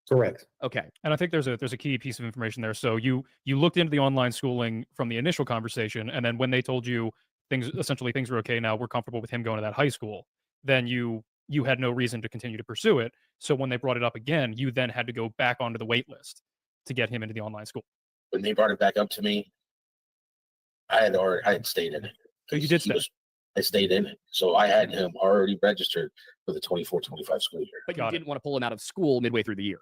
Correct. Okay. And I think there's a key piece of information there. So you looked into the online schooling from the initial conversation, and then when they told you things were okay now, we're comfortable with him going to that high school, then you had no reason to continue to pursue it. So when they brought it up again, you then had to go back onto the wait list to get him into the online school. When they brought it back up to me, I had stayed in it. So you did stay. I stayed in it. So I had him already registered for the 24-25 school year. But you Got it. didn't want to pull him out of school midway through the year.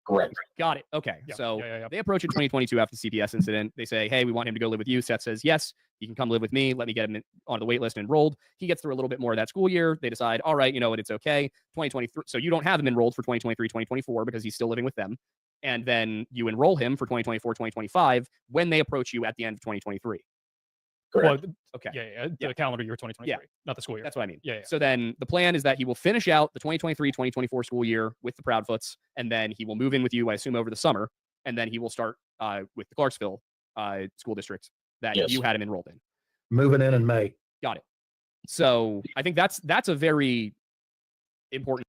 Correct. Got it. Okay. Yeah, So yeah. they approach in 2022 after the CPS incident. They say, hey, we want him to go live with you. Seth says, yes, he can come live with me. Let me get him on the wait list and enrolled. He gets through a little bit more of that school year. They decide, all right, you know what, it's okay. 2023. So you don't have him enrolled for 2023, 2024 because he's still living with them. And then you enroll him for 2024, 2025 when they approach you at the end of 2023. Correct. Well, Okay. the calendar year 2023, Yeah. not the school year. That's what I mean. Yeah. So then the plan is that he will finish out the 2023-2024 school year with the Proudfoots, and then he will move in with you, I assume, over the summer, and then he will start with the Clarksville school district that Yes. you had him enrolled in. Moving in May. Got it. So I think that's a very important.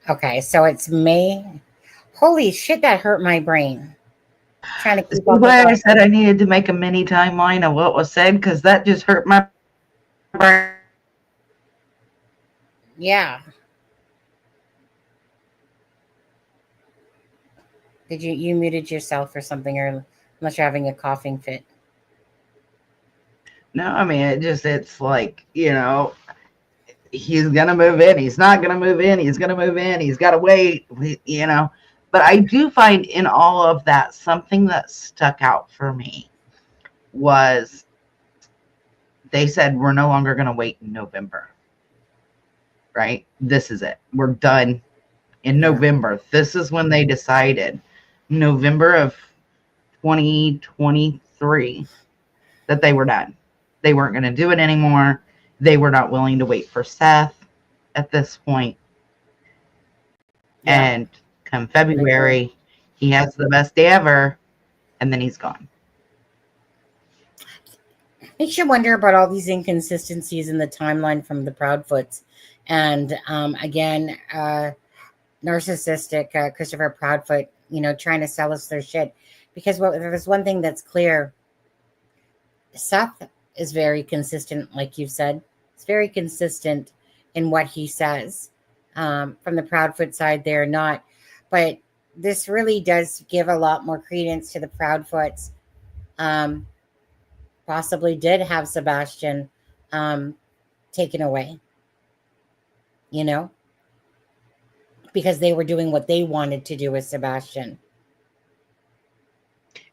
Okay, so it's May. Holy shit, that hurt my brain. Trying to This keep is up with why I that. said I needed to make a mini timeline of what was said, because that just hurt my brain. Yeah. Did you muted yourself or something, or unless you're having a coughing fit? No, I mean, it's like, he's going to move in. He's not going to move in. He's going to move in. He's got to wait, But I do find in all of that, something that stuck out for me was they said, we're no longer going to wait in November, right? This is it. We're done in November. This is when they decided, November of 2023, that they were done. They weren't going to do it anymore. They were not willing to wait for Seth at this point. Yeah. And come February, he has the best day ever, and then he's gone. Makes you wonder about all these inconsistencies in the timeline from the Proudfoots. And again, narcissistic Christopher Proudfoot, trying to sell us their shit. Because there's one thing that's clear. Seth is very consistent, like you've said. It's very consistent in what he says. From the Proudfoot side, they're not. But this really does give a lot more credence to the Proudfoots. Possibly did have Sebastian taken away, because they were doing what they wanted to do with Sebastian.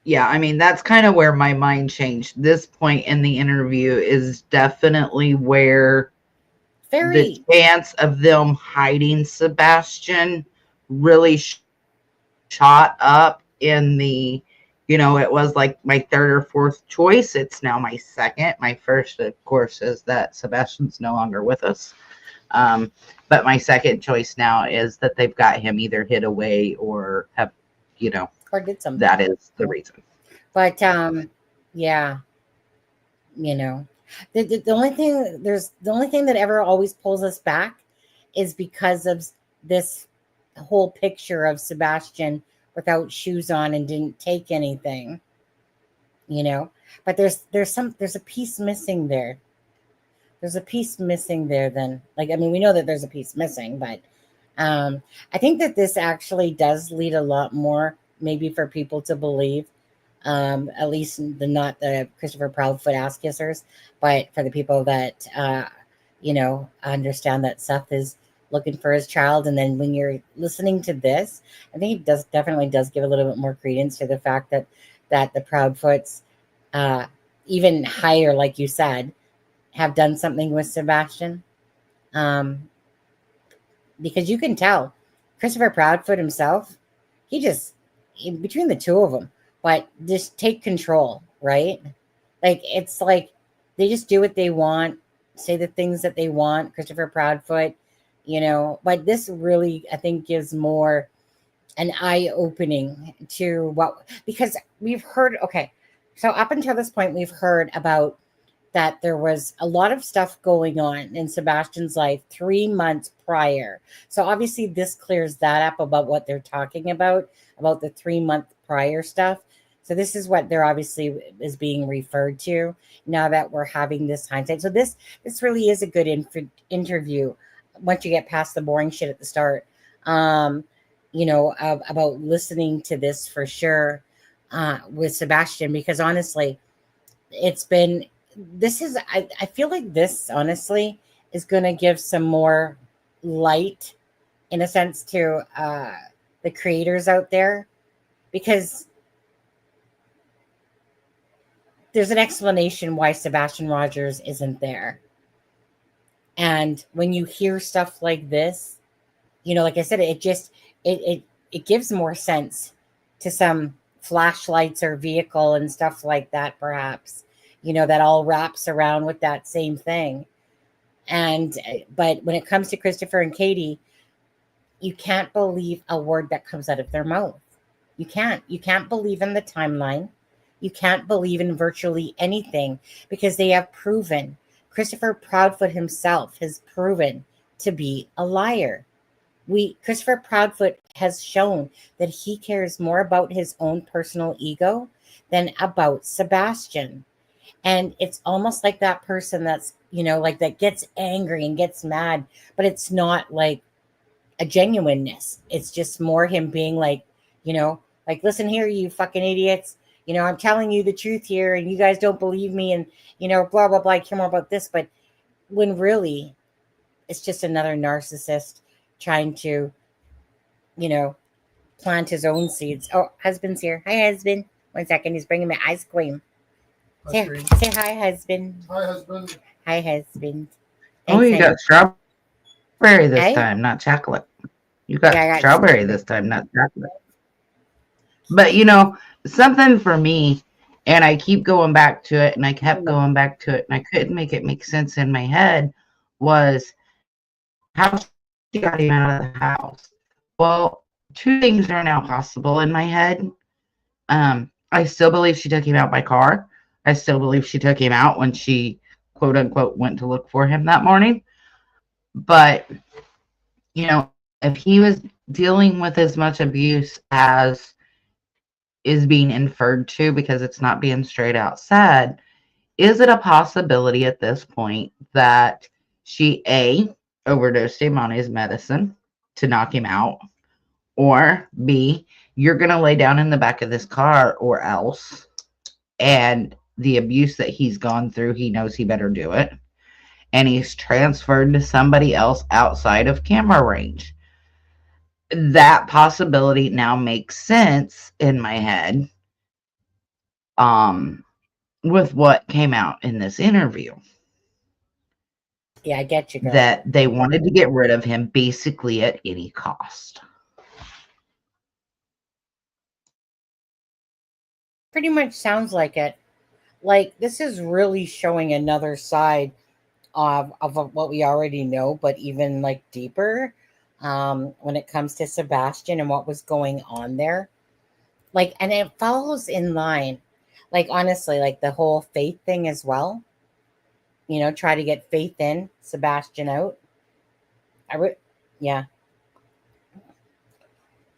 Yeah, I mean, that's kind of where my mind changed. This point in the interview is definitely where the chance of them hiding Sebastian really shot up in the, it was like my third or fourth choice. It's now my second. My first, of course, is that Sebastian's no longer with us. But my second choice now is that they've got him either hid away or have, or did something. That is the reason. But yeah, the only thing that ever always pulls us back is because of this whole picture of Sebastian without shoes on and didn't take anything, but there's a piece missing there. There's a piece missing there then. We know that there's a piece missing, but I think that this actually does lead a lot more maybe for people to believe, at least not the Christopher Proudfoot ass kissers, but for the people that, understand that Seth is looking for his child. And then when you're listening to this, I think it definitely does give a little bit more credence to the fact that the Proudfoots, even higher, like you said, have done something with Sebastian. Because you can tell Christopher Proudfoot himself, between the two of them, but just take control, right? It's like they just do what they want, say the things that they want. Christopher Proudfoot, but this really, I think, gives more an eye opening to because we've heard, okay, so up until this point, we've heard about that there was a lot of stuff going on in Sebastian's life 3 months prior. So obviously this clears that up about what they're talking about the 3 month prior stuff. So this is what they're obviously is being referred to now that we're having this hindsight. So this really is a good interview once you get past the boring shit at the start, about listening to this for sure with Sebastian, because honestly, I feel like this honestly is going to give some more light in a sense to the creators out there, because there's an explanation why Sebastian Rogers isn't there. And when you hear stuff like this, like I said, it gives more sense to some flashlights or vehicle and stuff like that, perhaps, that all wraps around with that same thing. But when it comes to Christopher and Katie, you can't believe a word that comes out of their mouth. You can't believe in the timeline. You can't believe in virtually anything, because they have proven, Christopher Proudfoot himself has proven to be a liar. Christopher Proudfoot has shown that he cares more about his own personal ego than about Sebastian. And it's almost like that person that's like that gets angry and gets mad, but it's not like a genuineness. It's just more him being like, like, listen here, you fucking idiots. I'm telling you the truth here and you guys don't believe me and, blah, blah, blah. I care more about this. But when really it's just another narcissist trying to, you know, plant his own seeds. Oh, husband's here. Hi, husband. 1 second. He's bringing me ice cream. Say hi, husband. Hi, husband. Hi, husband. Oh, Thanks, you honey. got strawberry this Hey? time, not chocolate. You got Yeah, I got strawberry this time, not chocolate. But something for me, and I keep going back to it, and I kept going back to it, and I couldn't make it make sense in my head, was how she got him out of the house. Well, two things are now possible in my head. I still believe she took him out by car. I still believe she took him out when she, quote unquote, went to look for him that morning. But, if he was dealing with as much abuse as is being inferred to, because it's not being straight out said, is it a possibility at this point that she A, overdosed him on his medicine to knock him out, or B, you're going to lay down in the back of this car or else, and the abuse that he's gone through, he knows he better do it, and he's transferred to somebody else outside of camera range? That possibility now makes sense in my head with what came out in this interview. Yeah, I get you, girl. That they wanted to get rid of him basically at any cost. Pretty much sounds like it. Like, this is really showing another side of what we already know, but even like deeper when it comes to Sebastian and what was going on there. Like, and it follows in line. Like, honestly, like the whole Faith thing as well. Try to get Faith in, Sebastian out. Yeah.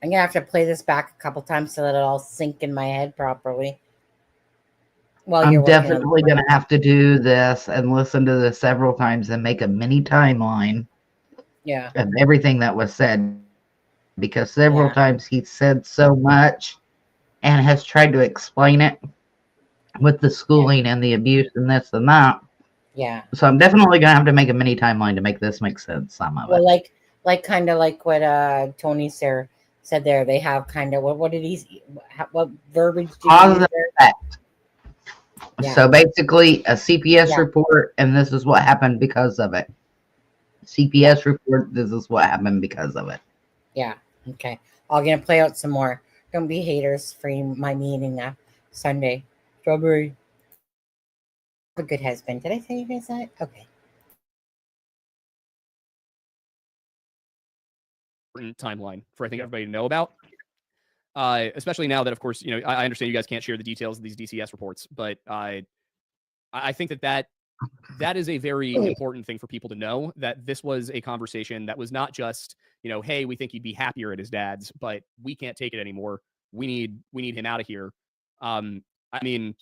I'm gonna have to play this back a couple times so that it all sink in my head properly. Well, I'm definitely going to have to do this and listen to this several times and make a mini timeline of everything that was said, because several times he said so much and has tried to explain it with the schooling and the abuse and this and that. Yeah. So I'm definitely going to have to make a mini timeline to make this make sense, some of it. Like kind of like what Tony said there. They have kind of what verbiage did he use there? Yeah. So basically a CPS report, and this is what happened because of it. CPS report, this is what happened because of it. Yeah. Okay. I'm going to play out some more. Don't be haters for my meeting Sunday. Strawberry. A good husband. Did I say you guys that? Okay. Timeline for I think everybody to know about. Especially now that, of course, I understand you guys can't share the details of these DCS reports, but I think that is a very important thing for people to know, that this was a conversation that was not just, hey, we think he'd be happier at his dad's, but we can't take it anymore. We need him out of here. I mean,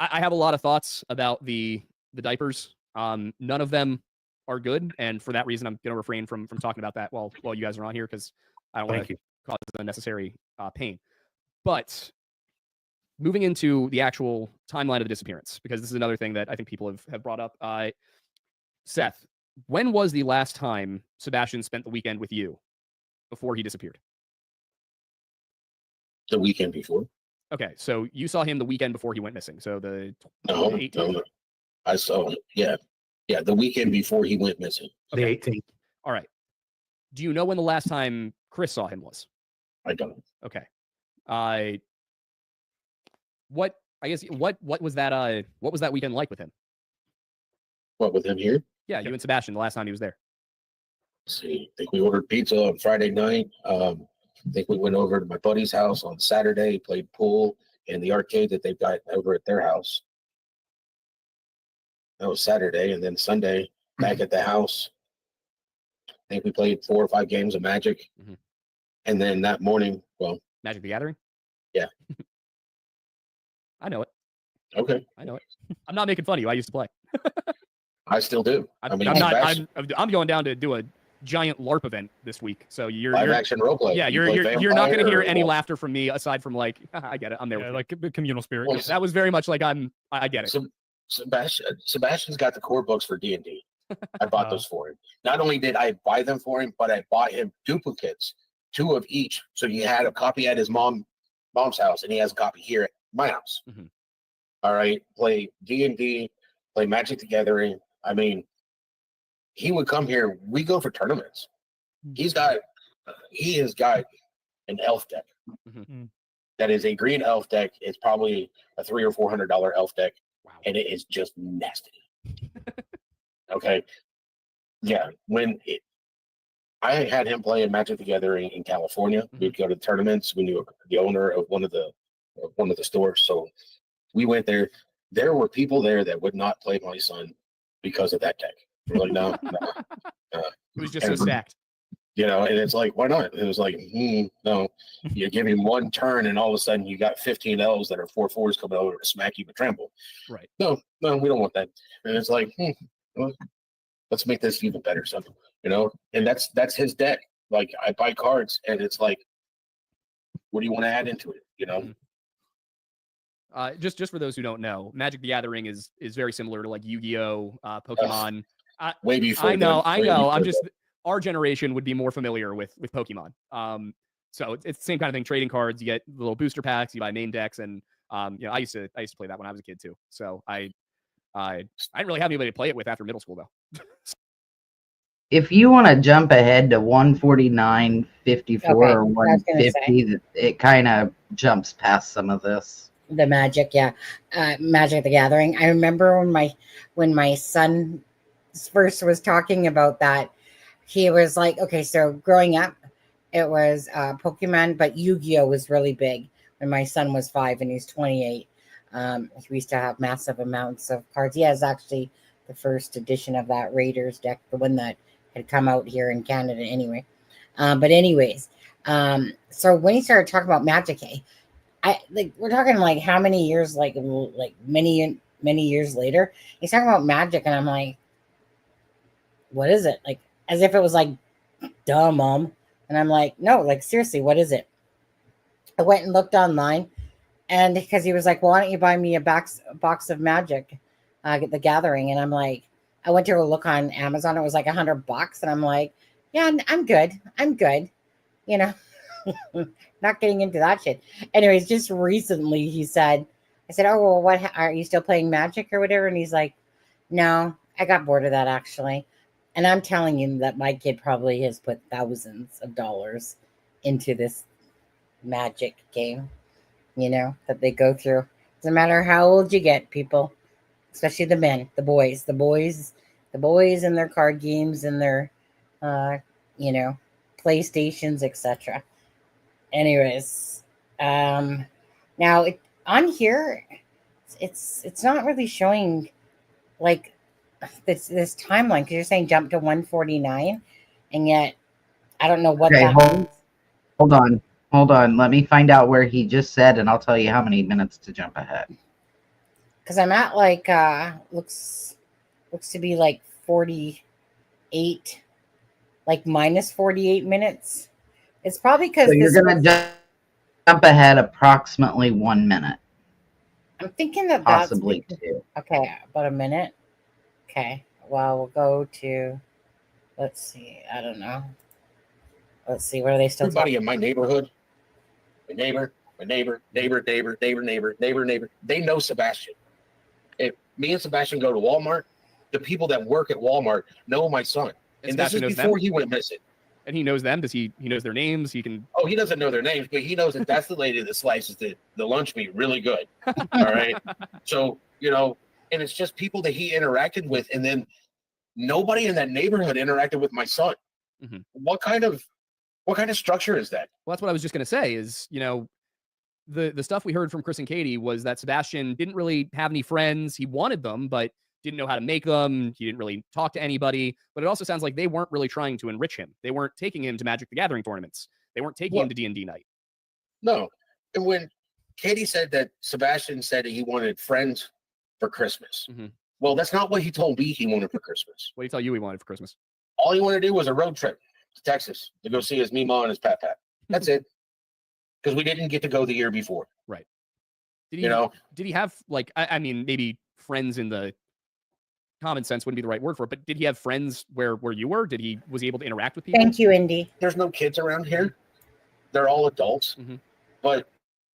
I have a lot of thoughts about the diapers. None of them are good, and for that reason, I'm going to refrain from talking about that while you guys are on here, because I don't want to cause unnecessary pain. But moving into the actual timeline of the disappearance, because this is another thing that I think people have brought up. Seth, when was the last time Sebastian spent the weekend with you before he disappeared? The weekend before. Okay, so you saw him the weekend before he went missing. So the 18th? No. I saw him. Yeah, the weekend before he went missing. Okay. The 18th. All right. Do you know when the last time Chris saw him was? I don't. Okay. What was that weekend like with him? What, with him here? Yeah, you and Sebastian the last time he was there. Let's see. I think we ordered pizza on Friday night. I think we went over to my buddy's house on Saturday, played pool in the arcade that they've got over at their house. That was Saturday, and then Sunday back at the house. I think we played 4 or 5 games of Magic. Mm-hmm. And then that morning, Magic the Gathering? Yeah. I know it. Okay. I know it. I'm not making fun of you. I used to play. I still do. I mean, I'm not. Sebastian, I'm going down to do a giant LARP event this week. So live action roleplay. yeah, You play you're not going to hear vampire any or- laughter from me aside from like, I get it. I'm there. Yeah, with like the communal spirit. Well, goes. that was very much like I get it. Sebastian's got the core books for D&D. I bought Wow. those for him. Not only did I buy them for him, but I bought him duplicates, 2 of each. So he had a copy at his mom's house, and he has a copy here at my house. Mhm. All right, play D&D, play Magic the Gathering. I mean, he would come here. We go for tournaments. He has got an elf deck. Mhm. That is a green elf deck. It's probably a $300 or $400 elf deck, Wow. and it is just nasty. Okay, yeah. I had him playing Magic the Gathering in California. We'd go to tournaments. We knew the owner of one of the stores, so we went there. There were people there that would not play my son because of that deck. We're like, no. It was just so stacked. You know, and it's like, why not? It was like, no. You give him one turn, and all of a sudden you got 15 elves that are 4/4s coming over to smack you with trample. Right. No, we don't want that. And it's like, well, let's make this even better, son. You know, and that's his deck. Like, I buy cards, and it's like, what do you want to add into it? You know. Just for those who don't know, Magic the Gathering is very similar to like Yu-Gi-Oh, Pokemon. Way before. I know. I'm just that. our generation would be more familiar with Pokemon. So it's the same kind of thing. Trading cards, you get little booster packs, you buy main decks, and you know, I used to play that when I was a kid too. So I didn't really have anybody to play it with after middle school though. If you want to jump ahead to 149.54 Okay, or I was gonna 150, it kind of jumps past some of this. The Magic, yeah, Magic the Gathering. I remember when my son first was talking about that, he was like, okay, so growing up, it was Pokemon, but Yu-Gi-Oh was really big when my son was 5 and he's 28. We used to have massive amounts of cards. He has actually the first edition of that Raiders deck, the one that had come out here in Canada anyway. But anyways, so when he started talking about Magic, we're talking like how many years, like many years later, he's talking about Magic, and I'm like, what is it? Like, as if it was like, duh, mom. And I'm like, no, like, seriously, what is it? I went and looked online, and because he was like, well, why don't you buy me a box of Magic, the Gathering? And I'm like, I went to go look on Amazon. It was like $100, and I'm like, yeah, I'm good. You know, not getting into that shit. Anyways, just recently he said, I said, oh, well, what, are you still playing Magic or whatever? And he's like, no, I got bored of that actually. And I'm telling you that my kid probably has put thousands of dollars into this Magic game, you know, that they go through. Doesn't matter how old you get, people, especially the men, the boys and their card games and their, you know, PlayStations, etc. Anyways, now on here, it's not really showing like this timeline, because you're saying jump to 149, and yet I don't know what Okay, that means. hold on. Let me find out where he just said, and I'll tell you how many minutes to jump ahead. Because I'm at like looks to be like 48, like minus 48 minutes. It's probably because So you're gonna jump ahead approximately 1 minute, I'm thinking that possibly that's 2. okay, about a minute. Okay, well, we'll go to, let's see, I don't know. Let's see, what are they still Everybody talking? in my neighborhood, my neighbor, they know Sebastian. If me and Sebastian go to Walmart, the people that work at Walmart know my son. And this is Sebastian knows before them? he went missing. And he knows them. He knows their names? He can. Oh, he doesn't know their names, but he knows that that's the lady that slices the lunch meat really good. All right. So, you know, and it's just people that he interacted with. And then nobody in that neighborhood interacted with my son. Mhm. What kind of structure is that? Well, that's what I was just going to say is, you know, the stuff we heard from Chris and Katie was that Sebastian didn't really have any friends. He wanted them, but didn't know how to make them. He didn't really talk to anybody. But it also sounds like they weren't really trying to enrich him. They weren't taking him to Magic the Gathering tournaments. They weren't taking him to D&D night. No. And when Katie said that Sebastian said that he wanted friends for Christmas, Mhm. Well, that's not what he told me he wanted for Christmas. What did he tell you he wanted for Christmas? All he wanted to do was a road trip to Texas to go see his Mima and his Pat Pat. That's it. Because we didn't get to go the year before. Right. Did he, You know, did he have like, I mean, maybe friends in the common sense wouldn't be the right word for it, but did he have friends where you were? Was he able to interact with people? Thank you, Indy. there's no kids around here. They're all adults. Mhm. But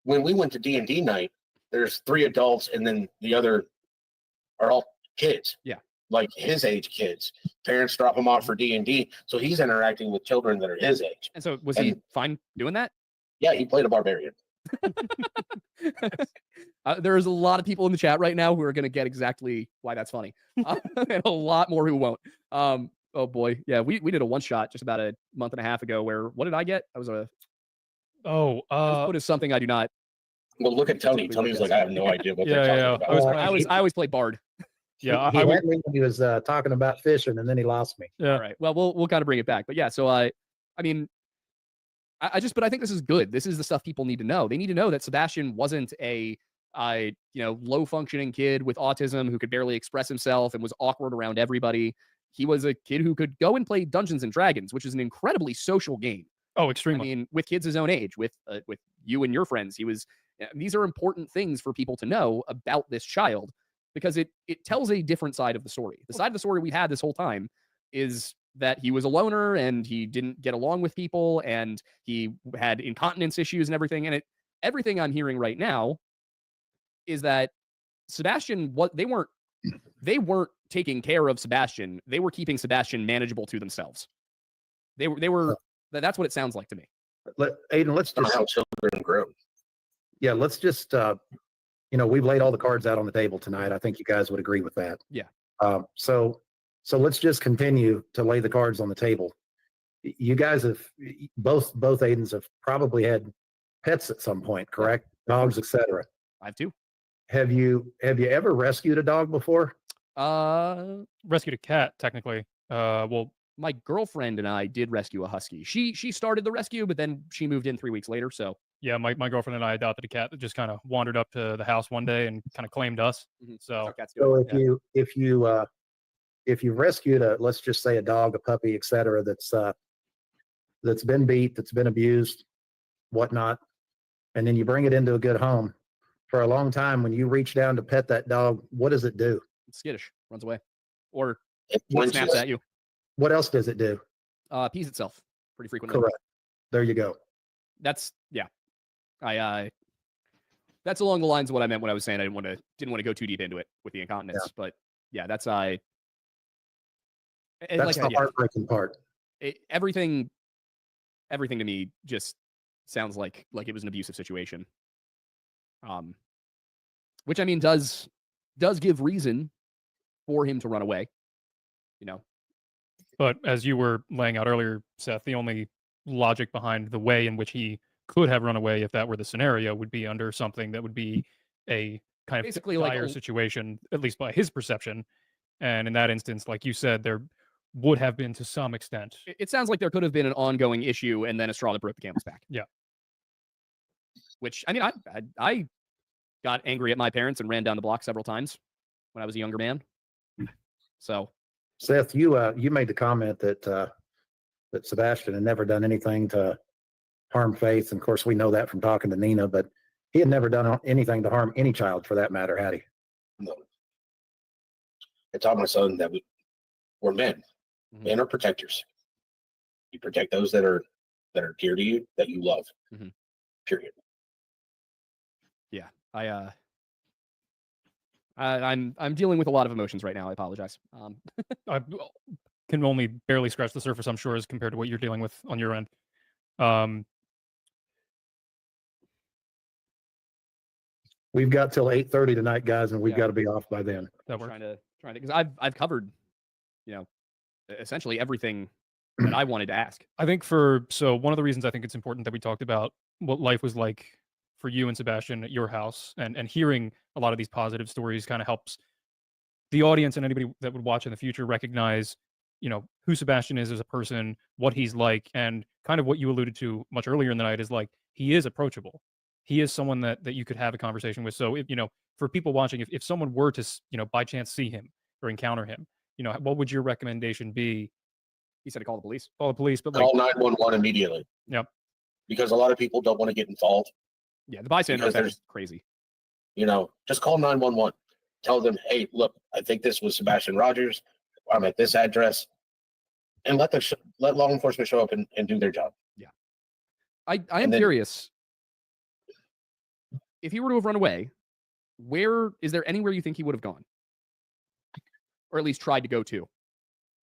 when we went to D&D night, there's 3 adults and then the other are all kids. Yeah. Like his age kids. Parents drop him off for D&D. So he's interacting with children that are his age. And so was he fine doing that? Yeah, he played a barbarian. There's a lot of people in the chat right now who are going to get exactly why that's funny, and a lot more who won't. Oh boy, yeah, we did a one shot just about a month and a half ago. Where what did I get? I was put as something I do not. Well, look at Tony. Tony's like, I have no idea what they're talking about. I always play Bard. Yeah, he had me when he was talking about fishing, and then he lost me. Yeah. All right. Well, we'll kind of bring it back, but yeah. So I mean, but I think this is good. This is the stuff people need to know. They need to know that Sebastian wasn't a low functioning kid with autism who could barely express himself and was awkward around everybody. He was a kid who could go and play Dungeons and Dragons, which is an incredibly social game. Oh, extremely. I mean, with kids his own age, with you and your friends, these are important things for people to know about this child because it tells a different side of the story. The side of the story we had this whole time is that he was a loner and he didn't get along with people and he had incontinence issues and everything. And everything I'm hearing right now is that Sebastian, they weren't taking care of Sebastian. They were keeping Sebastian manageable to themselves. They were. That's what it sounds like to me. Aiden, let's That's just how children grow. yeah, let's just we've laid all the cards out on the table tonight. I think you guys would agree with that. Yeah. So let's just continue to lay the cards on the table. You guys have both Aidens have probably had pets at some point, correct? Dogs, etc. I have two. Have you ever rescued a dog before? Rescued a cat, technically. Well, my girlfriend and I did rescue a husky. She started the rescue, but then she moved in 3 weeks later. So yeah, my girlfriend and I adopted a cat that just kind of wandered up to the house one day and kind of claimed us. So, if you rescued let's just say a dog, a puppy, etc., that's been beat, that's been abused, whatnot, and then you bring it into a good home, for a long time, when you reach down to pet that dog, what does it do? it's skittish, runs away, or It snaps flinches. at you. What else does it do? Pees itself pretty frequently. Correct. There you go. That's that's along the lines of what I meant when I was saying I didn't want to go too deep into it with the incontinence, but yeah, that's That's the heartbreaking part. Everything to me just sounds like it was an abusive situation. Which I mean does give reason for him to run away, but as you were laying out earlier, Seth, the only logic behind the way in which he could have run away, if that were the scenario, would be under something that would be a kind of basically dire situation, at least by his perception. And in that instance, like you said, there would have been to some extent. It sounds like there could have been an ongoing issue and then a straw that broke the camel's back. Yeah. Which, I mean, I got angry at my parents and ran down the block several times when I was a younger man. So, Seth, you made the comment that Sebastian had never done anything to harm Faith, and of course we know that from talking to Nina, but he had never done anything to harm any child, for that matter, had he? No. I taught my son that we're men. Mhm. Men are protectors. You protect those that are dear to you, that you love. Mhm. Period. yeah, I'm dealing with a lot of emotions right now. I apologize. I can only barely scratch the surface, I'm sure, as compared to what you're dealing with on your end. We've got till 8:30 tonight, guys, and we've Yeah. got to be off by then. That works. trying to because I've covered, essentially everything that I wanted to ask. I think one of the reasons I think it's important that we talked about what life was like for you and Sebastian at your house, and hearing a lot of these positive stories kind of helps the audience and anybody that would watch in the future recognize, who Sebastian is as a person, what he's like, and kind of what you alluded to much earlier in the night is like, he is approachable. He is someone that you could have a conversation with. So, for people watching, if someone were to, by chance see him or encounter him, what would your recommendation be? He said to call the police. Call the police, but Call 911 immediately. Yep. Because a lot of people don't want to get involved. Yeah, the bystander Because effect there's- is crazy. Just call 911. Tell them, hey, look, I think this was Sebastian Rogers. I'm at this address. And let law enforcement show up and do their job. I am And then- curious. If he were to have run away, is there anywhere you think he would have gone? Or at least tried to go to?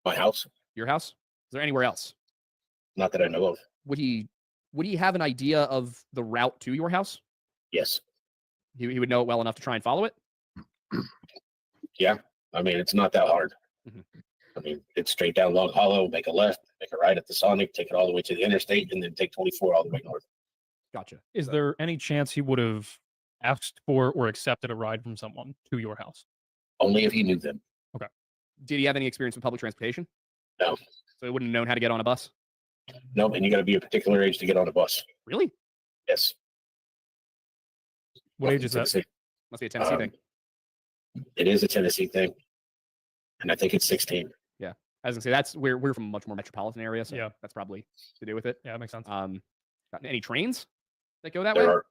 My house? Your house? Is there anywhere else? Not that I know of. Would he have an idea of the route to your house? Yes. He would know it well enough to try and follow it? Yeah. I mean, it's not that hard. Mhm. I mean, it's straight down Log Hollow, make a left, make a right at the Sonic, take it all the way to the interstate, and then take 24 all the way north. Gotcha. is there any chance he would have asked for or accepted a ride from someone to your house? Only if he knew them. Did he have any experience with public transportation? No. So he wouldn't have known how to get on a bus? No, and you got to be a particular age to get on a bus. Really? Yes. What age is that? Tennessee. Must be a Tennessee thing. It is a Tennessee thing. And I think it's 16. I was gonna say we're from a much more metropolitan area, so Yeah. that's probably to do with it. Yeah, that makes sense. Any trains that go that There way? are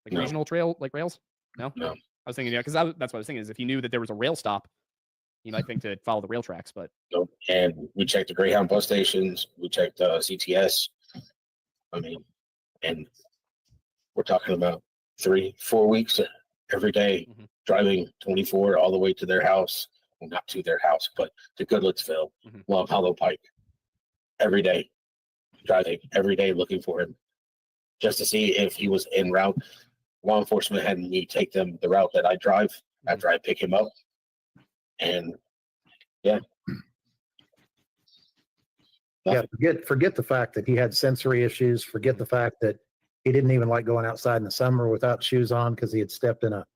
Like no. regional trail, like rails? No? No. I was thinking, because that's what I was thinking is if he knew that there was a rail stop, he might think to follow the rail tracks, but no. And we checked the Greyhound bus stations. We checked CTS. I mean, and we're talking about 3-4 weeks every day, Mhm. driving 24 all the way to their house. Well, not to their house, but to Goodlettsville, Mhm. Log Hollow Pike. Every day, driving every day looking for him, just to see if he was en route. Law enforcement had me take them the route that I drive after I pick him up, and Yeah, forget the fact that he had sensory issues. Forget the fact that he didn't even like going outside in the summer without shoes on because he had stepped in a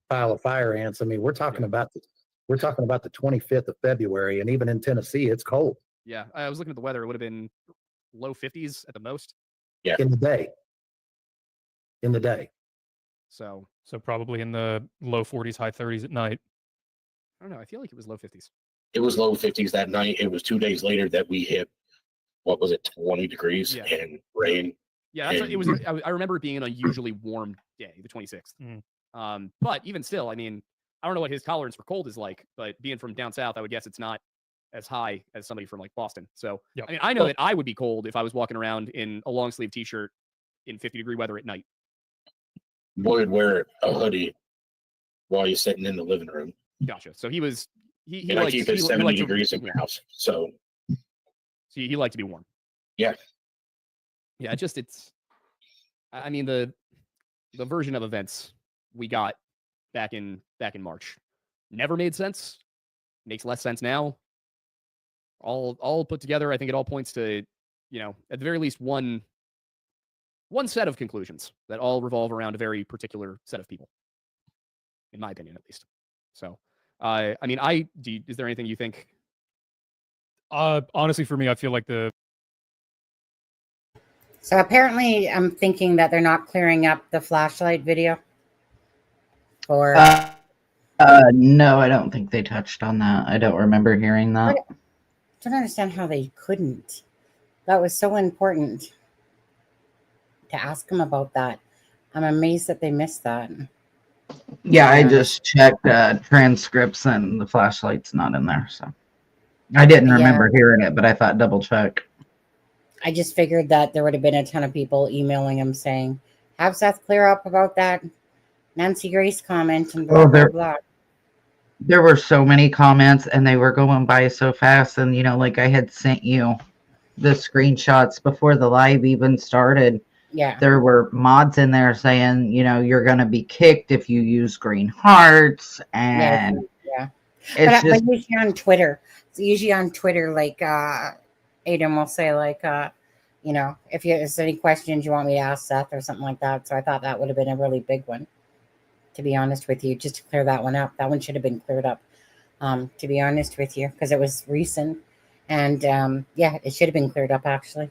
pile of fire ants. I mean, we're talking about the 25th of February, and even in Tennessee, it's cold yeah, I was looking at the weather. It would have been low 50s at the most. in the day. In the day. So So probably in the low 40s, high 30s at night. I don't know. I feel like it was low 50s. it was low 50s that night. It was 2 days later that we hit, what was it, 20 degrees Yeah. and rain. Yeah, it was. I remember it being an unusually warm day, the 26th. Mhm. But even still, I mean, I don't know what his tolerance for cold is like, but being from down south, I would guess it's not as high as somebody from like Boston. So Yep. I mean, I know that I would be cold if I was walking around in a long sleeve t-shirt in 50-degree weather at night. Boy would wear a hoodie while you're sitting in the living room. Gotcha. So he was he And I liked, keep it he 70 liked to- degrees in my house. So he liked to be warm. Yeah. Yeah, I mean the version of events we got back in March never made sense. Makes less sense now. All put together, I think it all points to, at the very least one set of conclusions that all revolve around a very particular set of people, in my opinion, at least. So, I mean, is there anything you think? Honestly, for me, I feel like So apparently, I'm thinking that they're not clearing up the flashlight video. Or No, I don't think they touched on that. I don't remember hearing that. I don't understand how they couldn't. That was so important to ask him about that. I'm amazed that they missed that. Yeah, I Yeah. just checked transcripts and the flashlight's not in there. So I didn't remember hearing it, but I thought double check. I just figured that there would have been a ton of people emailing him saying, have Seth clear up about that Nancy Grace comment and blah, blah, blah. There were so many comments and they were going by so fast. And, like I had sent you the screenshots before the live even started. Yeah. There were mods in there saying, you're going to be kicked if you use green hearts. And Yeah. it's just, But usually on Twitter, like Adam will say, like, if there's any questions you want me to ask Seth or something like that. So I thought that would have been a really big one, to be honest with you, just to clear that one up. That one should have been cleared up, to be honest with you, because it was recent. And it should have been cleared up actually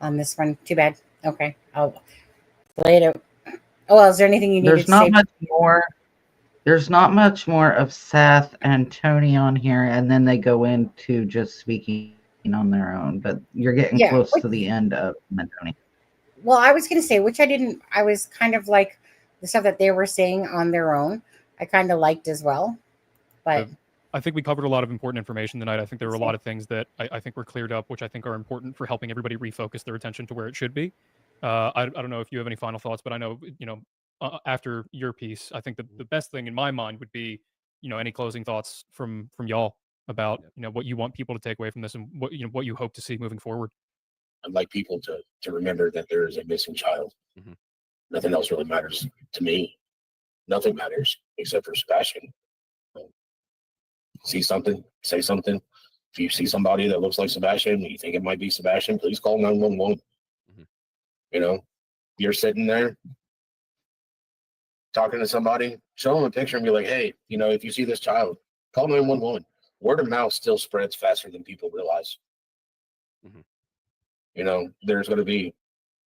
on this one. Too bad. Okay, I'll lay it out. Oh, well, is there anything you need to say? there's not much more. There's not much more of Seth and Tony on here, and then they go into just speaking on their own. But you're getting Yeah, close to the end of them and Tony. well, I was going to say, which I was kind of like the stuff that they were saying on their own. I kind of liked as well. But I think we covered a lot of important information tonight. I think there were a lot of things that I think were cleared up, which I think are important for helping everybody refocus their attention to where it should be. I don't know if you have any final thoughts, but I know, after your piece, I think the best thing in my mind would be, any closing thoughts from y'all about, what you want people to take away from this and what you hope to see moving forward. I'd like people to remember that there is a missing child. Nothing else really matters to me. Nothing matters except for Sebastian. See something, say something. If you see somebody that looks like Sebastian and you think it might be Sebastian, please call 911. You're sitting there talking to somebody, show them a picture and be like, hey, if you see this child, call 911. Word of mouth still spreads faster than people realize. There's going to be,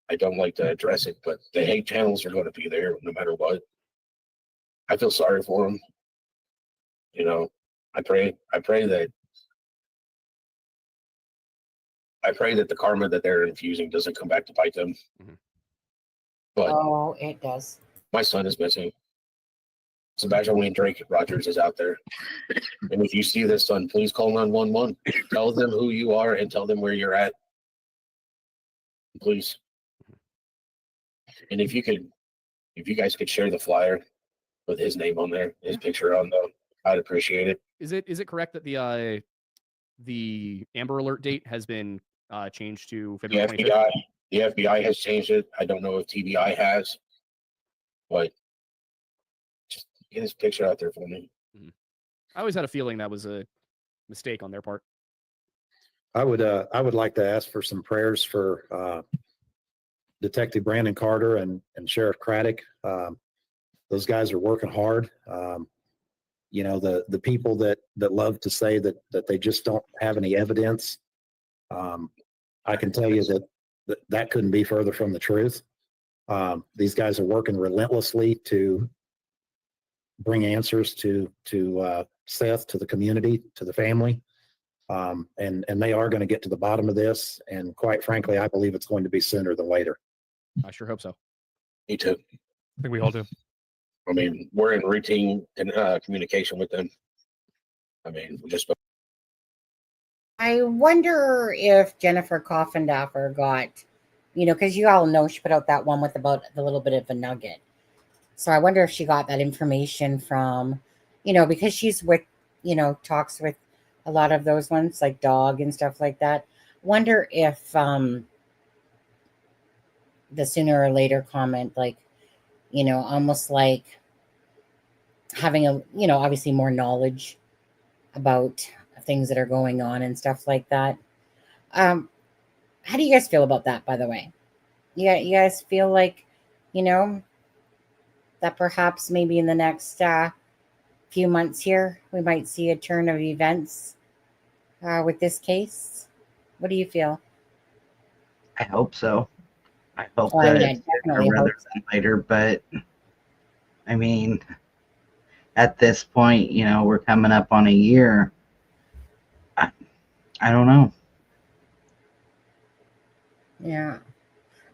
I don't like to address it, but the hate channels are going to be there no matter what. I feel sorry for them. I pray that the karma that they're infusing doesn't come back to bite them. But oh, it does. my son is missing. Sebastian Wayne Drake Rogers is out there. And if you see this son, please call 911. Tell them who you are and tell them where you're at. Please. And if you guys could share the flyer with his name on there, his picture on them, I'd appreciate it. Is it correct that the Amber Alert date has been changed to February 25th? The FBI has changed it. I don't know if TBI has, but just get his picture out there for me. I always had a feeling that was a mistake on their part. I would like to ask for some prayers for Detective Brandon Carter and Sheriff Craddock. Those guys are working hard. The people that love to say that they just don't have any evidence. I can tell you that couldn't be further from the truth. These guys are working relentlessly to bring answers to Seth, to the community, to the family. And they are going to get to the bottom of this. And quite frankly, I believe it's going to be sooner than later. I sure hope so. Me too. I think we all do. I mean, we're in routine communication with them. I mean, we just. I wonder if Jennifer Coffindaffer got, because you all know she put out that one with about the little bit of a nugget. So I wonder if she got that information from, because she's with, talks with a lot of those ones like dog and stuff like that. Wonder if the sooner or later comment, like, almost like having obviously more knowledge about things that are going on and stuff like that. How do you guys feel about that, by the way? You guys feel like, that perhaps maybe in the next few months here, we might see a turn of events with this case? What do you feel? I hope so. I hope Well, I that mean, I it's definitely sooner hope rather than later, but I mean, at this point, we're coming up on a year. I don't know. Yeah.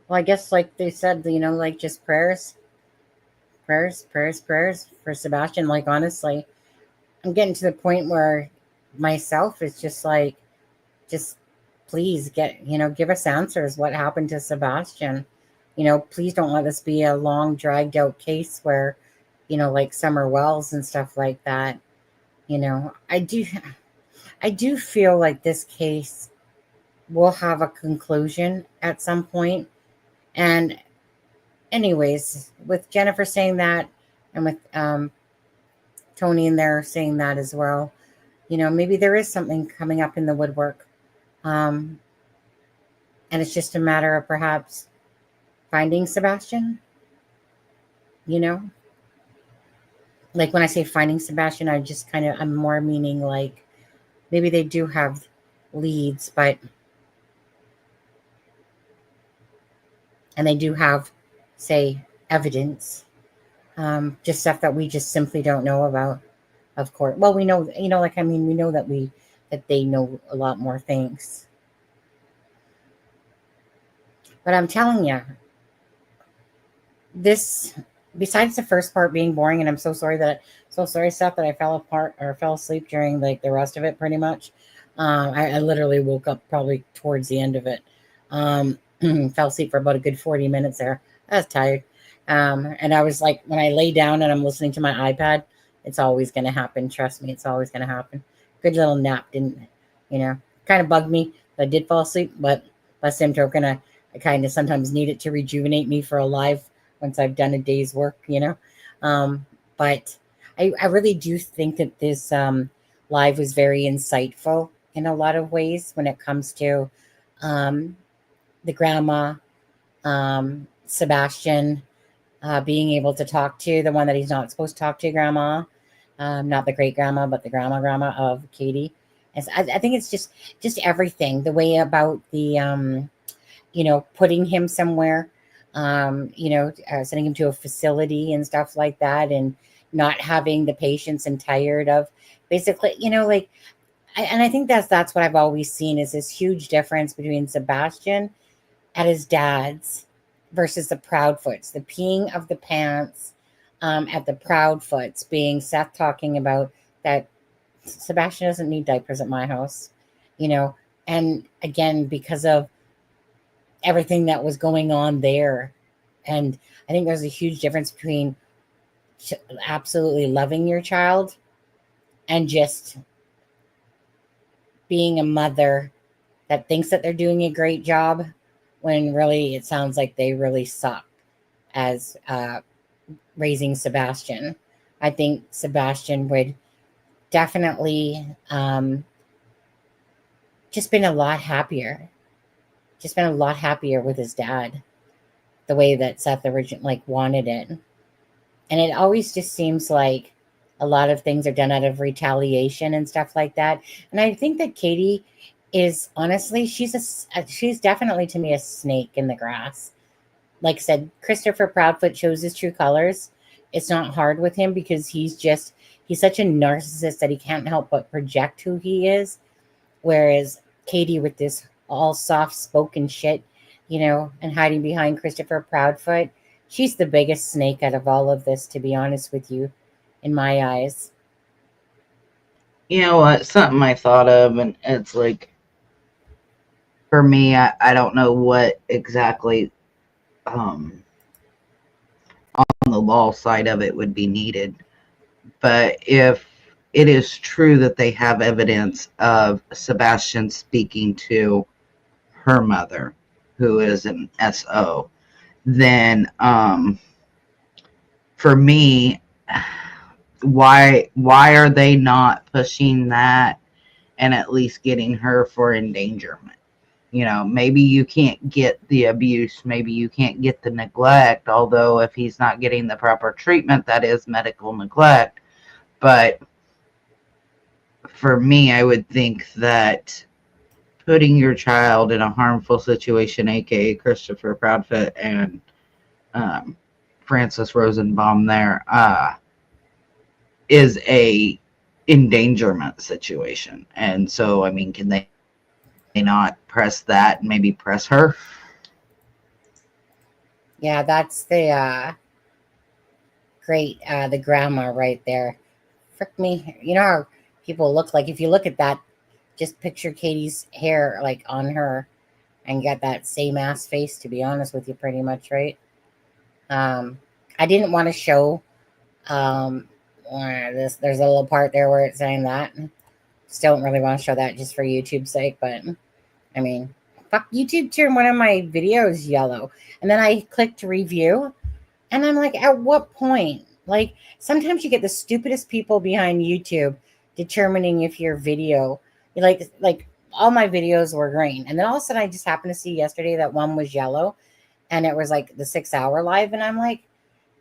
Well, I guess like they said, like just prayers for Sebastian. Like, honestly, I'm getting to the point where myself is just like, just please give us answers. What happened to Sebastian? Please don't let this be a long dragged out case where, like Summer Wells and stuff like that. I do feel like this case will have a conclusion at some point. And anyways, with Jennifer saying that and with Tony in there saying that as well, maybe there is something coming up in the woodwork. And it's just a matter of perhaps finding Sebastian, Like when I say finding Sebastian, I'm more meaning like maybe they do have leads, and they do have, say, evidence. Just stuff that we just simply don't know about, of course. Well, we know, like, I mean, we know that they know a lot more things. But I'm telling you, this, besides the first part being boring, and I'm so sorry, Seth, that I fell apart or fell asleep during like the rest of it pretty much. I literally woke up probably towards the end of it. Fell asleep for about a good 40 minutes there. I was tired. And I was like, when I lay down and I'm listening to my iPad, it's always going to happen. Trust me, it's always going to happen. Good little nap didn't, kind of bugged me. I did fall asleep, but by the same token, I kind of sometimes need it to rejuvenate me for a live once I've done a day's work, But I really do think that this live was very insightful in a lot of ways when it comes to the grandma, Sebastian, being able to talk to the one that he's not supposed to talk to, grandma, not the great grandma, but the grandma of Katie. And so I think it's just everything, the way about the putting him somewhere, sending him to a facility and stuff like that, and not having the patience and tired of basically, and I think that's what I've always seen is this huge difference between Sebastian at his dad's versus the Proudfoots, the peeing of the pants at the Proudfoots, being Seth talking about that Sebastian doesn't need diapers at my house, and again, because of everything that was going on there. And I think there's a huge difference between absolutely loving your child and just being a mother that thinks that they're doing a great job when really it sounds like they really suck as raising Sebastian. I think Sebastian would definitely just been a lot happier with his dad, the way that Seth originally wanted it. And it always just seems like a lot of things are done out of retaliation and stuff like that. And I think that Katie is honestly, she's definitely to me a snake in the grass. Like I said, Christopher Proudfoot shows his true colors. It's not hard with him because he's such a narcissist that he can't help but project who he is. Whereas Katie, with this all soft spoken shit, and hiding behind Christopher Proudfoot, she's the biggest snake out of all of this, to be honest with you, in my eyes. You know what? Something I thought of, and it's like, for me, I don't know what exactly on the law side of it would be needed. But if it is true that they have evidence of Sebastian speaking to her mother, who is an SO, then for me, why are they not pushing that and at least getting her for endangerment? Maybe you can't get the abuse, maybe you can't get the neglect, although if he's not getting the proper treatment, that is medical neglect. But for me, I would think that putting your child in a harmful situation, aka Christopher Proudfoot and Francis Rosenbaum there, is a endangerment situation. And so, I mean, can they not press that and maybe press her? Yeah, that's the great the grandma right there. Frick me. You know how people look like, if you look at that, just picture Katie's hair like on her and get that same ass face, to be honest with you, pretty much, right? I didn't want to show there's a little part there where it's saying that. Still don't really want to show that just for YouTube's sake, but I mean, fuck, YouTube turned one of my videos yellow. And then I clicked review, and I'm like, at what point? Like, sometimes you get the stupidest people behind YouTube determining if your video, like all my videos were green. And then all of a sudden I just happened to see yesterday that one was yellow, and it was like the 6-hour live. And I'm like,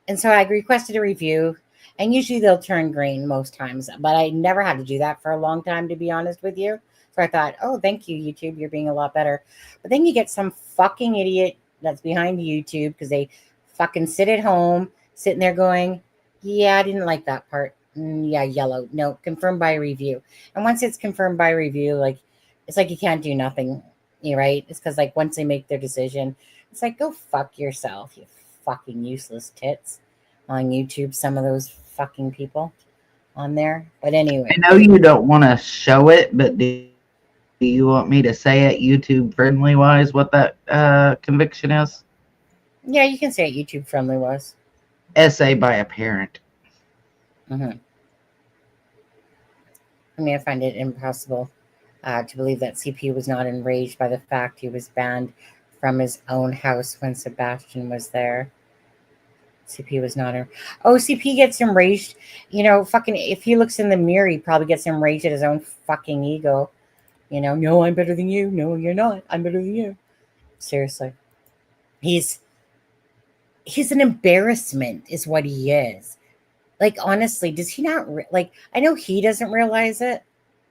and so I requested a review, and usually they'll turn green most times, but I never had to do that for a long time, to be honest with you. So I thought, oh, thank you, YouTube. You're being a lot better. But then you get some fucking idiot that's behind YouTube because they fucking sit at home, sitting there going, Yeah, I didn't like that part. Yeah, yellow. No, confirmed by review. And once it's confirmed by review, like it's like you can't do nothing. You right? It's because like once they make their decision, it's like go fuck yourself, you fucking useless tits on YouTube. Some of those fucking people on there. But anyway, I know you don't want to show it, but do you want me to say it YouTube friendly wise what that conviction is? yeah, you can say it YouTube friendly was. Essay by a parent. Mm-hmm. I mean, I find it impossible to believe that CP was not enraged by the fact he was banned from his own house when Sebastian was there. CP was not. Oh, CP gets enraged. You know, fucking. If he looks in the mirror, he probably gets enraged at his own fucking ego. You know, no, I'm better than you. No, you're not. I'm better than you. Seriously, he's an embarrassment, is what he is. Like, honestly, does he not like? I know he doesn't realize it,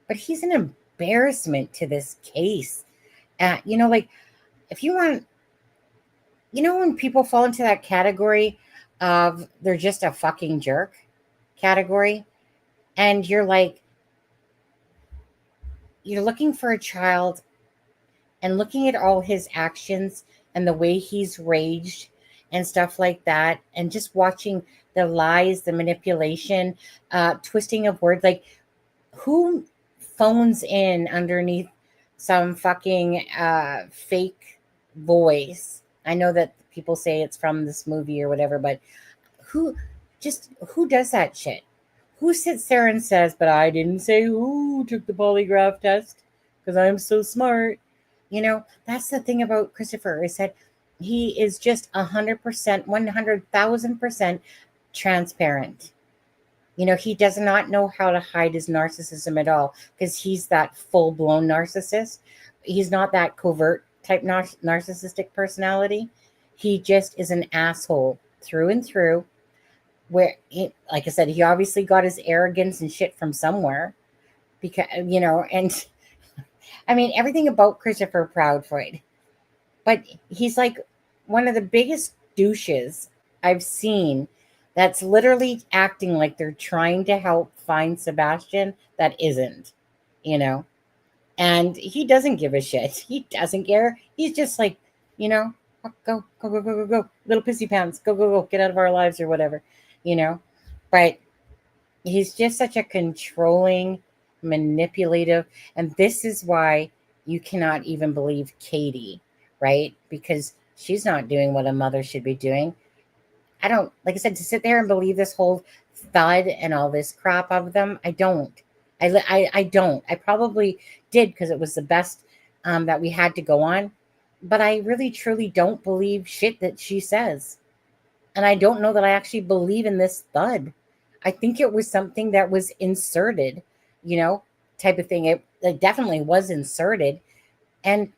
but he's an embarrassment to this case. You know, like if you want, you know, when people fall into that category of they're just a fucking jerk category, and you're like, you're looking for a child and looking at all his actions and the way he's raged and stuff like that, and just watching the lies, the manipulation, twisting of words, like who phones in underneath some fucking fake voice? I know that people say it's from this movie or whatever, but who does that shit? Who sits there and says, but I didn't say who took the polygraph test because I'm so smart? You know, that's the thing about Christopher is that he is just 100%, 100,000% transparent. You know, he does not know how to hide his narcissism at all because he's that full-blown narcissist. He's not that covert type narcissistic personality. He just is an asshole through and through. Where, like I said, he obviously got his arrogance and shit from somewhere. Because, you know, and I mean, everything about Christopher Proudfoot. But he's like one of the biggest douches I've seen that's literally acting like they're trying to help find Sebastian that isn't, you know. And he doesn't give a shit. He doesn't care. He's just like, you know, go, go, go, go, go, go. Little pissy pants. Go, go, go. Get out of our lives or whatever, you know. But he's just such a controlling, manipulative. And this is why you cannot even believe Katie, right? Because she's not doing what a mother should be doing. I don't, like I said, to sit there and believe this whole thud and all this crap of them. I don't. I don't. I probably did because it was the best that we had to go on. But I really, truly don't believe shit that she says. And I don't know that I actually believe in this thud. I think it was something that was inserted, you know, type of thing. It definitely was inserted. And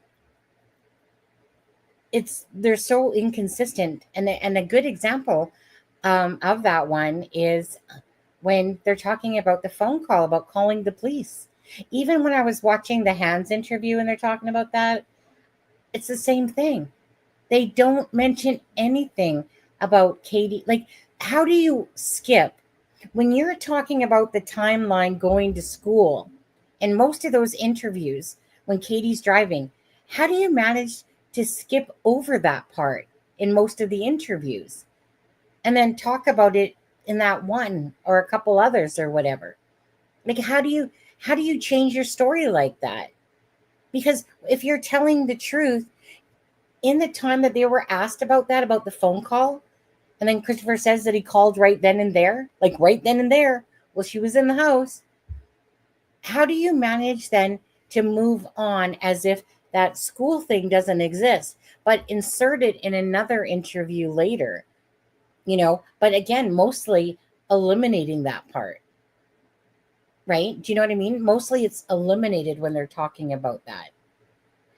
they're so inconsistent. And a good example of that one is when they're talking about the phone call, about calling the police. Even when I was watching the Hans interview and they're talking about that, it's the same thing. They don't mention anything about Katie. Like, how do you skip when you're talking about the timeline going to school and most of those interviews when Katie's driving? How do you manage to skip over that part in most of the interviews and then talk about it in that one or a couple others or whatever? Like, how do you change your story like that? Because if you're telling the truth in the time that they were asked about that, about the phone call, and then Christopher says that he called right then and there, like right then and there, well, she was in the house. How do you manage then to move on as if that school thing doesn't exist, but insert it in another interview later, you know? But again, mostly eliminating that part, right? Do you know what I mean? Mostly it's eliminated when they're talking about that.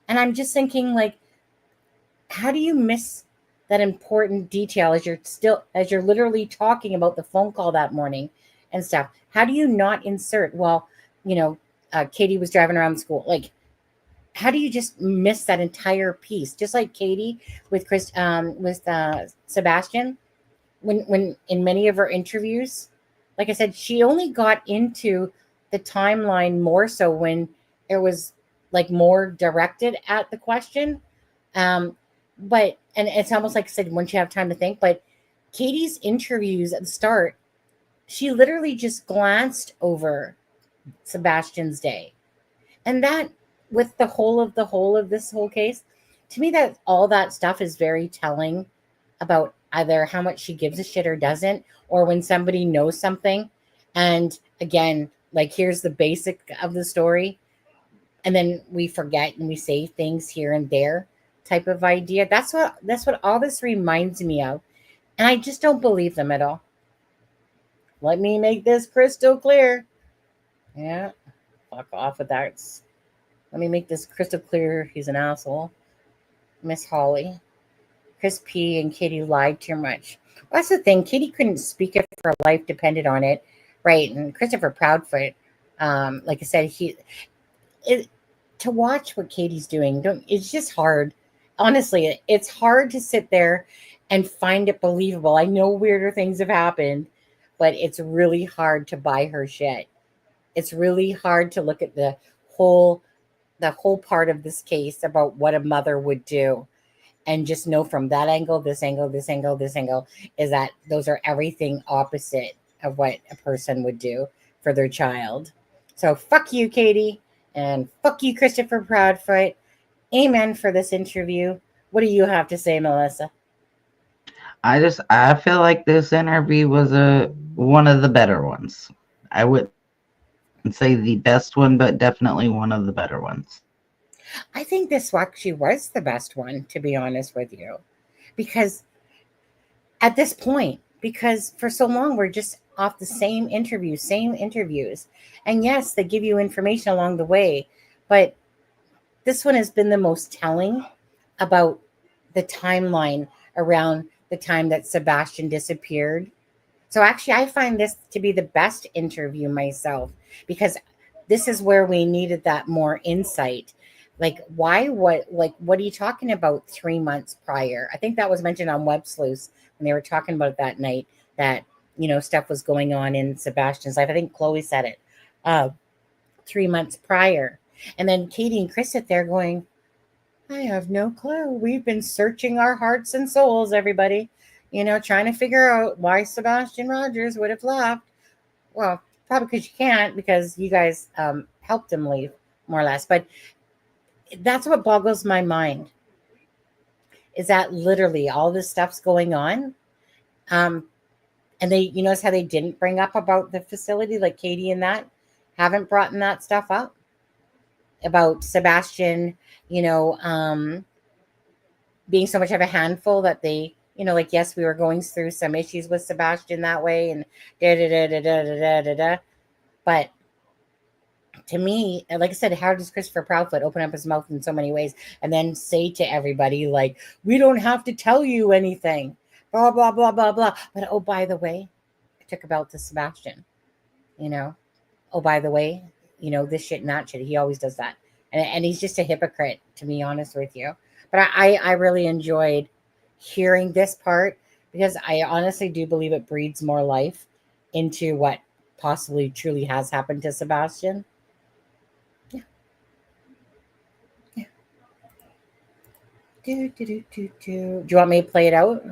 And I'm just thinking, like, how do you miss that important detail as you're literally talking about the phone call that morning and stuff? How do you not insert, well, you know, Katie was driving around the school? Like, how do you just miss that entire piece? Just like Katie with Sebastian, when in many of her interviews, like I said, she only got into the timeline more so when it was like more directed at the question. But and it's almost like I said, once you have time to think, but Katie's interviews at the start, she literally just glanced over Sebastian's day. And that with the whole of this whole case, to me that all that stuff is very telling about either how much she gives a shit or doesn't, or when somebody knows something. And again, like here's the basic of the story, and then we forget and we say things here and there type of idea. That's what all this reminds me of. And I just don't believe them at all. Let me make this crystal clear. Yeah, fuck off with that. Let me make this crystal clear. He's an asshole. Miss Holly. Chris P. and Katie lied too much. Well, that's the thing. Katie couldn't speak if her life depended on it. Right. And Christopher Proudfoot, like I said, to watch what Katie's doing, it's just hard. Honestly, it's hard to sit there and find it believable. I know weirder things have happened, but it's really hard to buy her shit. It's really hard to look at the whole part of this case about what a mother would do and just know from that angle, this angle, this angle, this angle, is that those are everything opposite of what a person would do for their child. So fuck you, Katie, and fuck you, Christopher Proudfoot. Amen for this interview. What do you have to say, Melissa? I feel like this interview was one of the better ones. I wouldn't say the best one, but definitely one of the better ones. I think this actually was the best one, to be honest with you, because at this point, because for so long we're just off the same interviews. And yes, they give you information along the way, but this one has been the most telling about the timeline around the time that Sebastian disappeared. So actually, I find this to be the best interview myself, because this is where we needed that more insight. Like, what are you talking about 3 months prior? I think that was mentioned on Web Sleuths when they were talking about it that night, that, stuff was going on in Sebastian's life. I think Chloe said it 3 months prior. And then Katie and Chris sit there going, I have no clue. We've been searching our hearts and souls, everybody, trying to figure out why Sebastian Rogers would have left. Well, probably because you can't, because you guys helped him leave, more or less. But that's what boggles my mind, is that literally all this stuff's going on. And you notice how they didn't bring up about the facility, like Katie and that haven't brought that stuff up about Sebastian, being so much of a handful that they, like, yes, we were going through some issues with Sebastian that way, and da. But to me, like I said, how does Christopher Proudfoot open up his mouth in so many ways and then say to everybody, like, we don't have to tell you anything, blah, blah, blah, blah, blah. But, oh, by the way, I took a belt to Sebastian, oh, by the way, this shit and that shit. He always does that. And he's just a hypocrite, to be honest with you. But I really enjoyed hearing this part, because I honestly do believe it breeds more life into what possibly truly has happened to Sebastian. Yeah. Do you want me to play it out?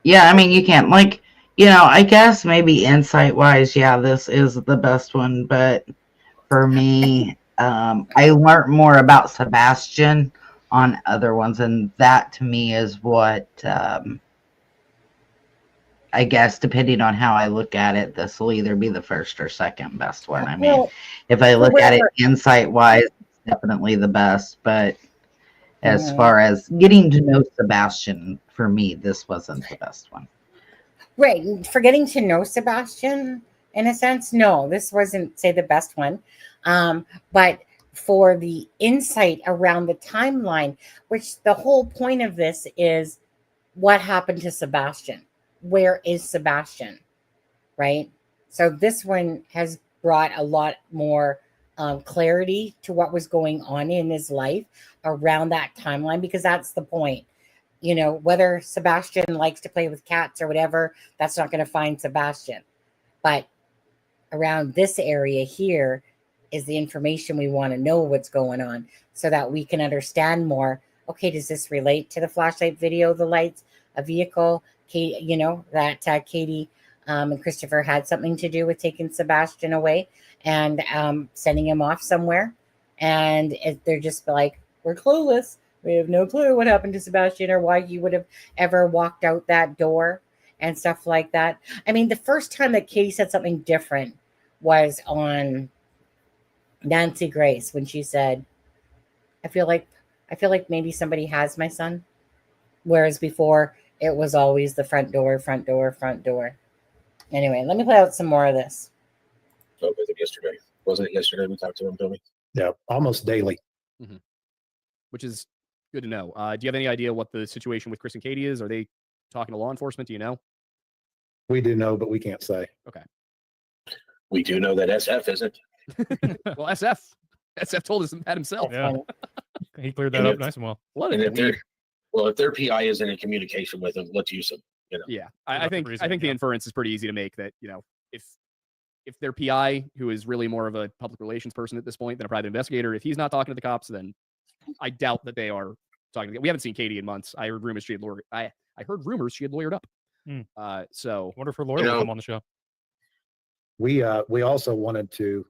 Yeah, I mean, you can't, like, I guess maybe insight wise, yeah, this is the best one. But for me, I learned more about Sebastian on other ones, and that to me is what, I guess, depending on how I look at it, this will either be the first or second best one. I mean, Well, if I look at it whatever. insight wise, it's definitely the best. But as Mhm. far as getting to know Sebastian, for me, this wasn't the best one. Right. For getting to know Sebastian, in a sense, no, this wasn't, say, the best one. But for the insight around the timeline, which the whole point of this is what happened to Sebastian? Where is Sebastian? Right. So this one has brought a lot more clarity to what was going on in his life around that timeline, because that's the point. You know, whether Sebastian likes to play with cats or whatever, that's not going to find Sebastian. But around this area here is the information we want to know what's going on so that we can understand more. Okay, does this relate to the flashlight video, the lights, a vehicle? Kate, you know, that Katie and Christopher had something to do with taking Sebastian away and sending him off somewhere. And they're just like, we're clueless. We have no clue what happened to Sebastian or why he would have ever walked out that door and stuff like that. I mean, the first time that Katie said something different was on Nancy Grace when she said, I feel like maybe somebody has my son. Whereas before it was always the front door, front door, front door. Anyway, let me play out some more of this. Spoke with him yesterday. Wasn't it yesterday we talked to him, Billy? Yeah, almost daily. Which is good to know. Do you have any idea what the situation with Chris and Katie is? Are they talking to law enforcement? Do you know? We do know, but we can't say. Okay. We do know that SF isn't. Well, SF told us that himself. Yeah. He cleared that And up if- nice and well. What And a if their dweeb. well, if their PI isn't in communication with them, let's use them. You know, Yeah, Enough I of think reason, the yeah. inference is pretty easy to make that, you know, if their PI, who is really more of a public relations person at this point than a private investigator, if he's not talking to the cops, then I doubt that they are talking. We haven't seen Katie in months. I heard rumors she had lawyered up. Hmm. So Wonder if her lawyer will come on the show. We also wanted to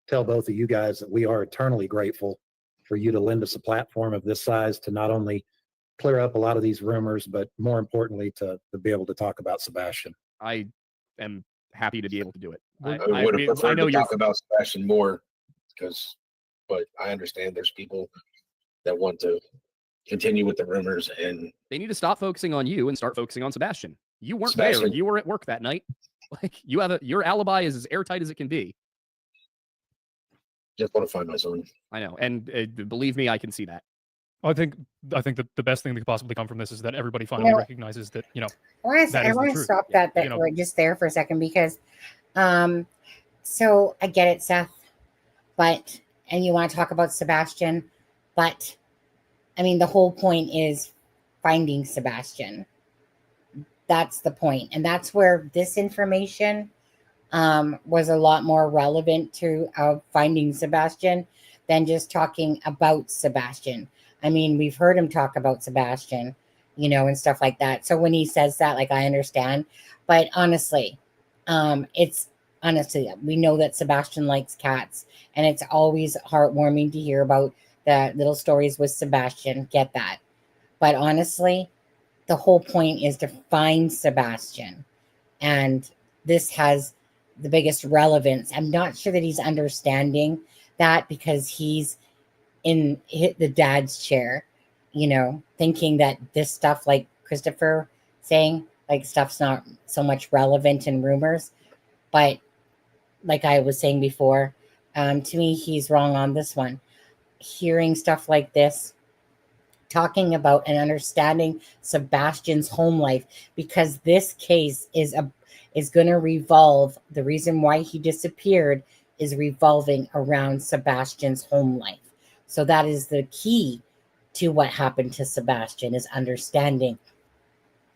tell both of you guys that we are eternally grateful for you to lend us a platform of this size to not only clear up a lot of these rumors, but more importantly, to be able to talk about Sebastian. I am happy to be able to do it. I would have I preferred know to you're talk about Sebastian more but I understand there's people that want to continue with the rumors, and they need to stop focusing on you and start focusing on Sebastian. You weren't there. Sebastian- You were at work that night. Like your alibi is as airtight as it can be. just want to find my son. I know, and believe me, I can see that. I think that the best thing that could possibly come from this is that everybody finally know- recognizes that, you know, I That is the want to truth. stop that You know- right just there for a second because, so I get it, Seth, and you want to talk about Sebastian, but I mean, the whole point is finding Sebastian. That's the point. And that's where this information was a lot more relevant to finding Sebastian than just talking about Sebastian. I mean, we've heard him talk about Sebastian, you know, and stuff like that. So when he says that, like, I understand. But honestly, we know that Sebastian likes cats, and it's always heartwarming to hear about the little stories with Sebastian. Get that. But honestly, the whole point is to find Sebastian. And this has the biggest relevance. I'm not sure that he's understanding that because he's in the dad's chair, you know, thinking that this stuff, like Christopher saying, like, stuff's not so much relevant in rumors. But like I was saying before, to me, he's wrong on this one. Hearing stuff like this, talking about and understanding Sebastian's home life, because this case is going to revolve. The reason why he disappeared is revolving around Sebastian's home life. So that is the key to what happened to Sebastian, is understanding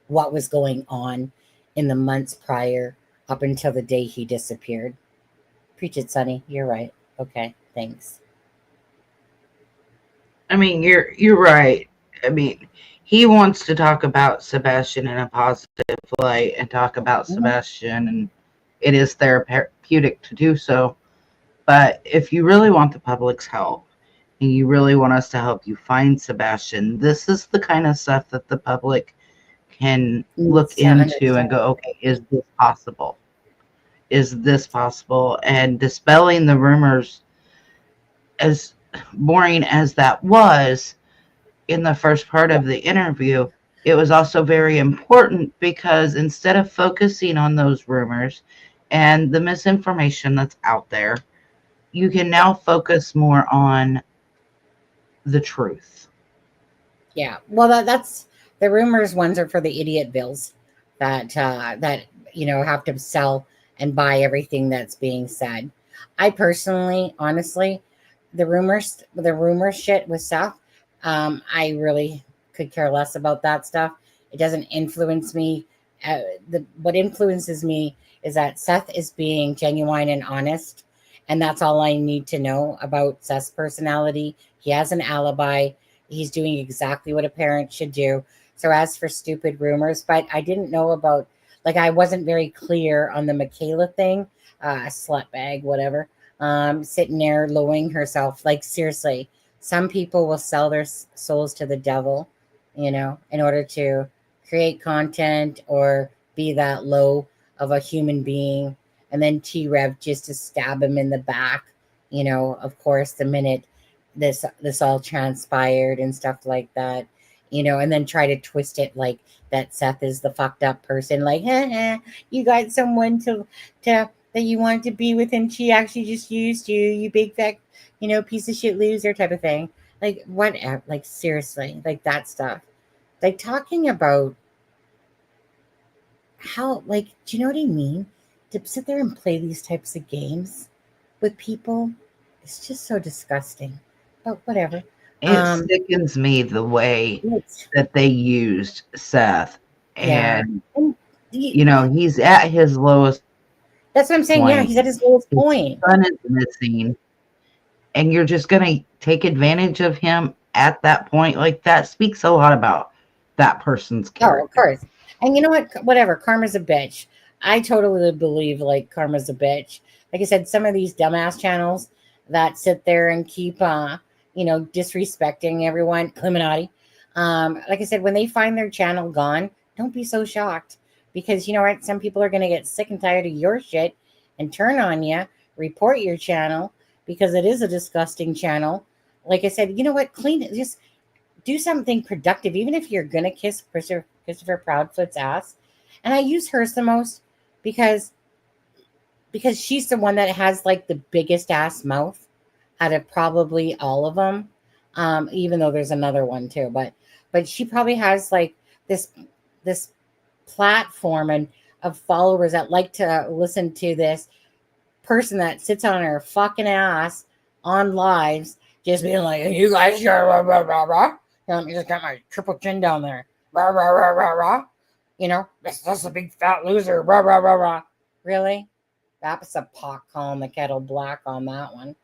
what was going on in the months prior up until the day he disappeared. Preach it, Sonny. You're right. Okay, thanks. I mean, you're right. I mean, he wants to talk about Sebastian in a positive light and talk about Sebastian, and it is therapeutic to do so. But if you really want the public's help and you really want us to help you find Sebastian, this is the kind of stuff that the public can look into and go, okay, is this possible? Is this possible? And dispelling the rumors, as boring as that was in the first part of the interview, it was also very important because instead of focusing on those rumors and the misinformation that's out there, you can now focus more on the truth. Yeah. Well, that's the rumors ones are for the idiot bills that you know, have to sell and buy everything that's being said. I personally, honestly, the rumor shit with Seth, I really could care less about that stuff. It doesn't influence me. What influences me is that Seth is being genuine and honest, and that's all I need to know about Seth's personality. He has an alibi. He's doing exactly what a parent should do. So as for stupid rumors, but I didn't know about, like, I wasn't very clear on the Michaela thing, slut bag, whatever, sitting there lowering herself. Like, seriously, some people will sell their souls to the devil, in order to create content or be that low of a human being. And then T-Rev just to stab him in the back, of course, the minute this all transpired and stuff like that, and then try to twist it like that Seth is the fucked up person, like, you got someone to that you want to be with, and she actually just used you, you big fat, piece of shit loser type of thing. Like, whatever, like, seriously, like, that stuff. Like, talking about how, like, do you know what I mean? To sit there and play these types of games with people, it's just so disgusting. But whatever. It sickens me the way It's, that they used Seth. yeah. And, And he's at his lowest that's what I'm saying. Yeah, point. he's at his lowest His point. son is missing. And you're just going to take advantage of him at that point. Like, that speaks a lot about that person's character. Oh, of course. And you know what? Whatever. Karma's a bitch. I totally believe, like, karma's a bitch. Like I said, some of these dumbass channels that sit there and keep, disrespecting everyone, Illuminati. Like I said, when they find their channel gone, don't be so shocked, because you know what? Some people are going to get sick and tired of your shit and turn on you, report your channel, because it is a disgusting channel. Like I said, you know what? Clean it. Just do something productive, even if you're gonna kiss Christopher Proudfoot's ass. And I use hers the most because she's the one that has, like, the biggest ass mouth out of probably all of them. Even though there's another one too, but she probably has, like, this platform and of followers that like to listen to this person that sits on her fucking ass on lives, just being like, you guys, rah, rah, rah, rah. Let me just got my triple chin down there. Rah, rah, rah, rah, rah. That's a big fat loser. Rah, rah, rah, rah. Really? That was a pot calling the kettle black on that one.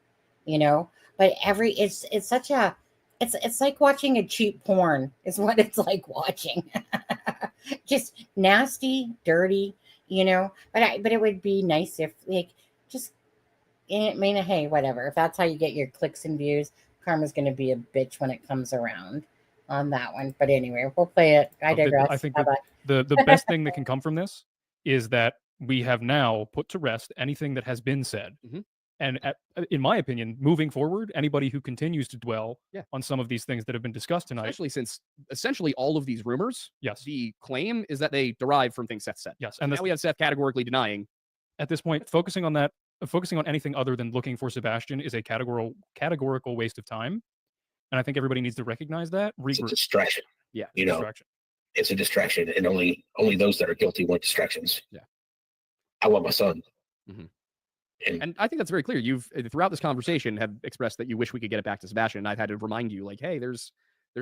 But it's such a, it's like watching a cheap porn is what it's like watching. Just nasty, dirty, but it would be nice if, like, just, I mean, hey, whatever. If that's how you get your clicks and views, karma's going to be a bitch when it comes around on that one. But anyway, we'll play it. I digress. I think Bye-bye. the best thing that can come from this is that we have now put to rest anything that has been said. Mhm. And in my opinion, moving forward, anybody who continues to dwell Yeah. on some of these things that have been discussed tonight, Especially since essentially all of these rumors, yes, the claim is that they derive from things Seth said. yes, And now we have Seth categorically denying. at this point, focusing on anything other than looking for Sebastian is a categorical waste of time. And I think everybody needs to recognize that. It's a Regroup. distraction. Yeah. Distraction. It's a distraction, and only those that are guilty want distractions. Yeah. I want my son. Mhm. And And I think that's very clear. You've throughout this conversation have expressed that you wish we could get it back to Sebastian. And I've had to remind you, like, hey, there's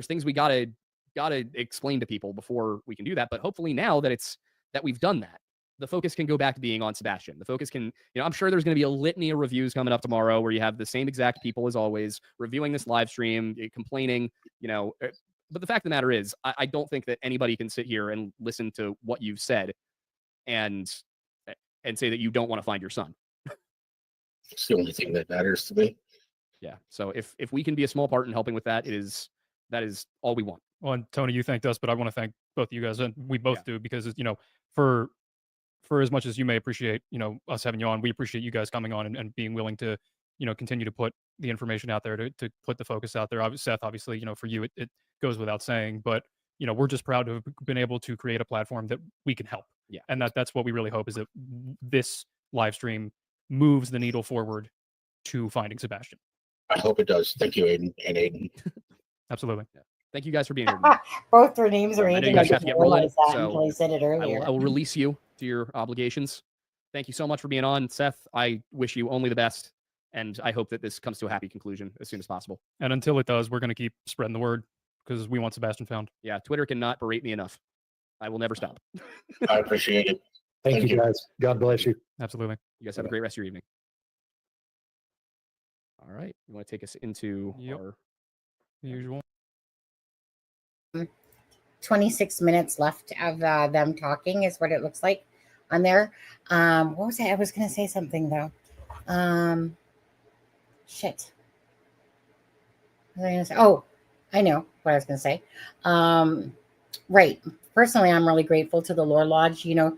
things we gotta explain to people before we can do that. But hopefully now that we've done that, the focus can go back to being on Sebastian. The focus can, I'm sure there's going to be a litany of reviews coming up tomorrow where you have the same exact people as always reviewing this live stream, complaining, but the fact of the matter is, I don't think that anybody can sit here and listen to what you've said and say that you don't want to find your son. it's the only thing that matters to me. Yeah. So if we can be a small part in helping with that, that is all we want. Well, and Tony, you thanked us, but I want to thank both of you guys, and we both do, because for as much as you may appreciate, us having you on, we appreciate you guys coming on and being willing to, continue to put the information out there, to put the focus out there. Seth, obviously, for you, it goes without saying, but we're just proud to have been able to create a platform that we can help. Yeah. And that's what we really hope, is that this live stream moves the needle forward to finding Sebastian. I hope it does. Thank you, Aiden and Aiden. Absolutely. Yeah. Thank you guys for being here tonight. Both their names are I know Aiden. you guys I have to didn't get rolling, realize that so until he said it earlier. I will release you to your obligations. Thank you so much for being on, Seth. I wish you only the best, and I hope that this comes to a happy conclusion as soon as possible. And until it does, we're going to keep spreading the word because we want Sebastian found. Yeah, Twitter cannot berate me enough. I will never stop. I appreciate it. Thank you, guys. God bless you. Absolutely. You guys have a great rest of your evening. All right. You want to take us into Yep. our Usual. 26 minutes left of them talking is what it looks like on there. What was I? I was going to say something though. Shit. What was I gonna say? Oh, I know what I was going to say. Right. Personally, I'm really grateful to the Lore Lodge. You know,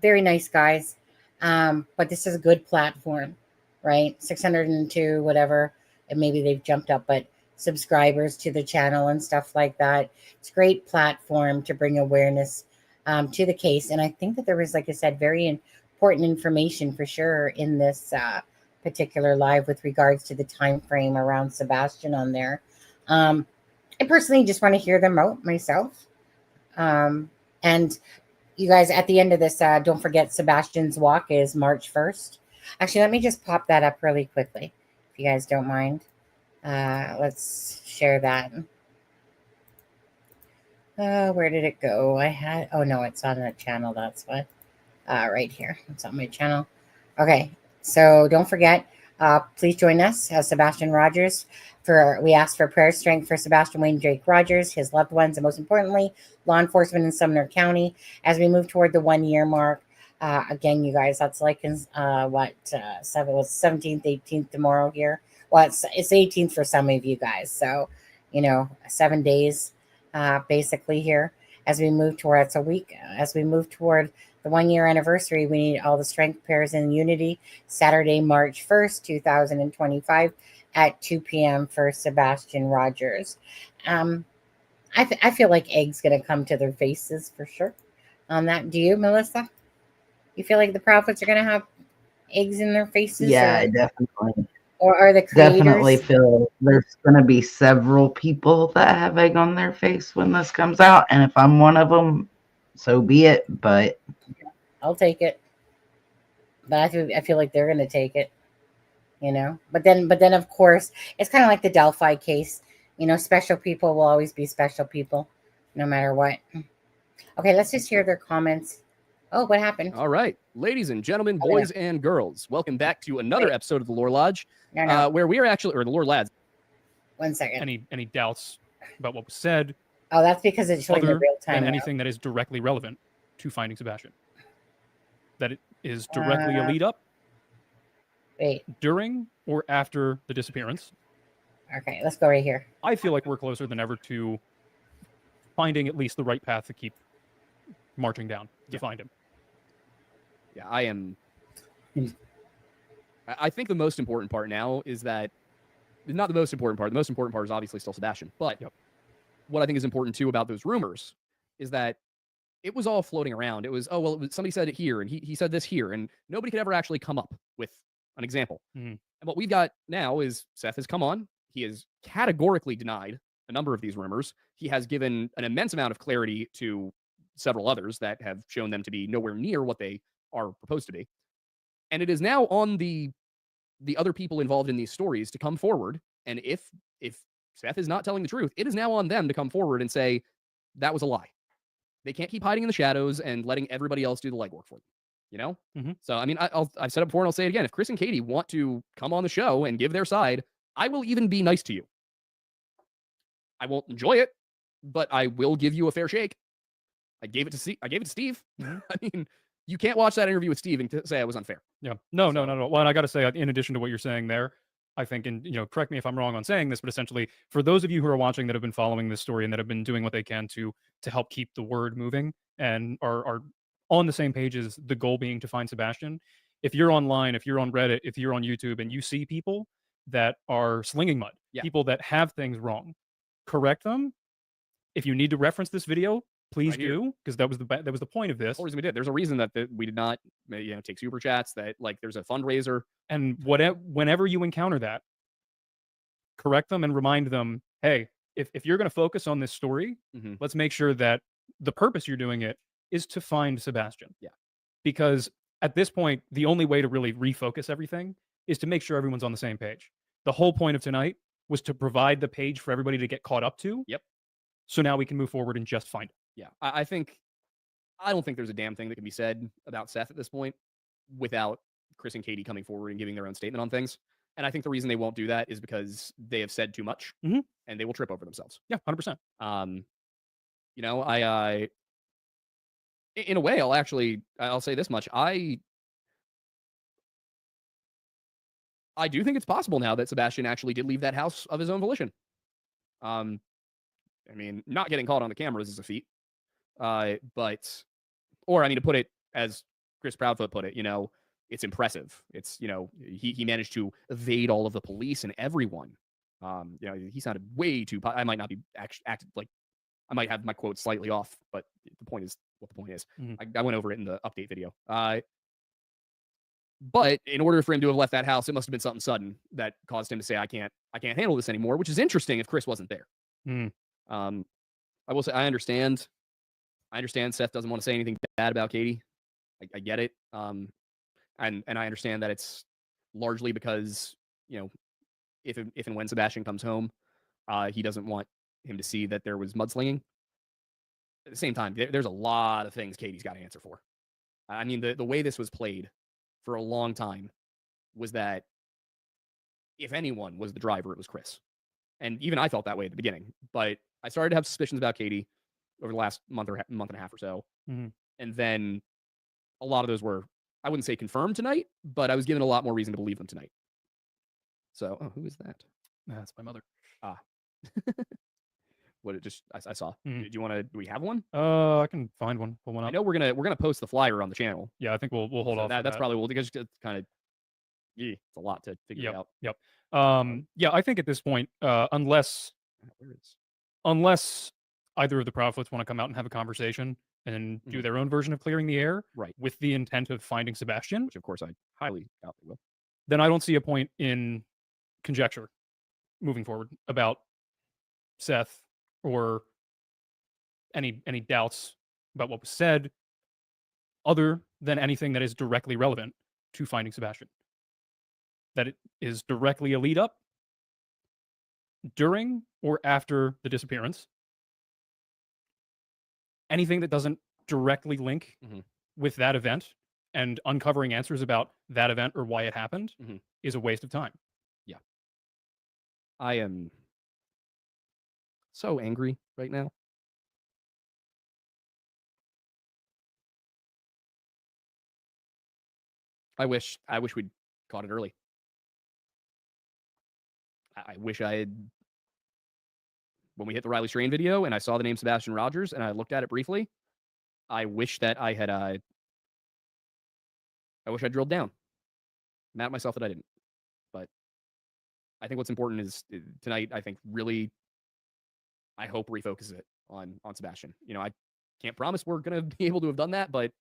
very nice guys. But this is a good platform, right? 602, whatever. And maybe they've jumped up, but subscribers to the channel and stuff like that. It's a great platform to bring awareness to the case. And I think that there was, like I said, very important information for sure in this particular live with regards to the time frame around Sebastian on there. I personally just want to hear them out myself. And you guys, at the end of this, don't forget Sebastian's walk is March 1st. Actually, let me just pop that up really quickly, if you guys don't mind. Let's share that. Where did it go? Oh no, it's on that channel. That's what, right here. It's on my channel. Okay. So don't forget, please join us, Sebastian Rogers. We ask for prayer strength for Sebastian Wayne Drake Rogers, his loved ones, and most importantly, law enforcement in Sumner County as we move toward the 1 year mark. Again, you guys, that's like in 17th, 18th tomorrow here. Well, it's 18th for some of you guys. So, 7 days basically here as we move towards a week. As we move toward the 1 year anniversary, we need all the strength, prayers, and unity. Saturday, March 1st, 2025 at 2 p.m. for Sebastian Rogers. I feel like eggs going to come to their faces for sure on that. Do you, Melissa? You feel like the prophets are going to have eggs in their faces? Yeah, definitely. Or are the creators? Definitely feel there's going to be several people that have egg on their face when this comes out. And if I'm one of them, so be it. But I'll take it. But I feel like they're going to take it, But then, of course, it's kind of like the Delphi case. Special people will always be special people, no matter what. Okay, let's just hear their comments. Oh, what happened? All right. Ladies and gentlemen, boys and girls, welcome back to another episode of the Lore Lodge, where we are actually, or the Lore Lads. 1 second. Any doubts about what was said? Oh, that's because it's showing the real time. And anything that is directly relevant to finding Sebastian. That it is directly a lead up. Wait. During or after the disappearance. Okay, let's go right here. I feel like we're closer than ever to finding at least the right path to keep marching down to find him. Yeah, I am. I think the most important part now is that, not the most important part. The most important part is obviously still Sebastian. But what I think is important too about those rumors is that it was all floating around. It was, somebody said it here and he said this here, and nobody could ever actually come up with an example. Mm-hmm. And what we've got now is Seth has come on. He has categorically denied a number of these rumors. He has given an immense amount of clarity to several others that have shown them to be nowhere near what they are proposed to be. And it is now on the other people involved in these stories to come forward. And if Seth is not telling the truth, it is now on them to come forward and say that was a lie. They can't keep hiding in the shadows and letting everybody else do the legwork for them. Mm-hmm. So, I mean, I've said it before and I'll say it again. If Chris and Katie want to come on the show and give their side, I will even be nice to you. I won't enjoy it, but I will give you a fair shake. I gave it to Steve. Mm-hmm. I mean, you can't watch that interview with Steve and say I was unfair. Yeah. No. Well, and I got to say, in addition to what you're saying there, I think, and correct me if I'm wrong on saying this, but essentially, for those of you who are watching that have been following this story and that have been doing what they can to help keep the word moving and are on the same page as the goal being to find Sebastian, if you're online, if you're on Reddit, if you're on YouTube, and you see people that are slinging mud, people that have things wrong, correct them. If you need to reference this video, please do, because that was the point of this. The reason we did. There's a reason that we did not, take super chats. That there's a fundraiser. And whenever you encounter that, correct them and remind them, hey, if you're going to focus on this story, let's make sure that the purpose you're doing it is to find Sebastian. Yeah. because at this point, the only way to really refocus everything is to make sure everyone's on the same page. The whole point of tonight was to provide the page for everybody to get caught up to. Yep. So now we can move forward and just find it. Yeah, I don't think there's a damn thing that can be said about Seth at this point without Chris and Katie coming forward and giving their own statement on things. And I think the reason they won't do that is because they have said too much Mhm. and they will trip over themselves. Yeah, 100%. You know, in a way, I'll say this much. I do think it's possible now that Sebastian actually did leave that house of his own volition. I mean, not getting caught on the cameras is a feat. To put it as Chris Proudfoot put it, you know, it's impressive. It's, you know, he managed to evade all of the police and everyone. You know, he sounded way too. I might not be acted like I might have my quotes slightly off, but the point is what the point is. Mhm. I went over it in the update video. But in order for him to have left that house, it must have been something sudden that caused him to say, I can't handle this anymore, which is interesting if Chris wasn't there. Mm. I will say, I understand Seth doesn't want to say anything bad about Katie. I get it. And I understand that it's largely because, you know, if and when Sebastian comes home, he doesn't want him to see that there was mudslinging. At the same time, there's a lot of things Katie's got to answer for. I mean, the way this was played for a long time was that if anyone was the driver, it was Chris. And even I felt that way at the beginning. But I started to have suspicions about Katie over the last month and a half or so. Mhm. And then a lot of those were, I wouldn't say confirmed tonight, but I was given a lot more reason to believe them tonight. So, who is that? That's my mother. I saw. Mhm. Do we have one? I can find one. Pull one I up. know we're gonna post the flyer on the channel. Yeah, I think we'll hold So off. that's probably because it's kind of it's a lot to figure out. Yep. Yeah, I think at this point, unless Where is either of the Proudfoots want to come out and have a conversation and do Mhm. their own version of clearing the air, Right. with the intent of finding Sebastian, which of course I highly doubt they will. then I don't see a point in conjecture moving forward about Seth or any doubts about what was said, other than anything that is directly relevant to finding Sebastian. That it is directly a lead up during or after the disappearance. Anything that doesn't directly link Mhm. with that event and uncovering answers about that event or why it happened Mhm. is a waste of time. I am so angry right now. I wish we'd caught it early. I wish I had, when we hit the Riley Strain video and I saw the name Sebastian Rogers and I looked at it briefly, I wish that I had I wish I drilled down. Mad at myself that I didn't. But I think what's important is tonight, I think really I hope refocuses it on Sebastian. You know, I can't promise we're gonna be able to have done that, but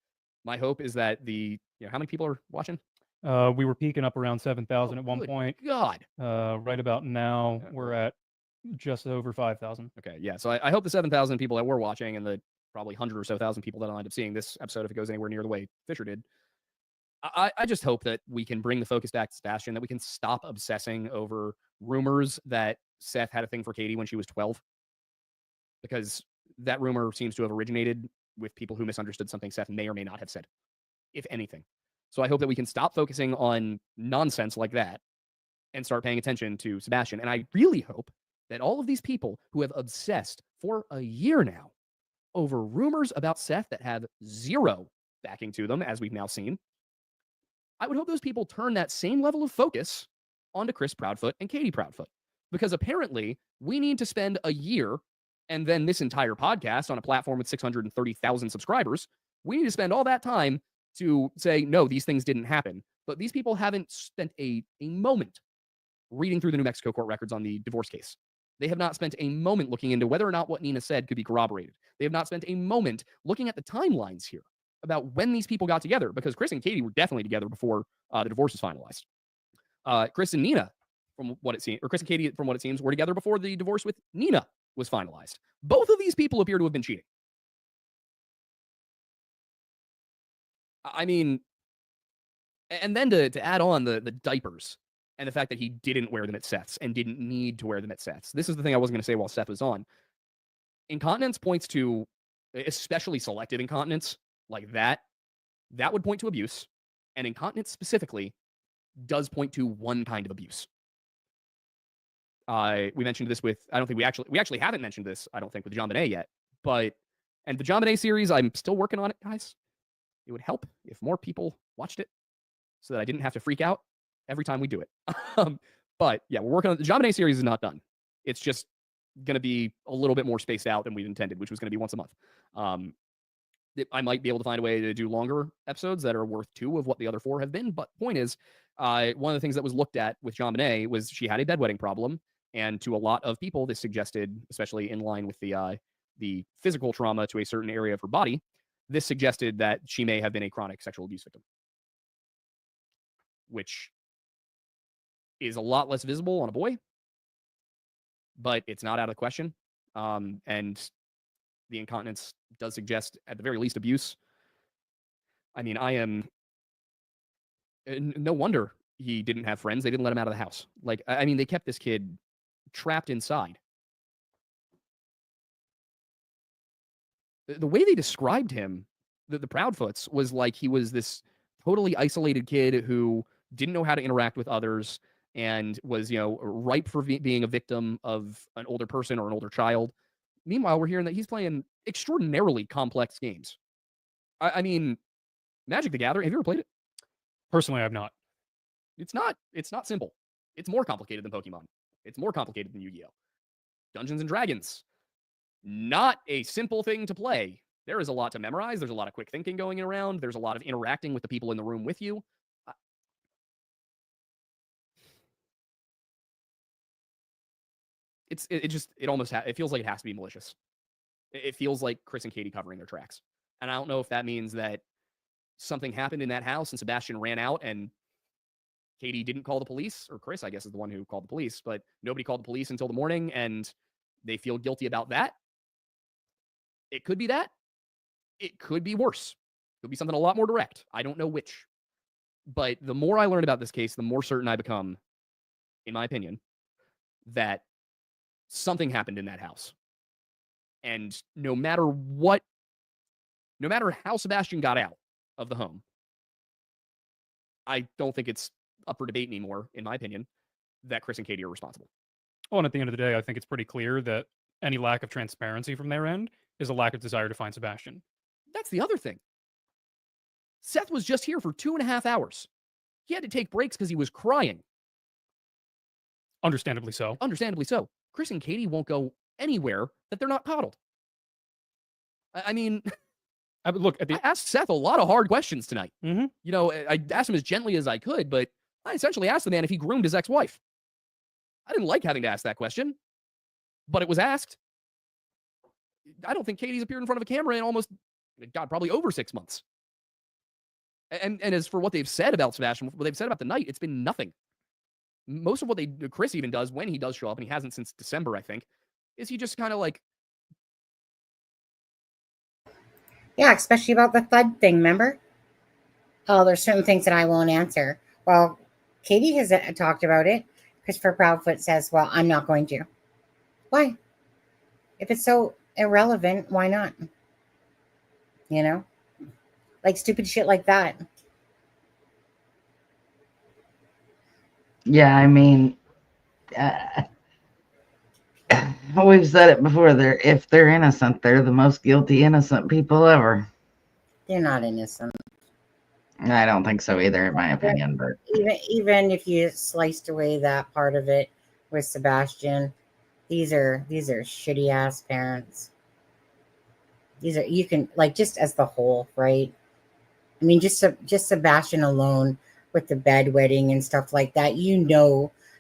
my hope is that how many people are watching? We were peaking up around 7,000 at one good point. God. Right about now, Yeah. we're at just over 5,000. Okay, yeah. So I hope the 7,000 people that were watching and the probably 100 or so thousand people that will end up seeing this episode if it goes anywhere near the way Fisher did. I just hope that we can bring the focus back to Sebastian, that we can stop obsessing over rumors that Seth had a thing for Katie when she was 12. Because that rumor seems to have originated with people who misunderstood something Seth may or may not have said, if anything. So I hope that we can stop focusing on nonsense like that and start paying attention to Sebastian. And I really hope that all of these people who have obsessed for a year now over rumors about Seth that have zero backing to them, as we've now seen, I would hope those people turn that same level of focus onto Chris Proudfoot and Katie Proudfoot. Because apparently we need to spend a year and then this entire podcast on a platform with 630,000 subscribers. We need to spend all that time to say, no, these things didn't happen. But these people haven't spent a moment reading through the New Mexico court records on the divorce case. They have not spent a moment looking into whether or not what Nina said could be corroborated. They have not spent a moment looking at the timelines here about when these people got together, because Chris and Katie were definitely together before the divorce was finalized. Chris and Nina, from what it seems, or Chris and Katie, from what it seems, were together before the divorce with Nina was finalized. Both of these people appear to have been cheating. I mean, and then to add on the diapers and the fact that he didn't wear them at Seth's and didn't need to wear them at Seth's. This is the thing I wasn't going to say while Seth was on. Incontinence points to, especially selective incontinence like that would point to abuse. And incontinence specifically does point to one kind of abuse. We mentioned this with, I don't think we actually haven't mentioned this, I don't think, with John Bonet yet. And the John Bonet series, I'm still working on it, guys. It would help if more people watched it so that I didn't have to freak out every time we do it. But yeah, we're working on the John Bonet series is not done. It's just going to be a little bit more spaced out than we've intended, which was going to be once a month. I might be able to find a way to do longer episodes that are worth 2 of what the other 4 have been. But point is, one of the things that was looked at with John Bonet was she had a bedwetting problem. And to a lot of people, this suggested, especially in line with the physical trauma to a certain area of her body, this suggested that she may have been a chronic sexual abuse victim, which is a lot less visible on a boy, but it's not out of the question. And the incontinence does suggest, at the very least, abuse. I mean, no wonder he didn't have friends. They didn't let him out of the house. Like, I mean, they kept this kid trapped inside. The way they described him, the Proudfoots, was like he was this totally isolated kid who didn't know how to interact with others and was, ripe for being a victim of an older person or an older child. Meanwhile, we're hearing that he's playing extraordinarily complex games. I mean, Magic the Gathering, have you ever played it? Personally, I have not. It's not simple. It's more complicated than Pokemon. It's more complicated than Yu-Gi-Oh! Dungeons and Dragons, not a simple thing to play. There is a lot to memorize. There's a lot of quick thinking going around. There's a lot of interacting with the people in the room with you. It feels like it has to be malicious. It feels like Chris and Katie covering their tracks. And I don't know if that means that something happened in that house and Sebastian ran out and Katie didn't call the police, or Chris, I guess, is the one who called the police, but nobody called the police until the morning and they feel guilty about that. It could be that. It could be worse. It could be something a lot more direct. I don't know which. But the more I learn about this case, the more certain I become, in my opinion, that something happened in that house. And no matter how Sebastian got out of the home, I don't think it's up for debate anymore, in my opinion, that Chris and Katie are responsible. Oh, and at the end of the day, I think it's pretty clear that any lack of transparency from their end is a lack of desire to find Sebastian. That's the other thing. Seth was just here for 2.5 hours. He had to take breaks because he was crying. Understandably so. Understandably so. Chris and Katie won't go anywhere that they're not coddled. I mean, Look, I asked Seth a lot of hard questions tonight. Mm-hmm. I asked him as gently as I could, but I essentially asked the man if he groomed his ex-wife. I didn't like having to ask that question, but it was asked. I don't think Katie's appeared in front of a camera in almost, probably over 6 months. And as for what they've said about Sebastian, what they've said about the night, it's been nothing. Most of what Chris even does when he does show up, and he hasn't since December, I think, is he just kind of like... Yeah, especially about the thud thing, remember? Oh, there's certain things that I won't answer. Well, Katie has talked about it. Christopher Proudfoot says, well, I'm not going to. Why? If it's so irrelevant, why not? Like stupid shit like that. Yeah, I mean, we've said it before. If they're innocent, they're the most guilty innocent people ever. They're not innocent. I don't think so either, in my opinion. But even if you sliced away that part of it with Sebastian, these are shitty ass parents. You can just as the whole, right? I mean, just Sebastian alone with the bedwetting and stuff like that,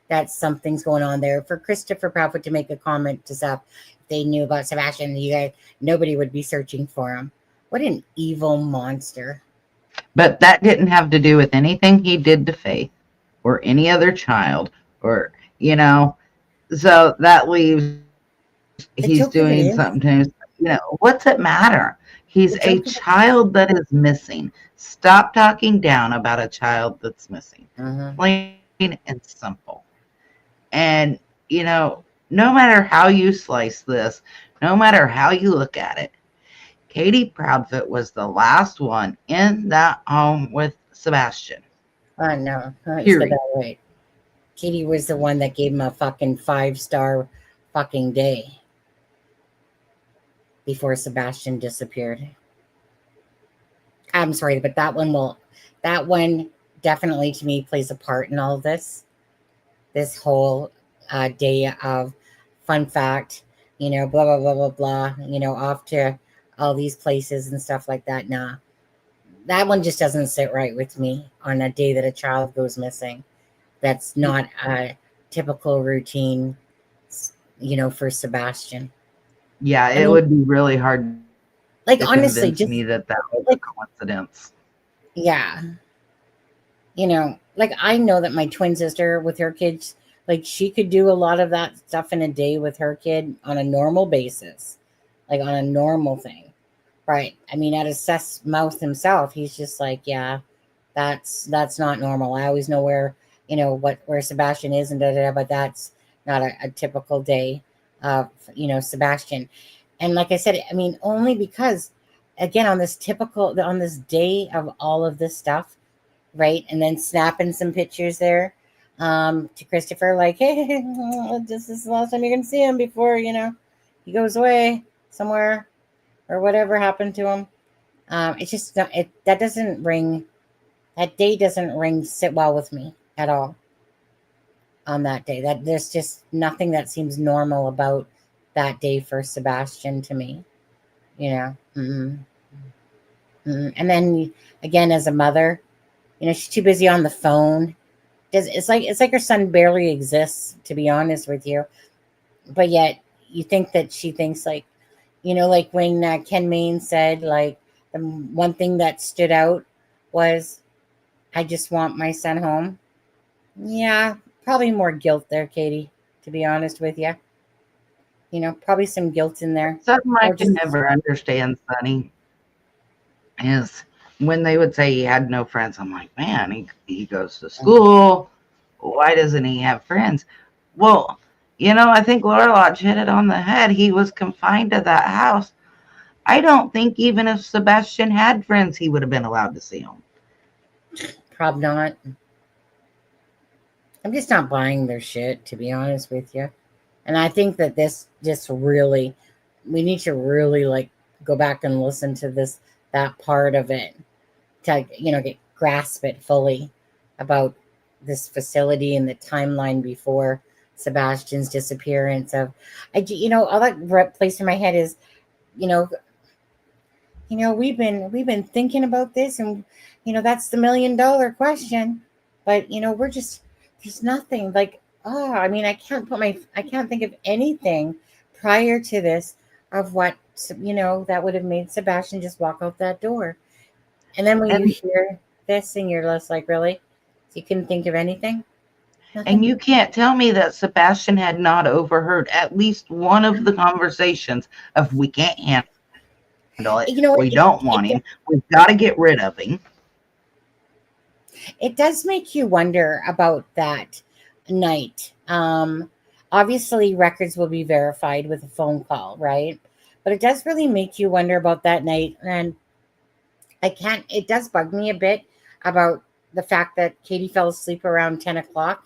that something's going on there. For Christopher Proudfoot to make a comment to Seth, if they knew about Sebastian, nobody would be searching for him. What an evil monster. But that didn't have to do with anything he did to Faith or any other child, or so that leaves he's doing something to what's it matter? He's The a joke is- child that is missing. Stop talking down about a child that's missing. Mhm. Plain and simple. And, no matter how you slice this, no matter how you look at it, Katie Proudfoot was the last one in that home with Sebastian. No, let's get Period. that right. Katie was the one that gave him a fucking 5-star fucking day before Sebastian disappeared. I'm sorry, but that one definitely to me plays a part in all of this. This whole day of fun fact, blah, blah, blah, blah, blah, off to all these places and stuff like that. Nah, that one just doesn't sit right with me on a day that a child goes missing. That's not a typical routine, for Sebastian. Yeah, I it mean, would be really hard like, to honestly, convince just me that was a like, coincidence. yeah, like I know that my twin sister with her kids, like she could do a lot of that stuff in a day with her kid on a normal basis, like on a normal thing, right? I mean, out of Seth's mouth himself, he's just like, yeah, that's not normal. I always know where where Sebastian is and but that's not a typical day of Sebastian. And like I said, I mean, only because again on this day of all of this stuff, right? And then snapping some pictures there to Christopher, like, hey, this is the last time you're gonna see him before he goes away somewhere or whatever happened to him. It's just not, that doesn't ring. That day doesn't sit well with me at all. On that day, that there's just nothing that seems normal about that day for Sebastian to me. Mm-mm. Mm-mm. And then again, as a mother, she's too busy on the phone. It's like her son barely exists, to be honest with you. But yet, you think that she thinks like, like when Ken Main said, like the one thing that stood out was, "I just want my son home." Yeah, probably more guilt there, Katie. To be honest with you, probably some guilt in there, Something I or can just never understand, Sonny, is when they would say he had no friends. I'm like, man, he goes to school. Why doesn't he have friends? Well, I think Laura Lodge hit it on the head. He was confined to that house. I don't think even if Sebastian had friends, he would have been allowed to see them. probably not. I'm just not buying their shit, to be honest with you. And I think that this just really, we need to really like go back and listen to that part of it to, grasp it fully about this facility and the timeline before Sebastian's disappearance all that plays in my head is, we've been thinking about this and, that's the $1 million question, but, we're just, there's nothing like, I mean, I can't think of anything prior to this of what, that would have made Sebastian just walk out that door. And then when you hear this and you're just like, really? So you couldn't think of anything? Nothing? And you can't tell me that Sebastian had not overheard at least one of the conversations of we can't handle it. We don't want him. We've got to get rid of him. It does make you wonder about that night. Obviously, records will be verified with a phone call, right? But it does really make you wonder about that night. And it does bug me a bit about the fact that Katie fell asleep around 10 o'clock,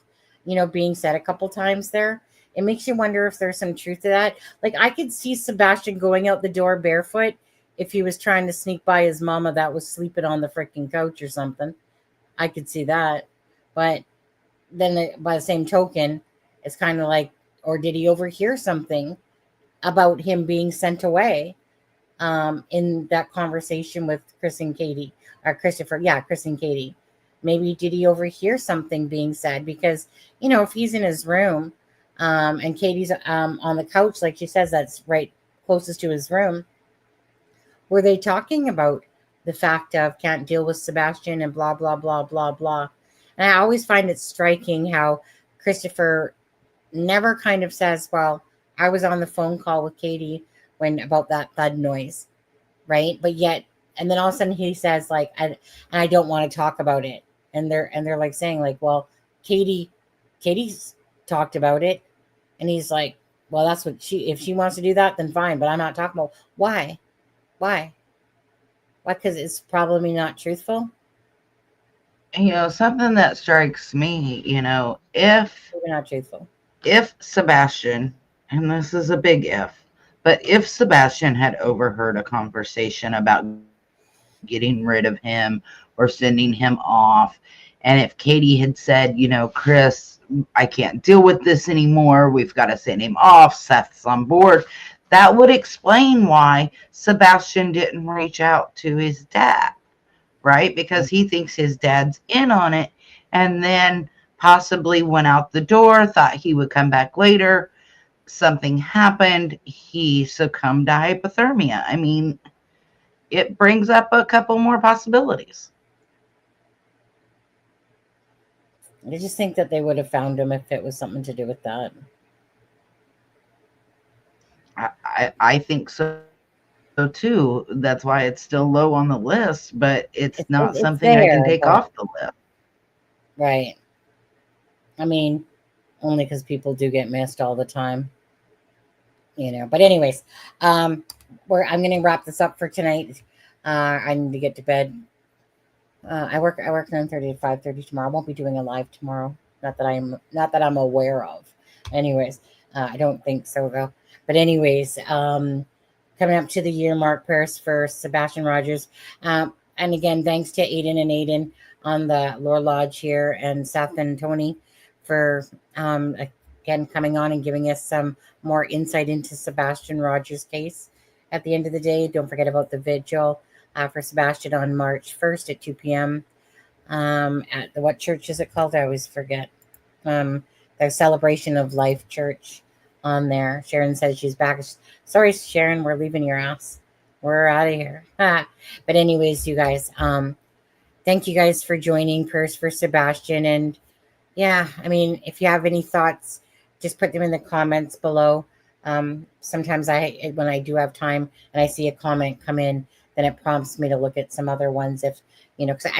being said a couple times there. It makes you wonder if there's some truth to that. Like, I could see Sebastian going out the door barefoot if he was trying to sneak by his mama that was sleeping on the freaking couch or something. I could see that. But then by the same token, it's kind of like, or did he overhear something about him being sent away in that conversation with Chris and Katie, or Christopher? Yeah, Chris and Katie. Maybe did he overhear something being said? Because, if he's in his room and Katie's on the couch, like she says, that's right closest to his room. Were they talking about the fact of can't deal with Sebastian and blah, blah, blah, blah, blah? And I always find it striking how Christopher never kind of says, well, I was on the phone call with Katie about that thud noise. right? But yet, and then all of a sudden he says like, and I don't want to talk about it. And they're like saying like, well, Katie's talked about it. And he's like, well, that's what if she wants to do that, then fine. But I'm not talking about why. Why? Why? Because it's probably not truthful. Something that strikes me, Maybe not truthful. if Sebastian, and this is a big if, but if Sebastian had overheard a conversation about getting rid of him or sending him off, and if Katie had said, Chris, I can't deal with this anymore, we've got to send him off, Seth's on board, that would explain why Sebastian didn't reach out to his dad, right? Because he thinks his dad's in on it, and then possibly went out the door, thought he would come back later. Something happened. He succumbed to hypothermia. I mean, it brings up a couple more possibilities. I just think that they would have found him if it was something to do with that. I think so too. That's why it's still low on the list, but it's not something I can take off the list. Right. I mean, only because people do get missed all the time. But anyways, I'm gonna wrap this up for tonight. I need to get to bed. I work 9:30 to 5:30 tomorrow. I won't be doing a live tomorrow. Not that I'm aware of. Anyways, I don't think so though. But anyways, coming up to the year mark, prayers for Sebastian Rogers. And again, thanks to Aiden on the Lore Lodge here, and Seth and Tony for again coming on and giving us some more insight into Sebastian Rogers' case. At the end of the day, don't forget about the vigil for Sebastian on March 1st at 2 p.m. At what church is it called? I always forget. The Celebration of Life Church on there. Sharon says she's back. Sorry, Sharon, we're leaving your ass. We're out of here. But anyways, you guys, thank you guys for joining. Prayers for Sebastian. And yeah, I mean, if you have any thoughts, just put them in the comments below. Sometimes when I do have time and I see a comment come in, then it prompts me to look at some other ones. If because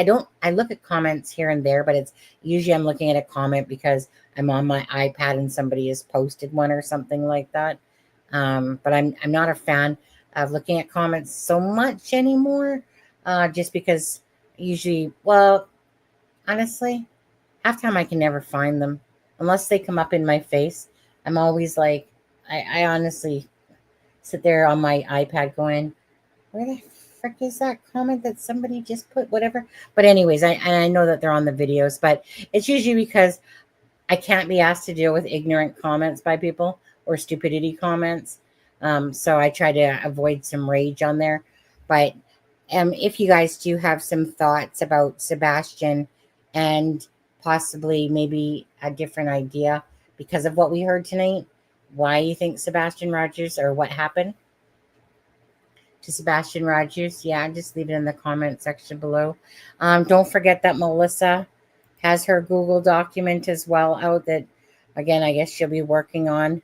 I look at comments here and there, but it's usually I'm looking at a comment because I'm on my iPad and somebody has posted one or something like that. But I'm not a fan of looking at comments so much anymore, just because usually, well, honestly, half the time I can never find them unless they come up in my face. I'm always like, I honestly sit there on my iPad going, where the frick is that comment that somebody just put, whatever. But anyways, I know that they're on the videos, but it's usually because I can't be asked to deal with ignorant comments by people or stupidity comments. So I try to avoid some rage on there. But if you guys do have some thoughts about Sebastian and possibly maybe a different idea because of what we heard tonight, why you think Sebastian Rogers or what happened to Sebastian Rogers, yeah, just leave it in the comment section below. Don't forget that Melissa has her Google document as well out that, again, I guess she'll be working on.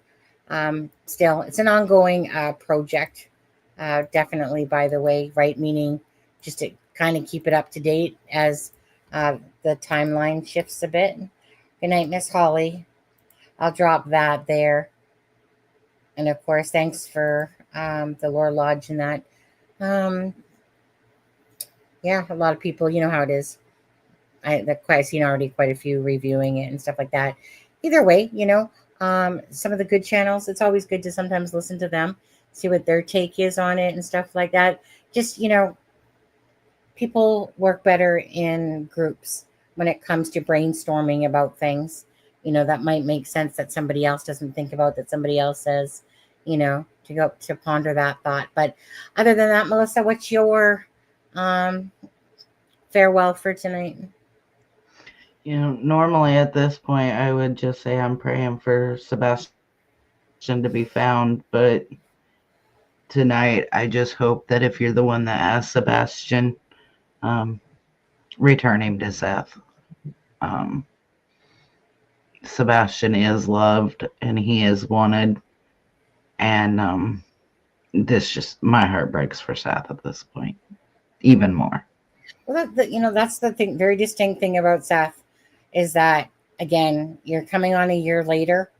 Still, it's an ongoing project, definitely, by the way, right? Meaning just to kind of keep it up to date as the timeline shifts a bit. Good night, Miss Holly. I'll drop that there. And of course, thanks for the Lore Lodge and that. Yeah, a lot of people, you know how it is. I've seen already quite a few reviewing it and stuff like that. Either way, some of the good channels, it's always good to sometimes listen to them, see what their take is on it and stuff like that. Just, people work better in groups when it comes to brainstorming about things, that might make sense that somebody else doesn't think about, that somebody else says, to go to ponder that thought. But other than that, Melissa, what's your farewell for tonight? Normally at this point, I would just say I'm praying for Sebastian to be found. But tonight, I just hope that if you're the one that asked Sebastian, return him to Seth. Sebastian is loved and he is wanted. And my heart breaks for Seth at this point, even more. Well, that's the thing. Very distinct thing about Seth is that, again, you're coming on a year later,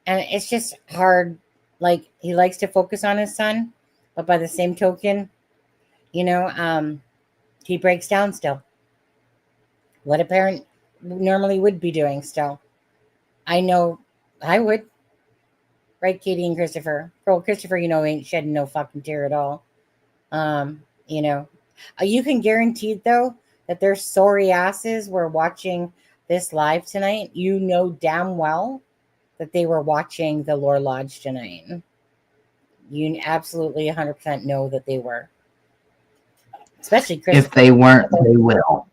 and it's just hard. Like, he likes to focus on his son, but by the same token, he breaks down still. What a parent normally would be doing still. I know I would. Right, Katie and Christopher? Well, Christopher, ain't shedding no fucking tear at all. You know, you can guarantee, though, that their sorry asses were watching this live tonight. You know damn well that they were watching the Lore Lodge tonight. You absolutely 100% know that they were. Especially Christopher. If they weren't, they will.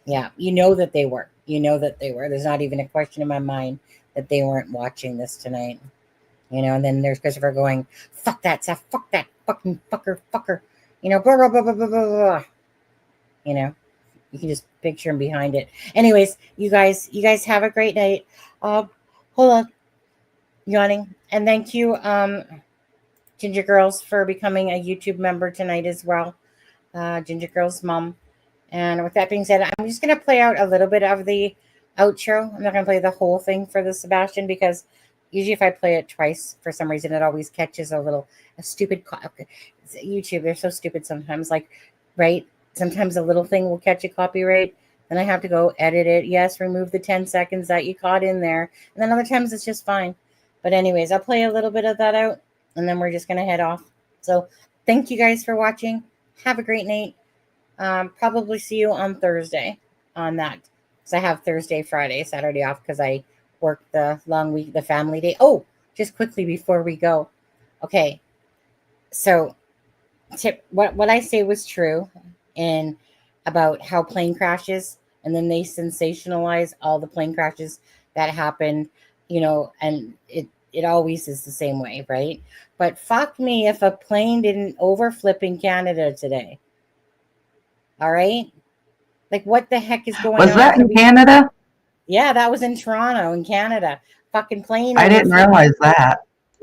Yeah, you know that they were. You know that they were. There's not even a question in my mind that they weren't watching this tonight. And then there's Christopher going, fuck that, Seth, fuck that, fucking fucker. Blah, blah, blah, blah, blah, blah, blah. You can just picture him behind it. Anyways, you guys have a great night. Hold on. Yawning. And thank you, Ginger Girls, for becoming a YouTube member tonight as well. Ginger Girls' mom. And with that being said, I'm just going to play out a little bit of the outro. I'm not going to play the whole thing for the Sebastian, because usually if I play it twice, for some reason, it always catches a stupid... YouTube, they're so stupid sometimes. Like, right? Sometimes a little thing will catch a copyright. Then I have to go edit it. Yes, remove the 10 seconds that you caught in there. And then other times it's just fine. But anyways, I'll play a little bit of that out, and then we're just going to head off. So thank you guys for watching. Have a great night. Probably see you on Thursday on that. Because I have Thursday, Friday, Saturday off because I work the long week, the family day. Oh, just quickly before we go. Okay. So what I say was true in about how plane crashes, and then they sensationalize all the plane crashes that happened, and it always is the same way, right? But fuck me if a plane didn't overflip in Canada today. All right? Like, what the heck is going on? Was that in Canada? Yeah, that was in Toronto, in Canada. Fucking plane. I didn't realize that.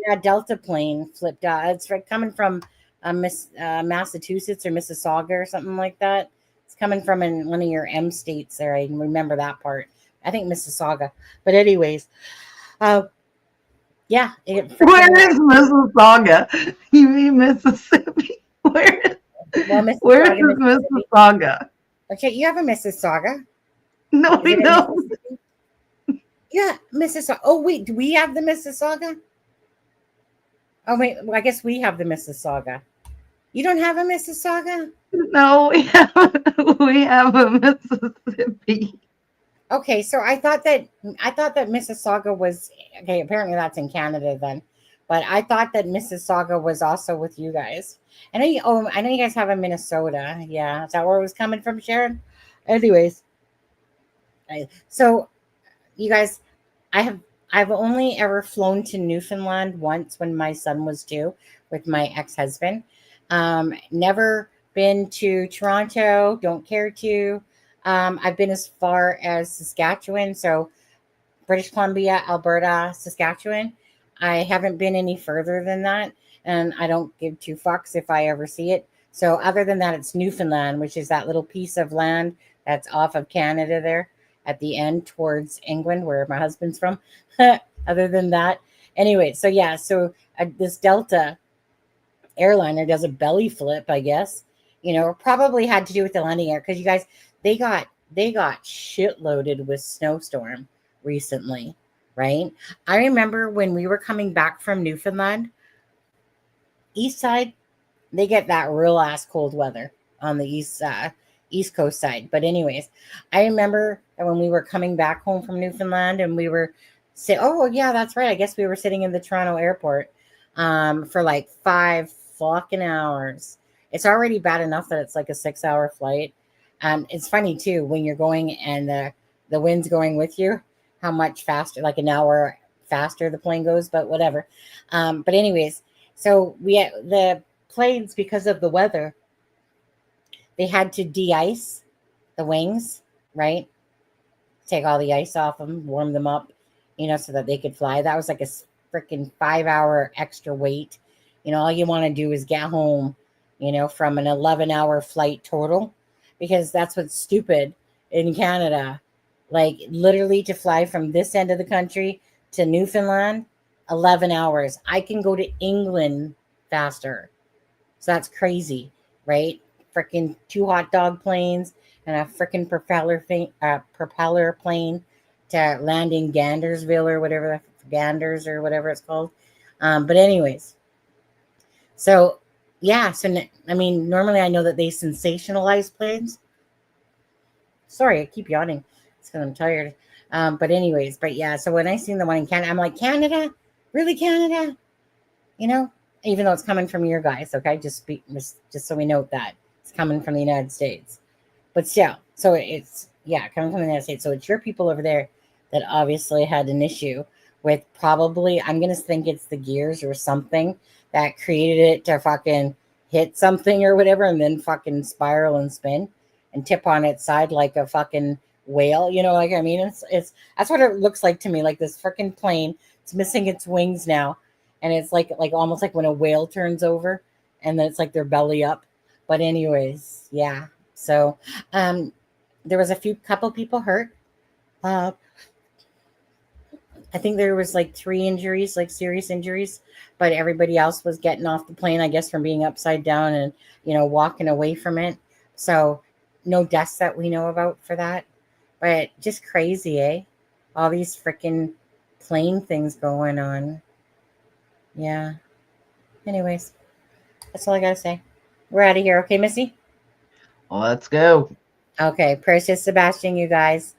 Yeah, Delta plane flipped out. It's coming from Massachusetts or Mississauga or something like that. It's coming from one of your M states there. I remember that part. I think Mississauga. But anyways, yeah. Where is Mississauga? You mean Mississippi? Where is Mississauga? Okay, you have a Mississauga. No, we don't. Yeah, Mississauga. Oh, wait, do we have the Mississauga? Oh, wait, well, I guess we have the Mississauga. You don't have a Mississauga? No, we have a Mississippi. Okay, so I thought that Mississauga was okay. Apparently, that's in Canada then. But I thought that Mississauga was also with you guys. I know you guys have a Minnesota. Yeah, is that where it was coming from, Sharon? Anyways, so you guys, I've only ever flown to Newfoundland once when my son was due with my ex-husband. Never been to Toronto. Don't care to. I've been as far as Saskatchewan, so British Columbia, Alberta, Saskatchewan. I haven't been any further than that, and I don't give two fucks if I ever see it. So other than that, it's Newfoundland, which is that little piece of land that's off of Canada there at the end towards England, where my husband's from. Other than that, anyway, so yeah, this Delta airliner does a belly flip, I guess. Probably had to do with the landing air, because you guys, they got shitloaded with snowstorm recently, right? I remember when we were coming back from Newfoundland, east side, they get that real ass cold weather on the east coast side. But anyways, I remember that when we were coming back home from Newfoundland, and we were oh yeah, that's right. I guess we were sitting in the Toronto airport for like 5 fucking hours. It's already bad enough that it's like a 6-hour flight. It's funny too when you're going and the wind's going with you, how much faster, like an hour faster the plane goes, but whatever. But anyways, so the planes, because of the weather, they had to de-ice the wings, right? Take all the ice off them, warm them up, so that they could fly. That was like a freaking 5-hour extra wait. all you want to do is get home, from an 11-hour flight total, because that's what's stupid in Canada. Like, literally, to fly from this end of the country to Newfoundland, 11 hours. I can go to England faster. So that's crazy, right? Freaking 2 hot dog planes and a freaking propeller plane to land in Gandersville or whatever, Ganders or whatever it's called. But anyways, so yeah, I mean, normally I know that they sensationalize planes. Sorry, I keep yawning. It's because I'm tired. But anyways, but yeah, so when I seen the one in Canada, I'm like, Canada? Really, Canada? Even though it's coming from your guys, okay? Just so we note that it's coming from the United States. But still, so it's, coming from the United States. So it's your people over there that obviously had an issue with, probably, I'm going to think it's the gears or something that created it to fucking hit something or whatever, and then fucking spiral and spin and tip on its side like a fucking whale. Like, I mean, it's that's what it looks like to me, like this freaking plane. It's missing its wings now. And it's like almost like when a whale turns over and then it's like their belly up. But anyways, yeah. So there was couple people hurt. I think there was like 3 injuries, like serious injuries, but everybody else was getting off the plane, I guess, from being upside down and, walking away from it. So no deaths that we know about for that. But just crazy, eh? All these freaking plane things going on. Yeah. Anyways, that's all I gotta say. We're out of here. Okay, Missy? Let's go. Okay. Precious Sebastian, you guys.